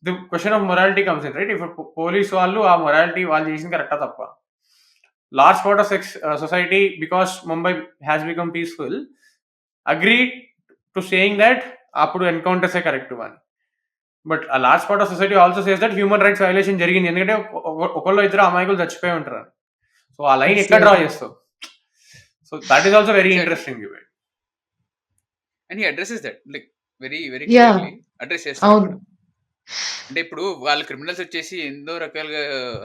the question of morality comes in, right? If police వాళ్ళు ఆ morality వాళ్ళు చేసిన కరెక్టా తప్ప? Large part of society, because Mumbai has become peaceful, agreed to saying that అప్పుడు ఎన్కౌంటర్సే కరెక్ట్ అని. బట్ ఆ large part of society also says that human rights violation జరిగింది, ఎందుకంటే ఒకళ్ళు ఇద్దరు అమాయకులు చచ్చిపోయి ఉంటారు. సో ఆ లైన్ ఎక్కడ డ్రా చేస్తావు? So that is also very interesting. And he addresses that like very very clearly address చేస్తారు. అంటే ఇప్పుడు వాళ్ళ క్రిమినల్స్ వచ్చేసి ఎన్నో రకాలుగా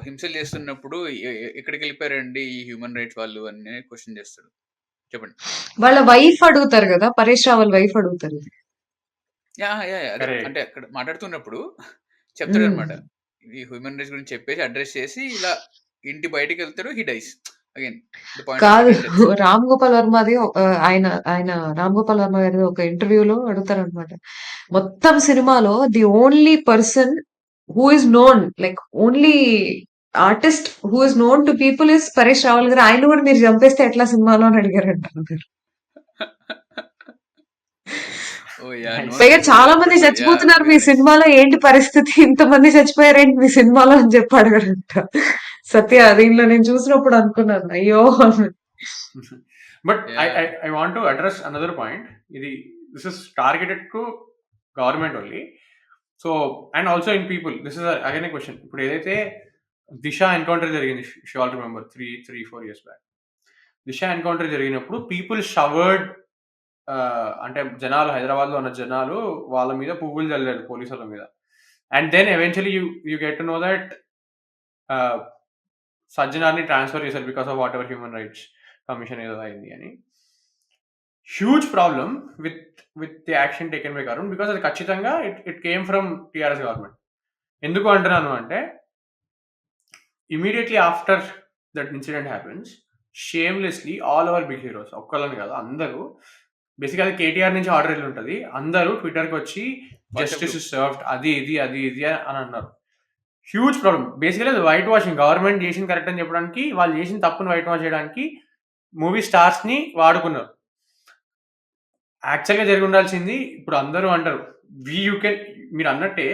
హింసలు చేస్తున్నప్పుడు ఎక్కడికి వెళ్ళిపోయారండి ఈ హ్యూమన్ రైట్స్ వాళ్ళు అని క్వశ్చన్ చేస్తాడు. చెప్పండి. వాళ్ళ వైఫ్ అడుగుతారు కదా, పరేష్ రావల్ వైఫ్ అడుగుతారు. అంటే అక్కడ మాట్లాడుతున్నప్పుడు చెప్తాడు అనమాట. ఈ హ్యూమన్ రైట్స్ గురించి చెప్పేసి అడ్రస్ చేసి ఇలా ఇంటి బయటికి వెళ్తాడు, he dice again the point of కాదు, సడన్ డెత్. రామ్ గోపాల్ వర్మది ఆయన ఆయన రామ్ గోపాల్ వర్మ గారి ఒక ఇంటర్వ్యూలో అడుగుతారనమాట, మొత్తం సినిమాలో the only person who is known, like only artist who is known to people is Paresh Rawal గారు, ఆయన కూడా మీరు చంపేస్తే ఎట్లా సినిమాలో అని అడిగారంట. ఓ యా, నో పైగా స్పేస్ చాలా ఉంటుంది మంది బట్ యా, చచ్చిపోతున్నారు మీ వెరీ నైస్. సినిమాలో, ఏంటి పరిస్థితి, ఇంతమంది చచ్చిపోయారేంటి మీ సినిమాలో అని చెప్పి అడగారంట. సత్య దీనిలో నేను చూసినప్పుడు అనుకున్నాను, అయ్యో. But yeah, I want to address another point. This is targeted to government only. So, and also in people. This is again a question. ఇప్పుడు ఏదైతే దిశ ఎన్కౌంటర్ జరిగింది, she all remember 3-4 years back. Disha encounter జరిగినప్పుడు people showered, అంటే జనాలు, హైదరాబాద్లో ఉన్న జనాలు వాళ్ళ మీద పువ్వులు చల్లారు పోలీసుల మీద. And then eventually you get to know that సజ్జనార్ని ట్రాన్స్ఫర్ చేశారు because of whatever human rights commission ఏదో అయింది అని. Huge problem with the action taken by Karun, because అది ఖచ్చితంగా it came from TRS government. ఎందుకు అంటున్నాను అంటే, immediately after that incident happens, shamelessly all over big heroes, ఒక్కళ్ళని కదా అందరూ, బేసిక్గా అది కేటీఆర్ నుంచి ఆర్డర్ వెళ్ళి ఉంటుంది, అందరూ ట్విట్టర్కి వచ్చి జస్టిస్ ఇస్ సర్వ్డ్, అది ఇది అని అన్నారు. Huge problem. బేసికలీ అది వైట్ వాషింగ్. గవర్నమెంట్ చేసింది కరెక్ట్ అని చెప్పడానికి, వాళ్ళు చేసిన తప్పును వైట్ వాష్ చేయడానికి మూవీ స్టార్స్ని వాడుకున్నారు. యాక్చువల్గా జరిగి ఉండాల్సింది, ఇప్పుడు అందరూ అంటారు మీరు అన్నట్టే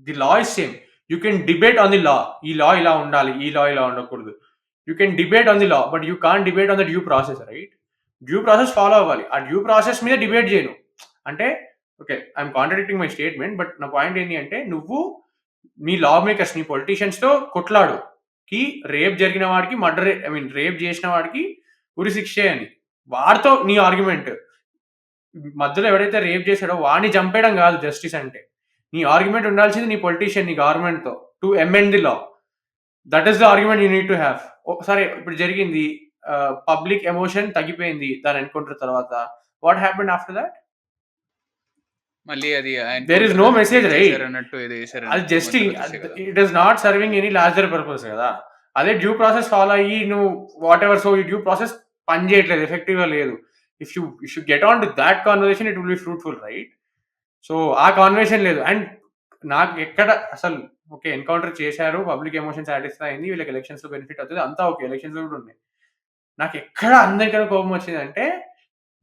the law is same, you can debate on the law, ఈ లా ఇలా ఉండాలి, ఈ లా ఇలా ఉండకూడదు, you can debate on the law, but you can't debate on the due process, right? Due process follow అవ్వాలి. ఆ డ్యూ ప్రాసెస్ మీద డిబేట్ చేయను అంటే, okay, I'm contradicting my statement, but నా పాయింట్ ఏంటి అంటే, నువ్వు నీ లా మేకర్స్, నీ పొలిటీషియన్స్తో కొట్లాడు, కి రేప్ జరిగిన వాడికి రేప్ చేసిన వాడికి ఉరి శిక్షే అని, వాడితో నీ ఆర్గ్యుమెంట్. మధ్యలో ఎవరైతే రేప్ చేశాడో వాడిని చంపేయడం కాదు జస్టిస్ అంటే. నీ ఆర్గ్యుమెంట్ ఉండాల్సింది నీ పొలిటీషియన్, నీ గవర్నమెంట్తో, to amend the law. That is the argument you need to have. సరే, ఇప్పుడు జరిగింది, పబ్లిక్ ఎమోషన్ తగ్గిపోయింది దాని ఎన్కౌంటర్ తర్వాత, వాట్ హ్యాపెండ్ ఆఫ్టర్ దాట్? మళ్ళీ అది there is no message, right? అన్నట్టు ఏదో చేశారు, అది just it is not serving any larger purpose కదా. అదే డ్యూ ప్రాసెస్ ఫాలో అయ్యి నువ్వు వాట్ ఎవర్, సో ఈ డ్యూ ప్రాసెస్ పని చేయట్లేదు, ఎఫెక్టివ్గా లేదు. If you get on to that conversation, it will be fruitful, right? So ఆ కాన్వర్సేషన్ లేదు. అండ్ నాకు ఎక్కడ అసలు, ఓకే, ఎన్కౌంటర్ చేశారు, పబ్లిక్ ఎమోషన్ సాటిస్ఫై అయింది, వీళ్ళకి ఎలక్షన్స్ లో బెనిఫిట్ అవుతుంది, అంతా ఓకే, ఎలక్షన్స్ కూడా ఉన్నాయి. నాకు ఎక్కడ అందరికన్నా కోపం వచ్చిందంటే,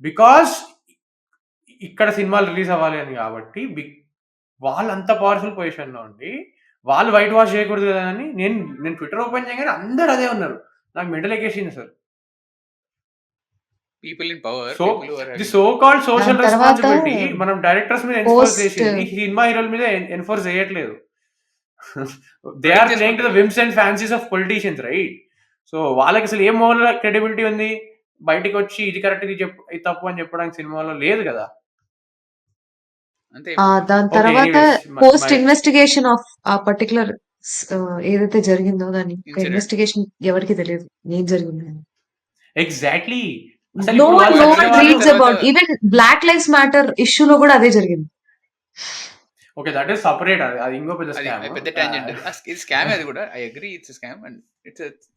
బికాస్ ఇక్కడ సినిమాలు రిలీజ్ అవ్వాలి అని కాబట్టి, వాళ్ళు అంత పవర్ఫుల్ పొజిషన్లో ఉండి వాళ్ళు వైట్ వాష్ చేయకూడదు కదా అని నేను ట్విట్టర్ ఓపెన్ చేయగానే అందరు అదే ఉన్నారు. నాకు మెంటల్ ఎక్కేసింది sir. People in power, so the so called social దాని తర్వాత రెస్పాన్సిబిలిటీ మనం డైరెక్టర్స్ మీద ఎన్ఫోర్స్ పోస్ట్ చేసింది, సినిమా హీరోల మీద ఎన్ఫోర్స్ చేయట్లేదు. They are playing to the whims and fancies of politicians, right? So వాళ్ళకి అసలు ఏం మోరల్ క్రెడిబిలిటీ ఉంది బయటికి వచ్చి ఇది కరెక్ట్, ఇది తప్పు అని చెప్పడానికి సినిమాలో లేదు కదా. అంతే. దాని ఓకే, తర్వాత ఎనీవేస్, పోస్ట్ ఇన్వెస్టిగేషన్ ఆఫ్ ఆ పర్టికులర్ ఏదైతే జరిగిందో దాని Incident. ఇన్వెస్టిగేషన్ ఎవరికి తెలియదు ఏం జరిగింది. ఎగ్జాక్ట్లీ. అసలు నో ఇప్పుడు వన్ వాళ్ళు నో చంపిన వన్ వాళ్ళు, reads about even black lives matter ఇష్యూలో కూడా అదే జరిగింది. Okay, that is separate. అది ఇంకో పెద్ద అది స్కామ్. పెద్ద టాంజెంట్. ఇది స్కామ్, అది కూడా I agree, it's scam and it's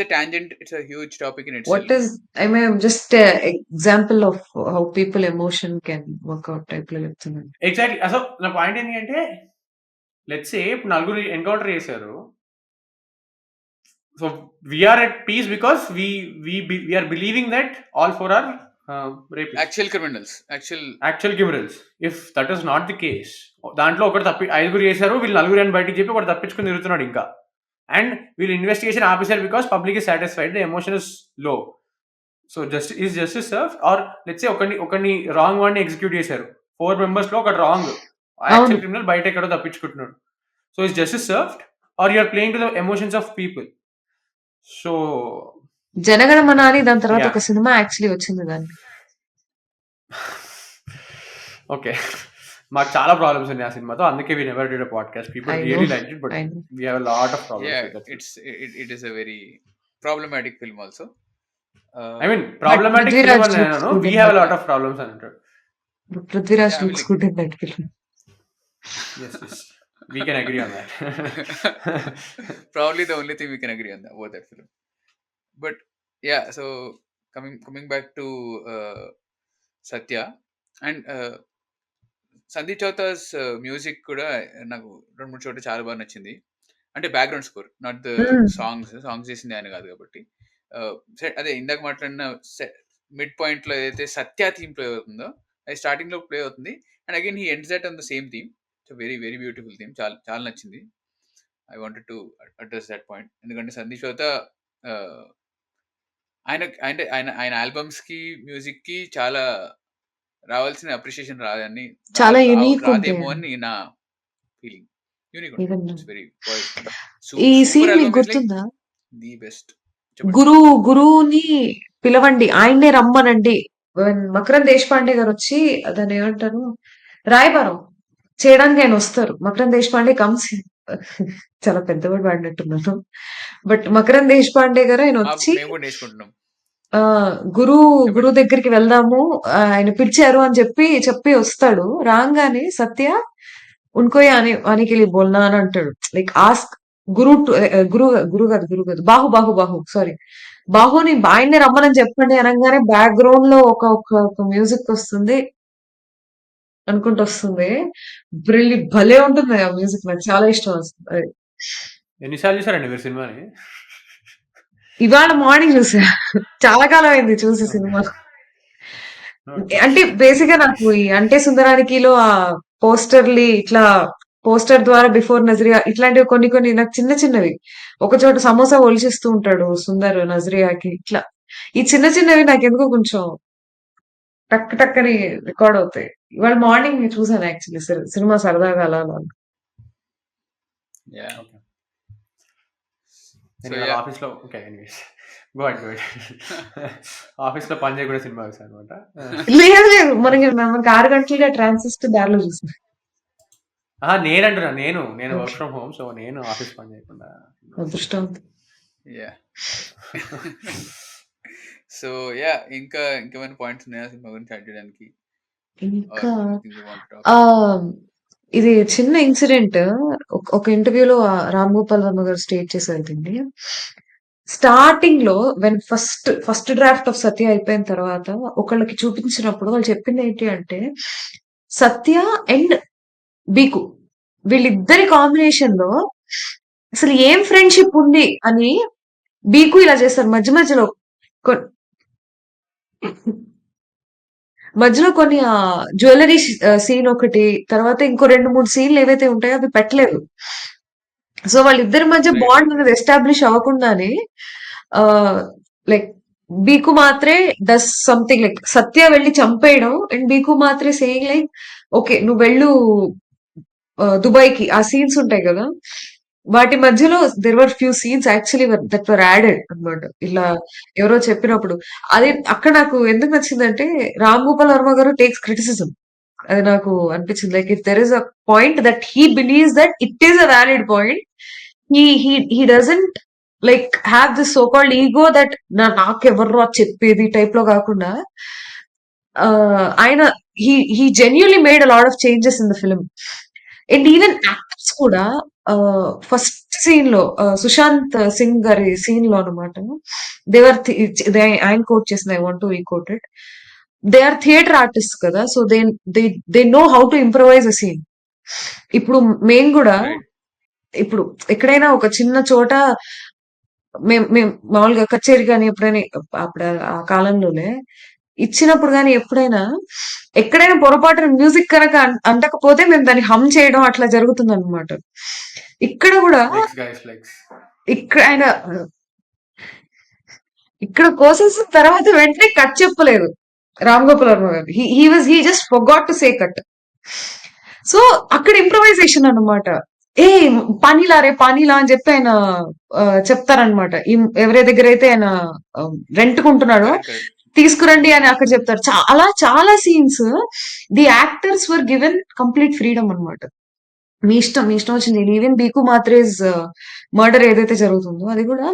a tangent, it's a huge topic in itself. What is, I mean, just example of how people emotion can work out type లో చెప్తున్నాను. Exactly. అసలు నా point ఏంటి అంటే, let's say ఇప్పుడు నలుగురు encounter చేశారు, so we're at peace because we're believing that all four are rapist, actual criminals, actual criminals. If that is not the case, దాంట్లో ఒకటి ఐదుగురు చేశారు, వీళ్ళు నలుగురు అని బయటికి చెప్పి ఒకటి తప్పించుకుని తిరుగుతున్నాడు ఇంకా, అండ్ వీళ్ళు investigation officer because public is satisfied, the emotion is low. So justice serve. Are let's say ఒకరిని రాంగ్ వాడిని ఎగ్జిక్యూట్ చేశారు, 4 members లో ఒకటి రాంగ్, యాక్చువల్ క్రిమినల్ బయట ఎక్కడో తప్పించుకుంటున్నాడు. So is justice served or you're playing to the emotions of people. So Janaganamana అని దాని తర్వాత ఒక సినిమా యాక్చువల్లీ వచ్చింది దాన్ని. ఓకే, మాకు చాలా ప్రాబ్లమ్స్ ఉన్నాయి ఆ సినిమాతో, అందుకే we never did a podcast. People really liked it, but we have a lot of problems. it is a very problematic film also. I mean, problematic film అన్నాను, we have a lot of problems అన్నట్టు. Prithviraj looks good in that film. Yes. We can agree on that. Probably the only thing we can agree on about that film. But yeah, so coming back to Satya and Sandeep Chowta's music కూడా నాకు 2-3 చోట్ల చాలా బాగా నచ్చింది. అంటే background score, not the songs చేసింది ఆయన కాదు కాబట్టి. అదే ఇందాక మాట్లాడిన మిడ్ పాయింట్‌లో ఏదైతే 'సత్య' థీమ్ ప్లే అవుతుందో, అది స్టార్టింగ్‌లో ప్లే అవుతుంది. And again he ends that on the same theme. It's very very beautiful theme. చాలా చాలా నచ్చింది. I wanted to address that point. ఎందుకంటే సందీప్ చౌత ఆయన అంటే ఆయన ఆయన ఆల్బమ్స్‌కి, మ్యూజిక్‌కి చాలా రావాల్సిన అప్రిషియేషన్ రాదని చాలా యూనిక్ రాదేమో ఉంటాయి. అని నా ఫీలింగ్. యూనిక్ Even ఉంటుంది. now. It's very poetic. ఈ సూపర్ సీన్ మీకు ఆల్బమ్ ఇస్ లైక్ గుర్తుందా? The best. చెప్పండి. గురువుని పిలవండి, ఆయన్నే రమ్మనండి. మకరంద్ దేశపాండే గారు వచ్చి దాన్ని ఏమంటారు, రాయబారం చేయడానికి ఆయన వస్తారు. మకరంద్ దేశపాండే కమ్స్ చాలా పెద్ద వర్డ్ వాడినట్టున్నాను. బట్ మకరంద్ దేశపాండే గారు ఆయన వచ్చి మేము కూడా నేర్చుకుంటున్నాం. గురు దగ్గరికి వెళ్దాము, ఆయన పిలిచారు అని చెప్పి వస్తాడు. రాగానే సత్య ఉన్కో ఆనే కే లియే బోల్నా అని అంటాడు. లైక్ ఆస్క్ గురు గురు కాదు బాహు సారీ, బాహుని ఆయన్ని రమ్మనని చెప్పండి అనగానే బ్యాక్గ్రౌండ్ లో ఒక మ్యూజిక్ వస్తుంది అనుకుంటూ వస్తుంది. భలే ఉంటుంది ఆ మ్యూజిక్, నాకు చాలా ఇష్టం వస్తుంది. ఎన్నిసార్లు చూసారండి మీరు సినిమాని? ఇవాళ మార్నింగ్ చూసా. చాలా కాలం అయింది చూసి సినిమా. అంటే బేసిక్ గా నాకు ఈ అంటే సుందరానికిలో ఆ పోస్టర్ ద్వారా బిఫోర్ నజరియా ఇట్లాంటివి కొన్ని నాకు చిన్న చిన్నవి, ఒక చోట సమోసా ఒలిచిస్తూ ఉంటాడు సుందర్ నజరియాకి, ఇట్లా ఈ చిన్న చిన్నవి నాకు ఎందుకో కొంచెం టక్ అని రికార్డ్ అవుతాయి. ఇవాళ మార్నింగ్ చూసాను యాక్చువల్లీ సినిమా సరదాగా అలా అలా. ఆఫీస్లో ఓకే ఎనీవేస్ గుడ్ ఆఫీస్లో పని చేయకుండా సినిమా చూసాను అనమాట. లేదు మనకి 6 గంటలుగా ట్రాన్సిస్టర్ దారిలో చూసాను. నేనంటున్నా, నేను వర్క్ ఫ్రమ్ హోమ్, సో నేను ఆఫీస్ పని చేయకుండా. అదృష్టం. సో ఇంకేమైనా పాయింట్స్ ఉన్నాయా సినిమా గురించి యాడ్ చేయడానికి? ఇంకా ఇది చిన్న ఇన్సిడెంట్ ఒక ఇంటర్వ్యూలో రామ్ గోపాల్ వర్మ గారు స్టేట్ చేశారు దీన్ని. స్టార్టింగ్ లో వెన్ ఫస్ట్ డ్రాఫ్ట్ ఆఫ్ సత్య అయిపోయిన తర్వాత ఒకళ్ళకి చూపించినప్పుడు వాళ్ళు చెప్పింది ఏంటి అంటే, సత్య అండ్ బీకు వీళ్ళిద్దరి కాంబినేషన్ లో అసలు ఏం ఫ్రెండ్షిప్ ఉంది అని బీకు ఇలా చేస్తారు. మధ్యలో కొన్ని జ్యువెలరీ సీన్ ఒకటి, తర్వాత ఇంకో 2-3 సీన్లు ఏవైతే ఉంటాయో అవి పెట్టలేదు. సో వాళ్ళిద్దరి మధ్య బాండ్ అనేది ఎస్టాబ్లిష్ అవ్వకుండానే like Bhiku Mhatre does something, like సత్య వెళ్ళి చంపేయడం and Bhiku Mhatre saying like okay నువ్వు వెళ్ళు దుబాయ్కి, ఆ సీన్స్ ఉంటాయి కదా, వాటి మధ్యలో there were few scenes actually that were added అనమాట. ఇలా ఎవరో చెప్పినప్పుడు అది అక్కడ నాకు ఎందుకు నచ్చిందంటే, రామ్ గోపాల్ వర్మ గారు టేక్స్ క్రిటిసిజం. అది నాకు అనిపించింది, like if there is a point that he believes that it is a valid point, he doesn't like have this so called ego that నాకెవర్రో చెప్పేది టైప్ లో కాకుండా ఆయన he genuinely made a lot of changes in the film. And even actors కూడా first scene లో సుశాంత్ సింగ్ గారి scene లో అనమాట, దేవర్ ఆయన కోట్ చేసింది, I want to requote it. They are theatre artist కదా, so they know how to improvise a scene. ఇప్పుడు మేము కూడా ఇప్పుడు ఎక్కడైనా ఒక చిన్న చోట మేము మామూలుగా కచేరీ కానీ ఎప్పుడైనా అప్పుడు ఆ కాలంలోనే ఇచ్చినప్పుడు కానీ ఎప్పుడైనా ఎక్కడైనా పొరపాటున మ్యూజిక్ కనుక అంటకపోతే మేము దాన్ని హమ్ చేయడం అట్లా జరుగుతుంది అనమాట. ఇక్కడ కూడా ఇక్కడ కోసేసిన తర్వాత వెంటనే కట్ చెప్పలేదు రామ్ గోపాల్ వర్మ గారు. He just forgot to say cut. So అక్కడ ఇంప్రవైజేషన్ అన్నమాట. పానీలా అని చెప్పి ఆయన చెప్తారనమాట. ఎవరి దగ్గర అయితే ఆయన రెంట్కుంటున్నాడో తీసుకురండి అని అక్కడ చెప్తారు. చాలా scenes the actors were given complete freedom అనమాట. మీ ఇష్టం వచ్చింది. ఈవెన్ బీకు మాత్రేజ్ మర్డర్ ఏదైతే జరుగుతుందో అది కూడా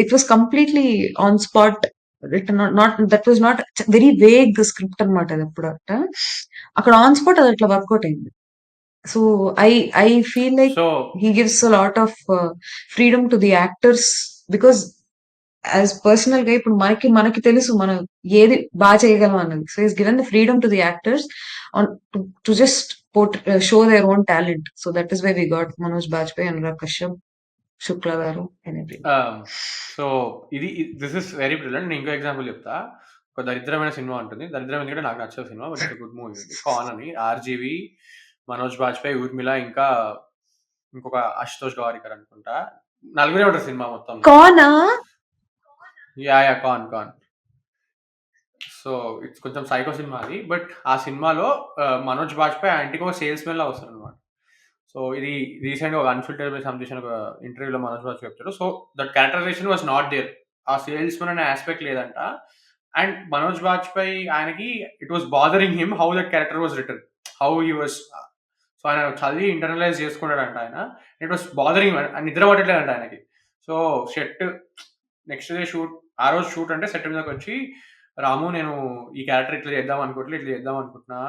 it was completely on spot return, that was not very vague script అనమాట. అది ఎప్పుడు అక్కడ ఆన్ స్పాట్ అది అట్లా వర్కౌట్ అయింది. So I feel like so he gives a lot of freedom to the actors, because as personal గా ఇప్పుడు మనకి తెలుసు మనం ఏది బాగా చేయగలం అన్నది. So is given the freedom to the actors on to just show their own talent. So that is why we got Manoj Bajpayee, Anurag Kashyap, Shukla గారు అండ్ ఎవ్రీవన్. సో ఇది దిస్ ఇస్ వెరీ బ్రిలియంట్. నేను ఇంకో ఎగ్జాంపుల్ చెప్తా. ఒక దరిద్రమైన సినిమా ఉంటుంది. దరిద్రం ఎందుకంటే నాకు నచ్చే cinema, but it's good movie ఇది. కాన్ అని ఆర్జీవి, మనోజ్ బాజ్పేయి, ఊర్మిళ, ఇంకా ఇంకొక అశుతోష్ గవారికర్ అనుకుంటా. నలుగురే ఉంటారు సినిమా మొత్తం. కానా? Yeah Kaun Kaun. So it's కొంచెం సైకో సినిమా అది. బట్ ఆ సినిమాలో మనోజ్ బాజ్పేయి ఆ ఇంటికి ఒక సేల్స్ మెన్ లా వస్తారు అనమాట. సో ఇది రీసెంట్గా ఒక అన్ఫిల్టర్డ్ బై సమ్ చేసిన ఒక ఇంటర్వ్యూలో మనోజ్ బాజ్పేయి చెప్తాడు. So that characterization was not there. ఆ సేల్స్ మెన్ అనే ఆస్పెక్ట్ లేదంట. అండ్ మనోజ్ బాజ్పేయి ఆయనకి it was bothering him how that character was written, how he was. So ఆయన చదివి ఇంటర్నలైజ్ చేసుకున్నాడంట ఆయన. ఇట్ వాస్ బాదరింగ్, నిద్ర పట్టట్లేదంట ఆయనకి. సో షెట్ నెక్స్ట్ డే షూట్, ఆ రోజు షూట్ అంటే సెట్ మీదకి వచ్చి, రాము నేను ఈ క్యారెక్టర్ ఇట్లా చేద్దాం అనుకోవట్లేదు, ఇట్లా చేద్దాం అనుకుంటున్నా,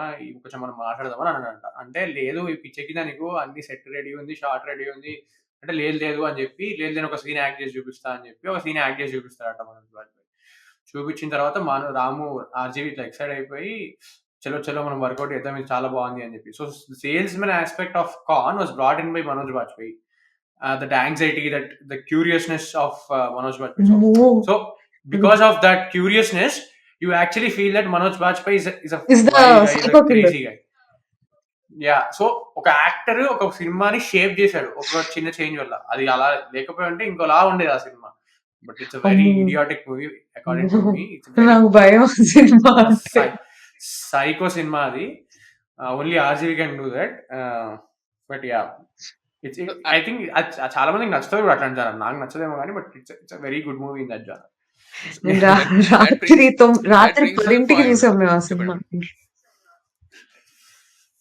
కొంచెం మనం మాట్లాడదామని అన్నాడంట. అంటే లేదు ఈ పిచ్చెక్కిందా నీకు, అన్ని సెట్ రెడీ ఉంది, షార్ట్ రెడీ ఉంది అంటే, లేదు లేదు అని చెప్పి, లేదు నేను ఒక సీన్ యాక్ట్ చేసి చూపిస్తా అని చెప్పి ఒక సీన్ యాక్ట్ చేసి చూపిస్తాడట మనోజ్ బాజ్పేయి. చూపించిన తర్వాత రాము ఆర్జీవి ఇట్లా ఎక్సైడ్ అయిపోయి, చలో చలో మనం వర్కౌట్ చేద్దాం, ఇది చాలా బాగుంది అని చెప్పి. So salesmen aspect of Kaun was brought in by Manoj Bajpayee. That anxiety, that the curiousness of Manoj Bajpayee. So because of that curiousness, you actually feel that Manoj Bajpayee is a wild guy, is a crazy guy. Yeah. So ఒక actor ఒక సినిమాని shape చేశాడు ఒక చిన్న change వల్ల. అది అలా లేకపోయి ఉంటే ఇంకోలా ఉండేది ఆ cinema. But it's very idiotic movie according to me. నాకు భయం సినిమా. సైకో సినిమా అది. Only RGV can do that. But yeah, I think చాలా మందికి నచ్చుతుంది కూడా అట్లాంటి జానర్. నాకు నచ్చదేమో కానీ, but it's very good movie in that genre. రాత్రి 10ంటికి చూసాం మేము ఆ సినిమా.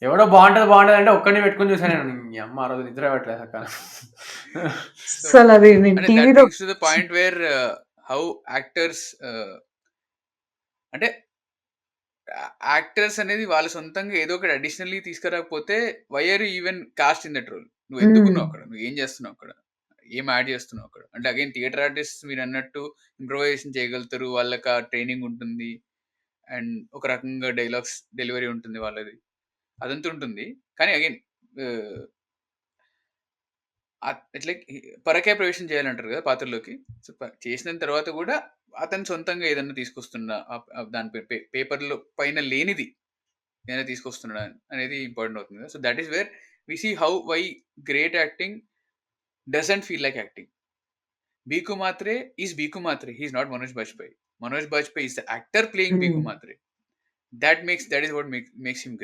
ఎవడో బాగుంటది అంటే ఒక్కడిని పెట్టుకుని చూసాను నేను. అమ్మ ఆ రోజు నిద్ర పెట్టలేదు అక్కడ. అసలు అది టీవీలో పాయింట్ వేర్ హౌ యాక్టర్స్ అంటే యాక్టర్స్ అనేది వాళ్ళ సొంతంగా ఏదో ఒకటి అడిషనల్లీ తీసుకురాకపోతే why are even cast in that role. నువ్వు ఎందుకున్నావు అక్కడ, నువ్వు ఏం చేస్తున్నావు అక్కడ, ఏం యాడ్ చేస్తున్నావు అక్కడ. అంటే అగైన్ థియేటర్ ఆర్టిస్ట్ మీరు అన్నట్టు ఇంప్రూవైజేషన్ చేయగలుగుతారు, వాళ్ళకి ఆ ట్రైనింగ్ ఉంటుంది అండ్ ఒక రకంగా డైలాగ్స్ డెలివరీ ఉంటుంది వాళ్ళది, అదంతా ఉంటుంది. కానీ అగైన్ ఇట్లా పరకాయ ప్రవేశం చేయాలంటారు కదా పాత్రలోకి. సో చేసిన తర్వాత కూడా అతను సొంతంగా ఏదన్నా తీసుకొస్తున్నా, దాని పేపర్లో పైన లేనిది ఏదైనా తీసుకొస్తున్నాడా అనేది ఇంపార్టెంట్ అవుతుంది కదా. So that is where we see how why great acting doesn't feel like acting. Bhiku Mhatre is Bhiku Mhatre, he is not Manoj Bajpayee. Manoj Bajpayee is the actor playing Bhiku Mhatre. That is what makes him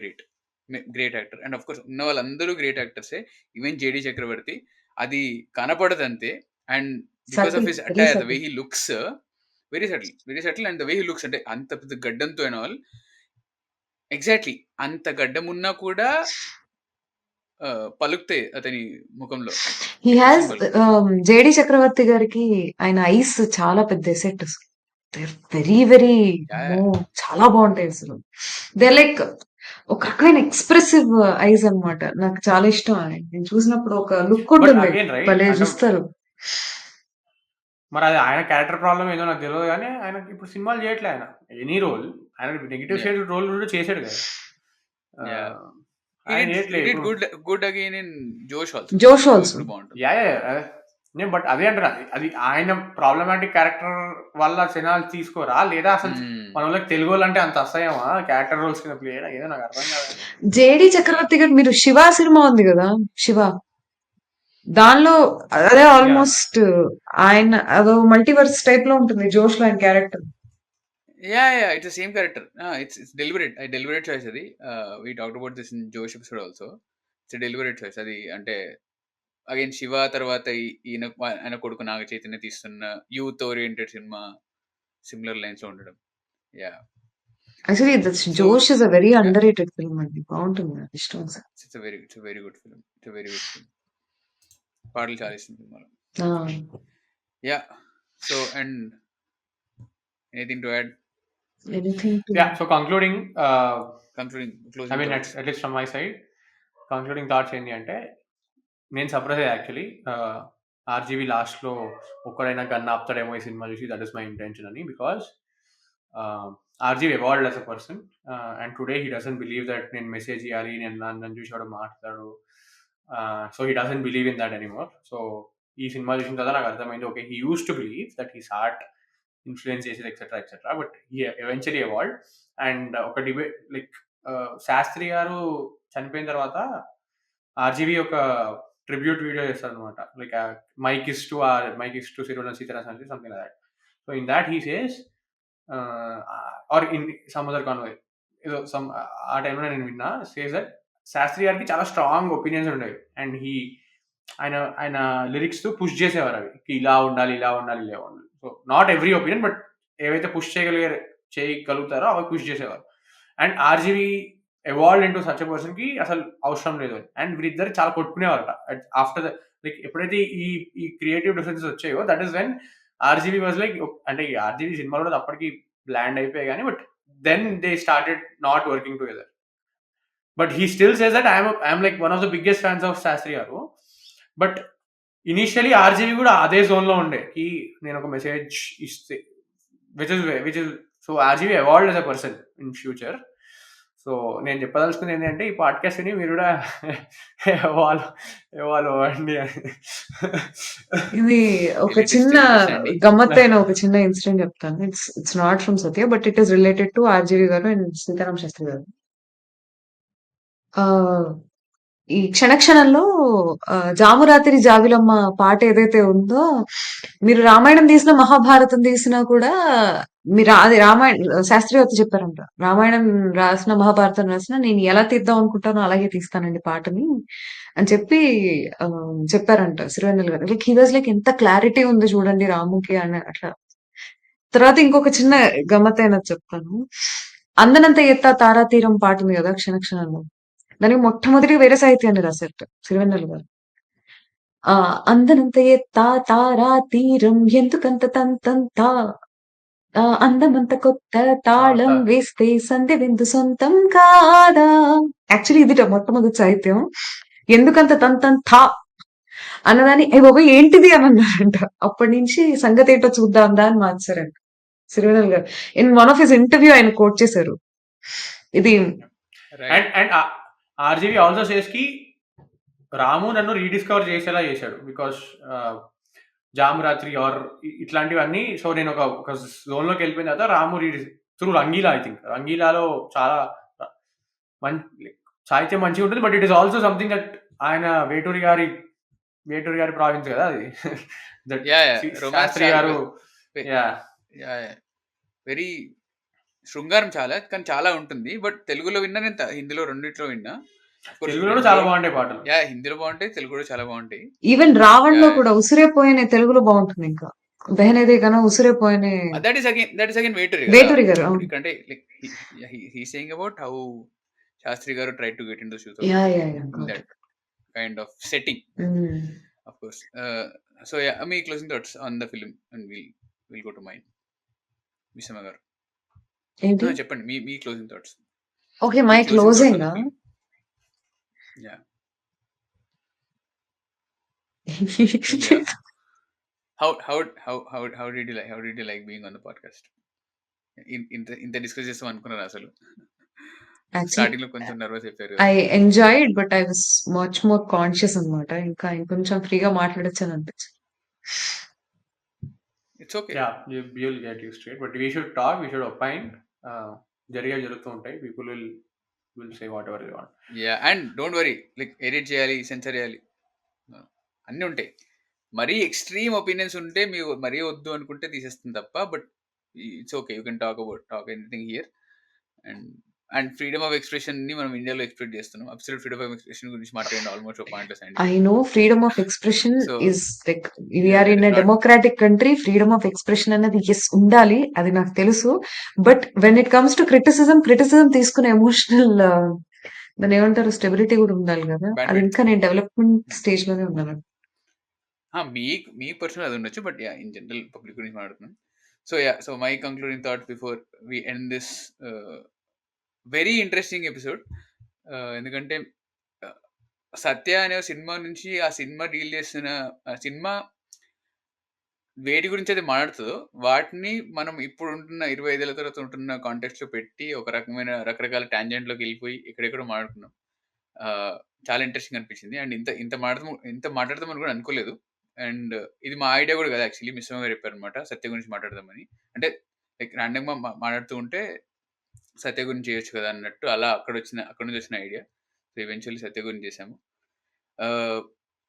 great actor. And of course ఉన్న వాళ్ళందరూ great యాక్టర్సే. Even JD Chakravarthy అది కనపడదు అంతే. And because of his attire, the way he looks very subtle and the way he looks, అంటే అంత పెద్ద గడ్డంతో అయిన వాళ్ళు ఎగ్జాక్ట్లీ అంత గడ్డం ఉన్నా కూడా పలుకుతాయి అతని ముఖంలో. హీ హాస్ జేడి చక్రవర్తి గారికి ఆయన ఐస్ చాలా పెద్ద ఎసెట్. వెరీ వెరీ చాలా బాగుంటాయి అసలు. దే లైక్ ఒక రకమైన ఎక్స్ప్రెసివ్ ఐస్ అన్నమాట. నాకు చాలా ఇష్టం ఆయన. నేను చూసినప్పుడు ఒక లుక్ ఉంటుంది, భలే చూస్తారు. మరి అది ఆయన క్యారెక్టర్ ప్రాబ్లం ఏదో నాకు తెలియదు కానీ, ఆయన ఇప్పుడు సినిమాలు చేయట్లే. ఆయన ఎనీ రోల్, ఆయన నెగిటివ్ షేడ్ రోల్ కూడా చేశాడు కదా. బట్ అదే అంటారా, అది ఆయన ప్రాబ్లమాటిక్ క్యారెక్టర్ వల్ల జనాలు తీసుకోరా, లేదా అసలు మన వాళ్ళకి తెలుగు వాళ్ళు అంటే అంత అసహ్యమా క్యారెక్టర్ రోల్స్ కింద ప్లే చేయడం? ఏదో నాకు అర్థం కాదు. జేడి చక్రవర్తి గారు, మీరు శివ సినిమా ఉంది కదా, శివ, దానిలో అదే ఆల్మోస్ట్ ఆయన అదో మల్టీవర్స్ టైప్ లో ఉంటుంది జోష్ లో ఆయన character. It's same character. It's deliberate choice అది. We talked about this in Josh episode also. It's deliberate choice అది. అంటే అగైన్ శివ తర్వాత ఆయన కొడుకు నాగ చైతన్య తీస్తున్న youth oriented cinema similar lines లో ఉండడం. యాక్చువల్లీ జోష్ is a very under rated film అండి. బాగుంటుంది, ఇష్టం. It's very good film. పాటలు చాలా ఇష్టం సినిమాలో. So and anything to add? So concluding, I mean, at least from my side, concluding thoughts ఏంటి అంటే, నేను సర్ప్రైజ్ అయ్యా యాక్చువల్లీ. ఆర్జీవి లాస్ట్లో ఒక్కడైనా గన్ ఆపుతాడేమో ఈ సినిమా చూసి, దట్ ఇస్ మై ఇంటెన్షన్ అని. Because RGV evolved as a person, and today he doesn't believe that నేను మెసేజ్ ఇవ్వాలి, నేను నన్ను చూసి వాడు మాట్లాడు. So he doesn't believe in that anymore. So ఈ సినిమా చూసిన తర్వాత నాకు అర్థమైంది, okay, he used to believe that he's art influence చేసేది etcetera etcetera, but he eventually evolved. And ఒక డిబేట్ లైక్ శాస్త్రి గారు చనిపోయిన తర్వాత ఆర్జీవి ఒక ట్రిబ్యూట్ వీడియో చేస్తారు అనమాట, లైక్ మైక్ ఇస్ టు సిరోన Sitaram something like that. So in that he says, or in some other కాన్వే, ఏదో సమ్ ఆ టైంలో నేను విన్నా, సేస్ దట్ శాస్త్రి గారికి చాలా స్ట్రాంగ్ ఒపీనియన్స్ ఉండేవి, అండ్ ఆయన ఆయన లిరిక్స్ తో పుష్ చేసేవారు అవి, ఇలా ఉండాలి ఇలా ఉండాలి ఇలా ఉండాలి. So not every opinion, but ఏవైతే పుష్ చేయగలుగుతారో అవి పుష్ చేసేవారు. And RGV evolve into such person కి అసలు అవసరం లేదు అని. అండ్ వీరిద్దరు చాలా కొట్టుకునేవారట ఆఫ్టర్ ద, లైక్ ఎప్పుడైతే ఈ క్రియేటివ్ డిఫరెన్సెస్ వచ్చాయో, that is when RGV was like, అంటే ఈ ఆర్జీవి సినిమాలు కూడా అప్పటికి బ్లాండ్ అయిపోయాయి కానీ, but then they started not working together. But he still says that I'm like one of the biggest fans of Sastry garu. But initially RGV కూడా అదే జోన్ లో ఉండే, కి నేను ఒక మెసేజ్ ఇస్తే, which is so RGV evolved as a person in future. So నేను చెప్పదలుచుకుంది ఏంటంటే, ఈ పాడ్కాస్ట్ ని మీరు కూడా ఎవాల్వ్ అవ్వండి అని. ఇది ఒక Elitist చిన్న understanding. గమ్మత్తైన ఒక చిన్న ఇన్సిడెంట్ చెప్తాను. It's not from Satya, but it is related to RGV గారు అండ్ సీతారాం శాస్త్రి గారు. ఆ, ఈ క్షణక్షణంలో జామురాతిరి జాబిలమ్మ పాట ఏదైతే ఉందో, మీరు రామాయణం తీసినా మహాభారతం తీసినా కూడా మీరు అది రామాయణ శాస్త్రి గారు చెప్పారంట, రామాయణం రాసిన మహాభారతం రాసిన నేను ఎలా తీద్దాం అనుకుంటానో అలాగే తీస్తానండి పాటని అని చెప్పి ఆ, చెప్పారంట సిరివెన్నెల గారు. లైక్ హీ వాజ్ లైక్ ఎంత క్లారిటీ ఉంది చూడండి రాముకి అని అట్లా. తర్వాత ఇంకొక చిన్న గమ్మత్తైనది చెప్తాను. అందనంత ఎత్త తారాతీరం పాట ఉంది కదా క్షణక్షణంలో, దానికి మొట్టమొదటిగా వేరే సాహిత్యాన్ని రాశారట సిరివెన్నెల గారు. ఆ అందనంత ఎత్త తారా తీరం ఎందుకంత తంతంత, అందమంత కొత్త తాళం వేస్తే సంధ్య విందు సొంతం కాదా. యాక్చువల్లీ ఇది మొట్టమొదటి సాహిత్యం. ఎందుకంత తంతంత అన్నదాన్ని ఏ బాబు ఏంటిది అని అన్నారంట. అప్పటి నుంచి సంగతి ఏంటో చూద్దాందా అని మార్చారంట సిరివెన్నెల గారు. In one of his interview ఆయన కోట్ చేశారు ఇది. Right. And RGV also says కి రాము నన్ను రీడిస్కవర్ చేసేలా చేశాడు, బికాస్ జామ్ రాత్రి ఆర్ ఇట్లాంటివన్నీ. సో నేను ఒక జోన్ లోకి వెళ్ళిపోయిన తర్వాత Ramu through Rangeela, I think రంగీలాలో చాలా మంచి సాహిత్యం మంచిగా ఉంటుంది, but it is also something that ఆయన వేటూరి గారి ప్రావిన్స్ కదా అది. That Yeah, yeah. Romance Sastry చాలా గారు, యా వెరీ శృంగారం చాలా, కానీ చాలా ఉంటుంది. బట్ తెలుగులో విన్నా, నేను హిందీలో రెండిట్లో విన్నా. తెలుగులో కూడా చాలా బాగుంటాయి పాటలు. యా హిందీలో బాగుంటాయి, తెలుగులో చాలా బాగుంటాయి. ఈవెన్ రావణ్ లో కూడా ఉసిరేపోయిన తెలుగులో బాగుంటుంది. ఇంకా బెహనేదే కన్నా ఉసిరేపోయిన that is again Veturi garu. అంటే like he saying about how Sastry garu try to get in to shoes yeah that kind of setting, of course. So yeah, మీ closing thoughts on the film and will go to mind. Missamma garu ఏంటి? చెప్పండి మీ closing thoughts. Okay, my closing. Yeah how did you like being on the podcast? ఇంత discuss చేస్తాం అనుకున్నారు అసలు? Starting లో కొంచెం నర్వస్ అయిపోయారు. I enjoyed, but I was much more conscious అనమాట. ఇంకా ఇంకొంచెం ఫ్రీగా మాట్లాడొచ్చు అని అనిపించింది. It's okay, yeah you'll get used to it, but we should talk, we should opine. జరుగుతూ ఉంటాయి, people will say whatever they want. Yeah and don't worry, like edit చేయాలి, సెన్సర్ చేయాలి, అన్నీ ఉంటాయి. మరీ ఎక్స్ట్రీమ్ ఒపీనియన్స్ ఉంటే మీరు మరీ వద్దు అనుకుంటే తీసేస్తుంది తప్ప, but it's okay, you can talk anything here. And freedom of expression ని మనం ఇండియాలో ఎక్స్పెక్ట్ చేస్తున్నాం. అబ్సల్యూట్ ఫ్రీడమ్ ఆఫ్ ఎక్స్ప్రెషన్ గురించి మాట్లాడండి, ఆల్మోస్ట్ పాయింట్లెస్ అండి. I know freedom of expression So, is like we are in a democratic country. Freedom of expression అనేది yes ఉండాలి, అది నాకు తెలుసు. But when it comes to criticism తీసుకునే ఎమోషనల్ దాన్ని ఏమంటారు, స్టెబిలిటీ కూడా ఉండాలి కదా. అది ఇంకా నేను డెవలప్మెంట్ స్టేజ్ లోనే ఉన్నాను. మీ పర్సనల్ అది ఉండొచ్చు, but yeah in general public గురించి మాట్లాడుతున్నాం. So my concluding thought before we end this very interesting episode. ఎందుకంటే సత్య అనే సినిమా నుంచి ఆ సినిమా డీల్ చేస్తున్న ఆ సినిమా వేటి గురించి అయితే మాట్లాడుతుందో వాటిని మనం ఇప్పుడు ఉంటున్న 25 ఏళ్ల తర్వాత ఉంటున్న కాంటెక్స్ట్ లో పెట్టి ఒక రకమైన రకరకాల టాంజెంట్ లోకి వెళ్ళిపోయి ఎక్కడెక్కడో మాట్లాడుకున్నాం. చాలా ఇంట్రెస్టింగ్ అనిపించింది. అండ్ ఇంత మాట్లాడదామని కూడా అనుకోలేదు. అండ్ ఇది మా ఐడియా కూడా కదా, యాక్చువల్లీ మిస్సమ్మ గారు చెప్పారనమాట సత్య గురించి మాట్లాడదామని. అంటే లైక్ ర్యాండమ్ గా మాట్లాడుతూ ఉంటే సత్య గురించి చేయొచ్చు కదా అన్నట్టు అలా అక్కడ నుంచి వచ్చిన ఐడియా. సో ఈవెన్చువల్లీ సత్య గురించి చేశాము.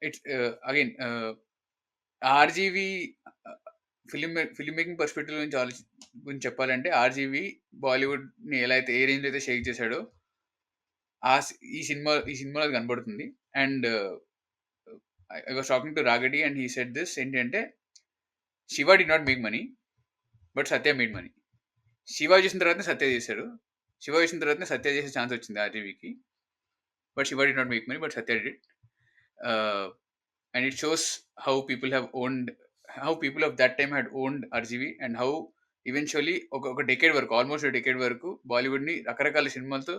It's again RGV film making perspective గురించి చెప్పాలంటే ఆర్జీవి బాలీవుడ్ ని ఎలా అయితే ఏ రేంజ్ అయితే షేక్ చేశాడో ఈ సినిమాలో అది కనబడుతుంది. And I was talking to రాగడి అండ్ హీ సెడ్ దిస్ ఏంటంటే Shiva did not make money but Satya made money. Shiva చేసిన తర్వాతనే సత్య చేశాడు. శివ చేసిన తర్వాతనే సత్య చేసే ఛాన్స్ వచ్చింది ఆర్జీవికి. But Shiva did not make money but Satya did. And it shows how people of that time had owned RGV and how eventually ఒక డెకేడ్ వరకు ఆల్మోస్ట్ డెకేడ్ వరకు బాలీవుడ్ ని రకరకాల సినిమాలతో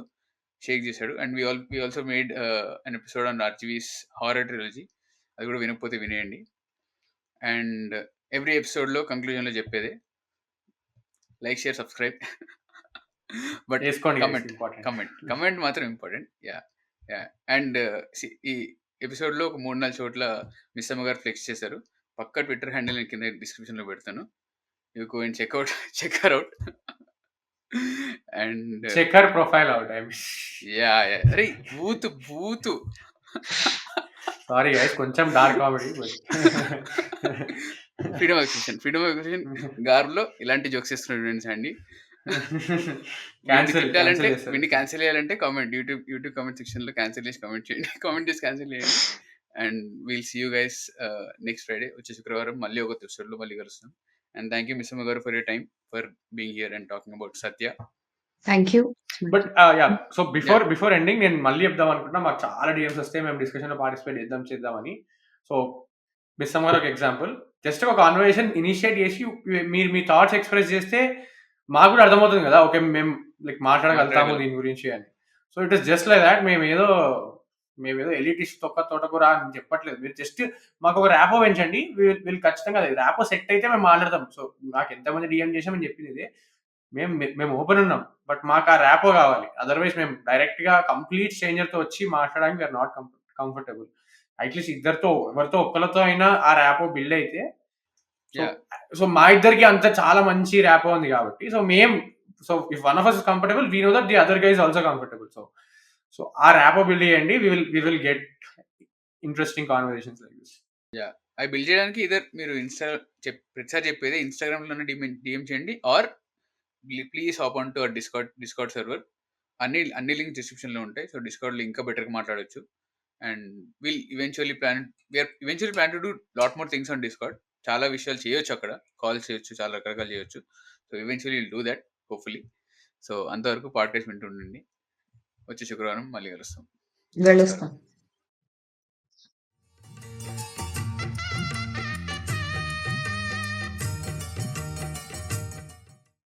షేక్ చేశాడు. And we also made an episode on RGV's horror trilogy. అది కూడా వినకపోతే వినేయండి. అండ్ ఎవ్రీ ఎపిసోడ్ లో కంక్లూజన్ లో చెప్పేదే like, share, subscribe, but comment మాత్రం ఇంపార్టెంట్. అండ్ ఈ ఎపిసోడ్ లో ఒక 3-4 చోట్ల మిస్సమ్మ గారు ఫ్లెక్స్ చేశారు. పక్క ట్విట్టర్ హ్యాండిల్ కింద డిస్క్రిప్షన్ లో పెడతాను. You go and check out and check her profile out. Yeah అరే బూతు సారీ గైస్, కొంచెం dark comedy. Freedom of expression గారులో ఇలాంటి జోక్స్ చేస్తున్నారు అండి. క్యాన్సిల్ చేయాలంటే కామెంట్ యూట్యూబ్ కామెంట్ సెక్షన్ లో క్యాన్సిల్ చేసి కామెంట్ క్యాన్సిల్ చేయండి. And we'll see you guys next Friday, వచ్చే శుక్రవారం మళ్ళీ ఒక ఎపిసోడ్ లో మళ్ళీ కలుస్తాం. అండ్ థ్యాంక్ యూ మిస్సమ్మ గారు for your time, for being here and talking about Satya. Thank you. But so before ending నేను మళ్ళీ చెప్దాం అనుకుంటున్నా, మాకు చాలా డిఎమ్స్ వస్తే మేము డిస్కషన్ లో పార్టిసిపేట్ చేద్దామని. సో మిస్సమ్మ గారు ఒక ఎగ్జాంపుల్, జస్ట్ ఒక కాన్వర్సేషన్ ఇనిషియేట్ చేసి మీరు మీ థాట్స్ ఎక్స్ప్రెస్ చేస్తే మాకు కూడా అర్థమవుతుంది కదా, ఓకే మేము లైక్ మాట్లాడగలుగుతాము దీని గురించి అని. So it is just like that. మేమేదో ఎలిటిస్ట్ తోటకూర అని చెప్పట్లేదు. మీరు జస్ట్ మాకు ఒక ర్యాపో పెంచండి, వీళ్ళు ఖచ్చితంగా ర్యాపో సెట్ అయితే మేము మాట్లాడతాం. సో నాకు ఎంతమంది డిఎం చేసామని చెప్పింది ఇదే, మేము ఓపెన్ ఉన్నాం, బట్ మాకు ఆ ర్యాపో కావాలి. అదర్వైజ్ మేము డైరెక్ట్ గా కంప్లీట్ స్ట్రేంజర్ తో వచ్చి మాట్లాడడానికి వీఆర్ నాట్ కంఫర్టబుల్. అట్లీస్ట్ ఎవరితో ఒక్కరితో అయినా ఆ ర్యాపో బిల్డ్ అయితే, సో మా ఇద్దరికి అంత చాలా మంచి ర్యాపో ఉంది కాబట్టి, so if one of us is comfortable, we know that the other guy is also comfortable. So ఆ ర్యాపో బిల్డ్ చేయండి, we will get interesting conversations like this. అది బిల్డ్ చేయడానికి ఇదర్ మీరు ప్రతిసారి చెప్పేది ఇన్స్టాగ్రామ్ లోనే డిఎం చేయండి, or please hop on to our Discord server. అన్ని లింక్స్ డిస్క్రిప్షన్ లో ఉంటాయి. సో డిస్కార్డ్ లో ఇంకా బెటర్ గా మాట్లాడొచ్చు. And we'll eventually plan to do lot more things on Discord. చాలా విషయాలు చేయొచ్చు అక్కడ, కాల్స్ చేయొచ్చు, చాలా రకరకాలు చేయొచ్చు. So eventually will do that hopefully. So అంతవరకు పాడ్కాస్ట్ వింటుండండి. వచ్చే శుక్రవారం మళ్ళీ కలుస్తాం.